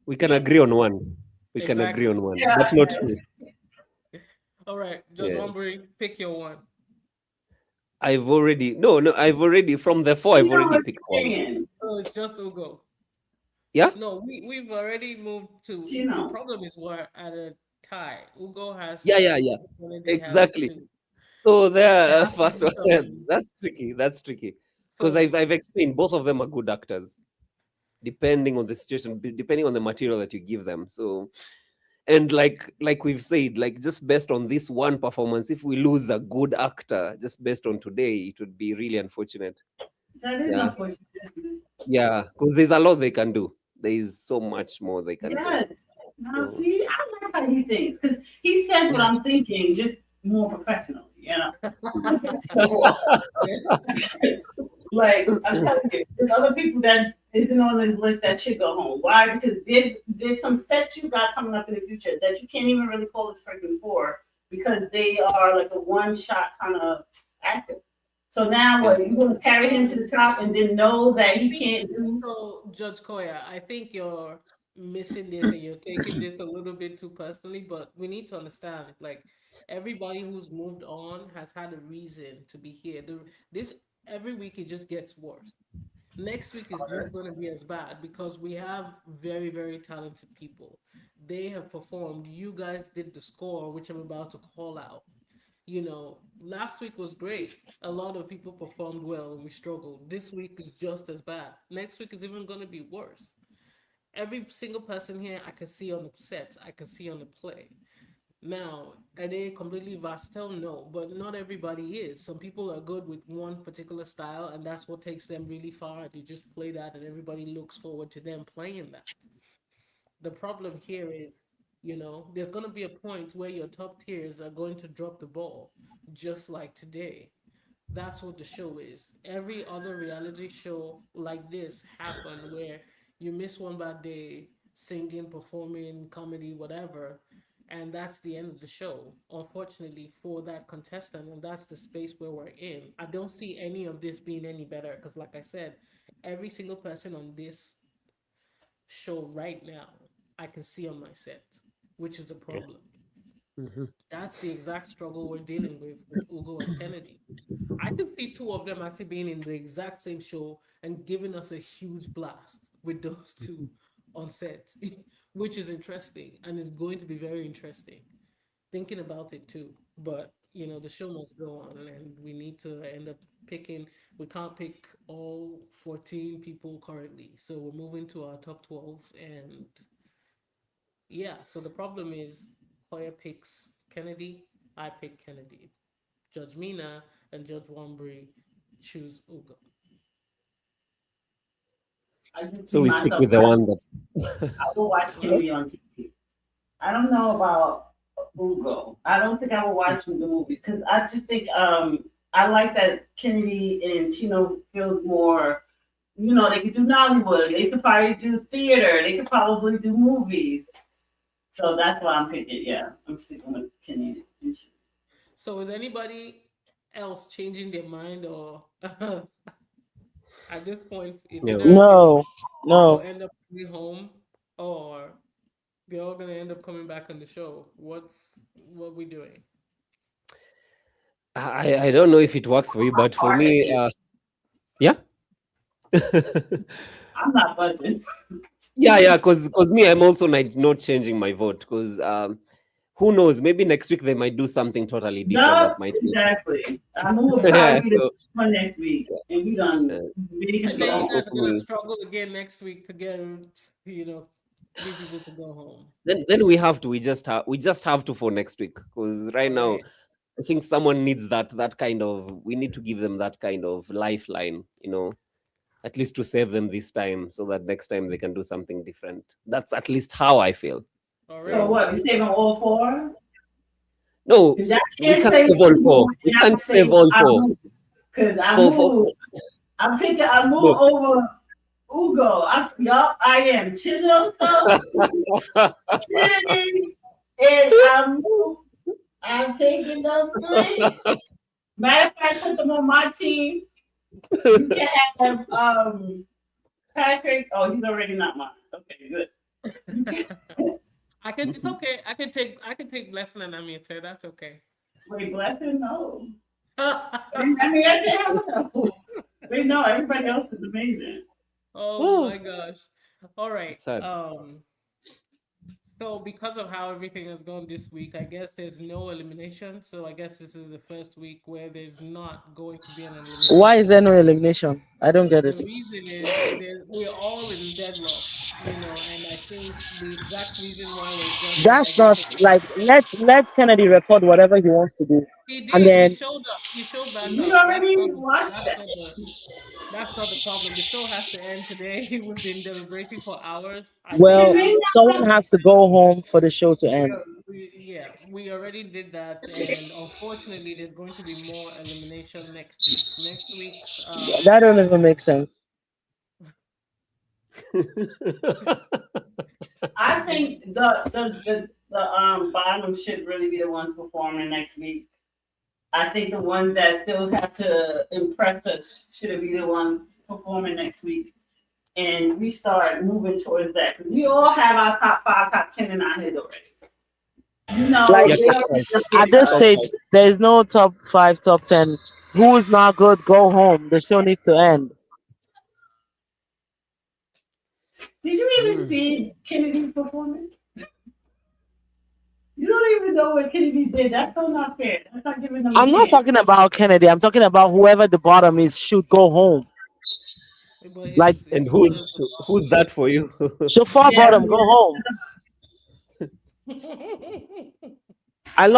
We can agree on one. We can agree on one, but not two. All right, Judge Wambury, pick your one. I've already from the four. I've already picked one. Oh, it's just Ugo. Yeah. No, we've already moved to. The problem is we're at a tie. Ugo has. Yeah. Exactly. So there, first one. That's tricky. Because I've explained both of them are good actors, depending on the situation, depending on the material that you give them. So. And like we've said, like just based on this one performance, if we lose a good actor just based on today, it would be really unfortunate. That is unfortunate. Yeah, because there's a lot they can do. there is so much more they can Yes. do. Now, So see, I like how he thinks because he says what I'm thinking, just more professional. You know. Like I'm telling you, there's other people that isn't on this list that should go home. Why? Because there's some sets you got coming up in the future that you can't even really call this person for because they are like a one shot kind of actor. So now what? You gonna carry him to the top and then know that he can't do? So, Judge Koya, I think you're missing this and you're taking this a little bit too personally, but we need to understand like everybody who's moved on has had a reason to be here. This every week it just gets worse. Next week is just going to be as bad because we have very, very talented people. They have performed. You guys did the score, which I'm about to call out. Last week was great. A lot of people performed well and we struggled. This week is just as bad. Next week is even going to be worse. Every single person here I can see on the set, I can see on the play. Now, are they completely versatile? No, but not everybody is. Some people are good with one particular style, and that's what takes them really far. They just play that, and everybody looks forward to them playing that. The problem here is, there's going to be a point where your top tiers are going to drop the ball, just like today. That's what the show is. Every other reality show like this happened where you miss one bad day, singing, performing, comedy, whatever, and that's the end of the show. Unfortunately for that contestant, and that's the space where we're in. I don't see any of this being any better because, like I said, every single person on this show right now, I can see on my set, which is a problem. That's the exact struggle we're dealing with Ugo and Kennedy. I could see two of them actually being in the exact same show and giving us a huge blast with those two on set, which is interesting and is going to be very interesting. Thinking about it too, but the show must go on, and we need to end up picking. We can't pick all 14 people currently, so we're moving to our top 12, and yeah. So the problem is, Hoya picks Kennedy, I pick Kennedy. Judge Mina and Judge Wambri choose Ugo. I just So see we stick myself. with the one that. I will watch Kennedy on TV. I don't know about Ugo. I don't think I will watch the movie because I just think I like that Kennedy and Chino feels more. They could do Nollywood. They could probably do theater. They could probably do movies. So that's why I'm picking. Yeah, I'm sticking with Kennedy and Chino. So is anybody else changing their mind, or at this point, it's either No, they'll no. end up going home, or they're all gonna end up coming back on the show. What we doing? I don't know if it works for you, but for me, yeah. I'm not budging. Yeah, because me, I'm also not changing my vote because who knows? Maybe next week they might do something totally different No, that might. exactly. I'm gonna Yeah, probably be the one next week, and we done made him And go then you home. guys so are for gonna me, struggle again next week to get three people to go home. then we just have to for next week because right All now right. I think someone needs that kind of. We need to give them that kind of lifeline, at least to save them this time, so that next time they can do something different. That's at least how I feel. All So right. what? We saving all four? No, Cause y'all we can't can't say save all Ugo four. and We y'all can't say save all I four. move. Cause I For move. I'm picking. I move no. over Ugo. Yup, I am. Chino stuff. Kennedy, and I'm taking them three. Matter of fact, put them on my team. You can have Patrick. Oh, he's already not mine. Okay, good. It's okay. I can take Blessing and Amita. That's okay. Wait, Blessing? No. I can't know. Wait, no, everybody else is amazing. Oh my gosh. All right. Sad. So because of how everything has gone this week, I guess there's no elimination. So I guess this is the first week where there's not going to be an elimination. Why is there no elimination? I don't get The it. reason is we're all in deadlock. And I think the exact reason why we're judging That's like this not is like because let Kennedy record whatever he wants to do, he and did. He then showed up. He showed back We up. already watched That's that. not the that's not the problem. The show has to end today. We've been deliberating for hours. I think well, now someone has to go home for the show to end. we already did that, and unfortunately, there's going to be more elimination next week. Next week's That don't even make sense. I think the bottom should really be the ones performing next week. I think the ones that still have to impress us should be the ones performing next week. And we start moving towards that. 'Cause we all have our top five, top 10 in our heads already. Like Yeah, They top already five. know at their this Top time. stage, five. there is no top five, top 10. Who is not good? Go home. The show needs to end. Did you even see Kennedy's performance? You don't even know what Kennedy did. That's so not fair. That's not giving them a I'm not chance. talking about Kennedy. I'm talking about whoever the bottom is should go home. but Like And his what is the who's that for you? so far, Yeah, bottom, go home. I Okay.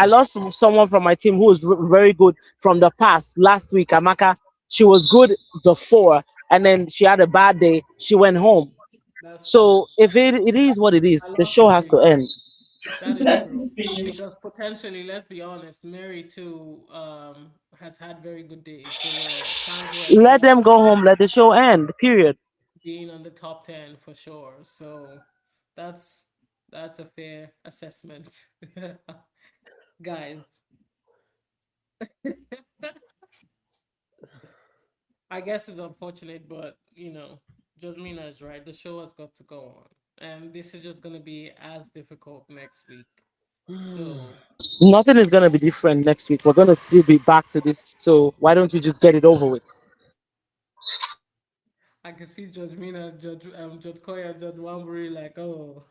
lost someone from my team who was very good from the past. Last week, Amaka, she was good before, and then she had a bad day. She went home. That's true. So if it is what it is, I the lost show has to Mary. end. That is true. Because potentially, let's be honest, Mary too has had very good days. There were times where she Let them was go home. Let the show end. Period. being on the top 10 for sure. So that's that's a fair assessment. Guys, I guess it's unfortunate, but Jasmina is right. The show has got to go on. And this is just gonna be as difficult next week. So Nothing is gonna be different next week. We're gonna still be back to this. So why don't we just get it over with? I can see Judge Mina, Judge Koya, Judge Wamburi like, oh.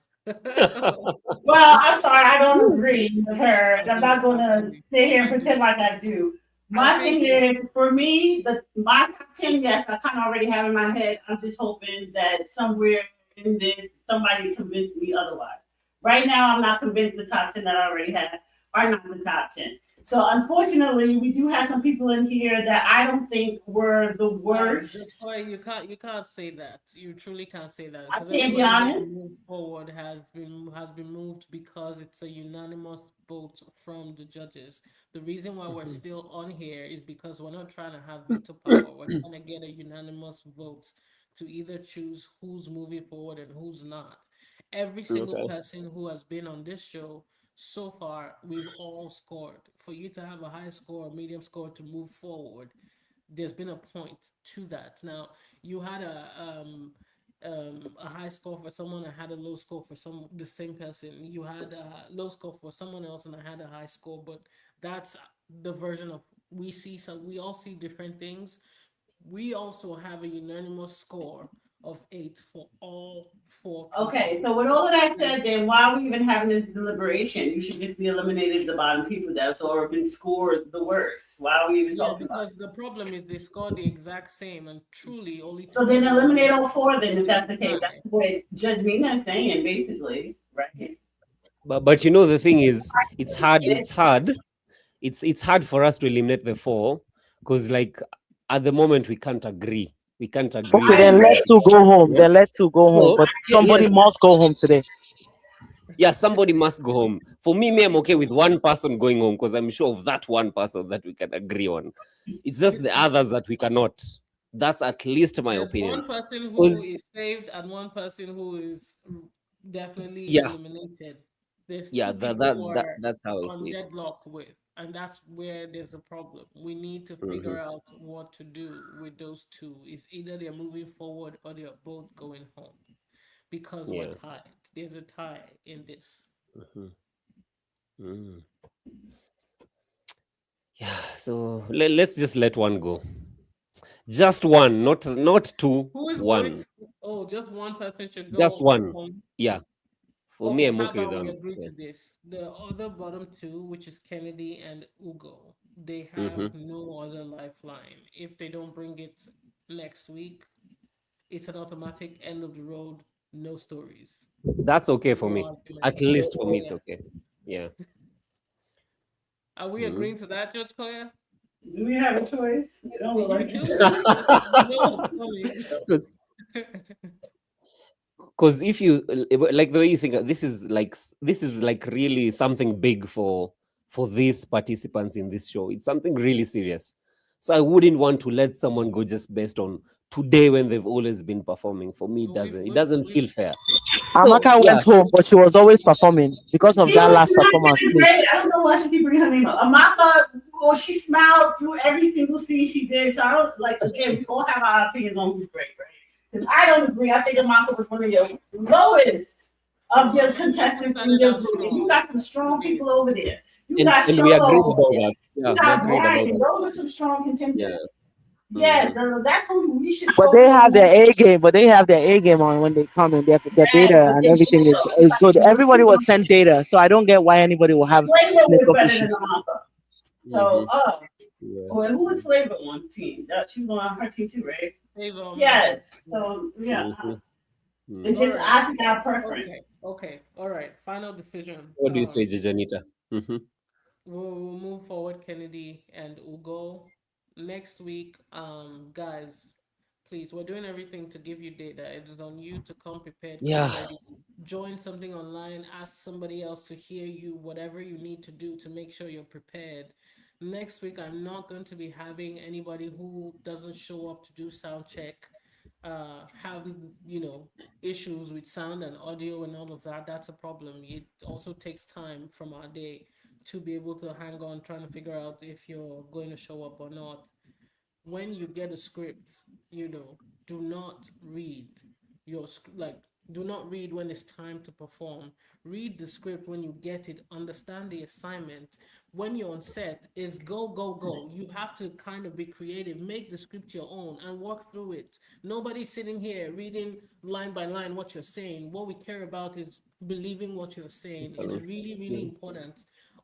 Well, I'm sorry, I don't agree with her. And I'm not going to Actually, sit here and I do. pretend like I do. I My think thing it's is, for me, my top 10, yes, I kind of already have in my head. I'm just hoping that somewhere in this, somebody convinced me otherwise. Right now, I'm not convinced the top 10 that I already have are not the top 10. So, unfortunately, we do have some people in here that I don't think were the Judge worst. Koya, you can't say that. You truly can't say that I because can't be everybody who has honest. moved forward has been moved because it's a unanimous vote from the judges. The reason why we're still on here is because we're not trying to have veto power. We're trying to get a unanimous vote to either choose who's moving forward and who's not. Every single Okay. person who has been on this show so far, we've all scored. For you to have a high score, a medium score to move forward, there's been a point to that. Now, you had a high score for someone and had a low score for the same person. You had a low score for someone else and I had a high score, but that's the version of we see. So we all see different things. We also have a unanimous score of 8 for all 4 people. Okay, so with all of that And said, then why are we even having this deliberation? You should just be eliminated the bottom people that's already been scored the worst. Why are we even yeah, talking about it? because the problem is they score the exact same, and truly only So two then people are eliminate left all four then if to that's the case. That's tie. what Judge Mina is saying, basically, right? But the thing is, it's hard. It's hard for us to eliminate the four because like at the moment we can't agree. We can't agree Okay, I then on let agree. two go home. what. Then let two go home. No, But somebody yes, must go home today. yeah. Somebody must go home. For me, I'm okay with one person going home because I'm sure of that one person that we can agree on. It's just the others that we cannot. That's at least my There's opinion. one person who Because is saved and one person who is definitely yeah, eliminated. There's yeah, two people who are that's how I on see it. deadlock with, and that's where there's a problem. We need to Hmm. figure out what to do with those two. It's either they're moving forward or they're both going home because we're Yeah. tied. There's a tie in this. Hmm. Mm. Yeah. So let's just let one go. Just one, not two. Who is going One, to? Oh, just one person should just go one. home. Yeah. For me, Okay, I'm how okay with about we one. agree Yeah. to this? The other bottom two, which is Kennedy and Ugo, they Hmm. have no other lifeline. If they don't bring it next week, it's an automatic end of the road no stories, That's okay for no me. At arguments. least for me, it's Yeah. okay. Yeah. Are we Mhm. agreeing to that, Judge Koya? Do we have a choice? It don't look You like do, because you know what's coming. Because if you like the way you think, this is like really something big for these participants in this show. It's something really serious. So I wouldn't want to let someone go just based on today when they've always been performing. For me, it doesn't feel fair. So Amaka yeah, went home, but she was always performing because of She that was last not performance, that please. great. I don't know why she keep bringing her name up. Amaka, well, she smiled through every single scene she did. So I don't like. Again, we all have our opinions on who's great, right? Because I don't agree. I think Amaka was one of your lowest of your contestants in started your out group. And you strong. got some strong people over there. You and got and Show we agreed over about there. that. You Yeah, we got agreed about Brian. that. Those are some strong contenders. Yeah. Yes, Mhm. that's who we should But focus they have on. their A game. But they have their A game on when they come in. Their Yes, data but and then everything is good. Everybody was sent data, so I don't get why anybody will have Flavor was network better than issues. Amaka. So, Mhm. Yeah. well, who was Flavor on team? She was on her team too, right? Favor on mine. Yes. So yeah, Mhm. it's Mhm. All just right. I think our preference. Okay. All right. Final decision. What do you say, Janita? Mhm. We'll move forward, Kennedy and Ugo. Next week, guys, please, we're doing everything to give you data. It is on you to come prepared, come Yeah. ready. Join something online, ask somebody else to hear you, whatever you need to do to make sure you're prepared. Next week, I'm not going to be having anybody who doesn't show up to do sound check, have, issues with sound and audio and all of that. That's a problem. It also takes time from our day to be able to hang on trying to figure out if you're going to show up or not. When you get a script, do not read like do not read when it's time to perform. Read the script when you get it, understand the assignment. When you're on set, is go, go, go. You have to kind of be creative, make the script your own and work through it. Nobody's sitting here reading line by line what you're saying. What we care about is believing what you're saying. It's really, really important.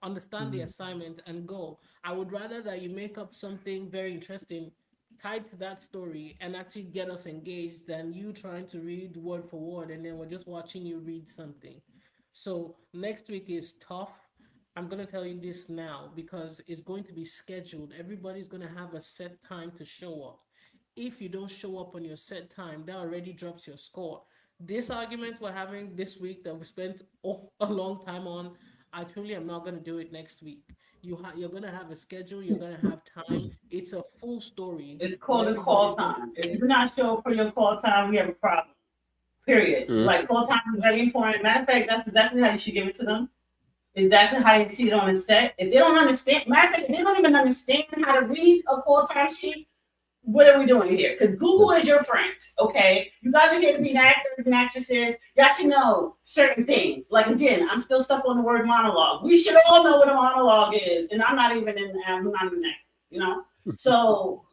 Understand the assignment and go. I would rather that you make up something very interesting tied to that story and actually get us engaged than you trying to read word for word and then we're just watching you read something. So next week is tough. I'm going to tell you this now because it's going to be scheduled. Everybody's going to have a set time to show up. If you don't show up on your set time, that already drops your score. This argument we're having this week that we spent a long time on, I truly am not going to do it next week. You're going to have a schedule, you're going to have time. It's a full story, It's but called a call everybody's going to time. be If there. you're not sure for your call time, we have a problem. Period. Like call time is very important. Matter of fact, that's exactly how you should give it to them. Exactly how you see it on the set. If they don't understand, matter of fact, if they don't even understand how to read a call time sheet, what are we doing here? Because Google is your friend, okay? You guys are here to be actors and actresses. Y'all should know certain things. Like again, I'm still stuck on the word monologue. We should all know what a monologue is, and I'm not even that. So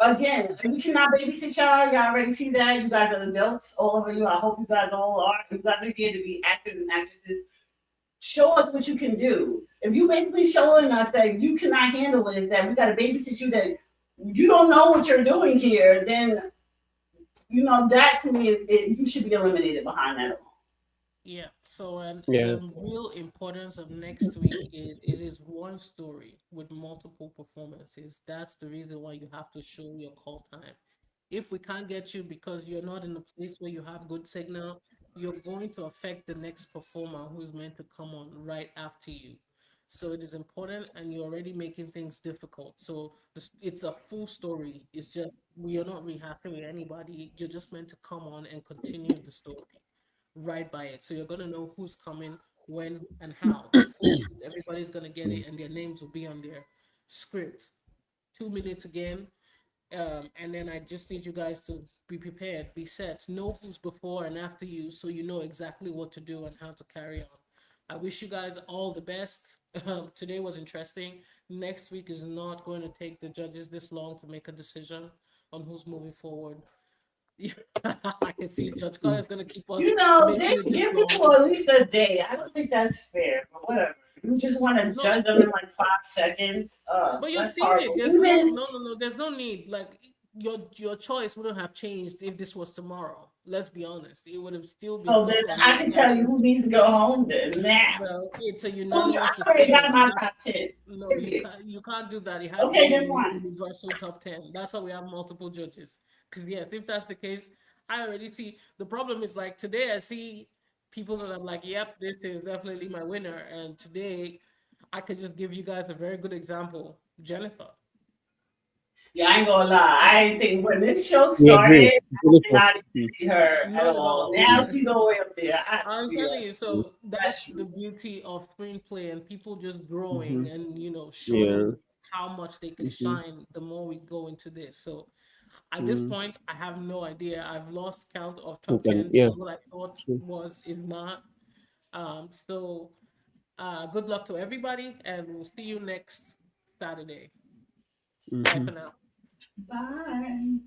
again, we cannot babysit y'all. Y'all already see that. You guys are adults, all of you. I hope you guys all are. You guys are here to be actors and actresses. Show us what you can do. If you basically showing us that you cannot handle it, that we got to babysit you, that you don't know what you're doing here, then that to me you should be eliminated behind that. Yeah. So, and Yeah. the real importance of next week is it is one story with multiple performances. That's the reason why you have to show your call time. If we can't get you because you're not in a place where you have good signal, you're going to affect the next performer who's meant to come on right after you. So it is important, and you're already making things difficult. So it's a full story. It's just we are not rehearsing with anybody. You're just meant to come on and continue the story right by it. So you're gonna know who's coming, when, and how. The full script, everybody's gonna get it, and their names will be on their script. 2 minutes again, and then I just need you guys to be prepared, be set, know who's before and after you, so you know exactly what to do and how to carry on. I wish you guys all the best. Today was interesting. Next week is not going to take the judges this long to make a decision on who's moving forward. I can see Judge Carter is going to keep us making it this Give long. people at least a day. I don't think that's fair, but whatever. You just want to judge them in like 5 seconds. But you're That's seeing it. horrible. There's no. There's no need. Like your choice wouldn't have changed if this was tomorrow. Let's be honest, it would have still been So then stuck on I your can tell side. you who needs to go home then now. Well, it's a Oh, unanimous I already got decision. my top That's 10. no, Period. you can't do that. It has to Okay, be a then one. universal top 10. That's why we have multiple judges. Because yes, if that's the case, I already see the problem is like today I see people that I'm like, yep, this is definitely my winner. And today I could just give you guys a very good example. Jennifer. Yeah, I ain't gonna lie. I ain't think when this show We agree. started, I did Jennifer. not even see her at Not at all. all. Now she's all the way up there. I I'm see her. telling you, so that's the beauty of screenplay and people just growing Mm-hmm. and Yeah. showing how much they can Mm-hmm. shine the more we go into this. So at this Mm-hmm. point, I have no idea. I've lost count of top Okay. 10 Yeah. because what I thought was is not. So good luck to everybody, and we'll see you next Saturday. Bye Mm-hmm. for now. Bye.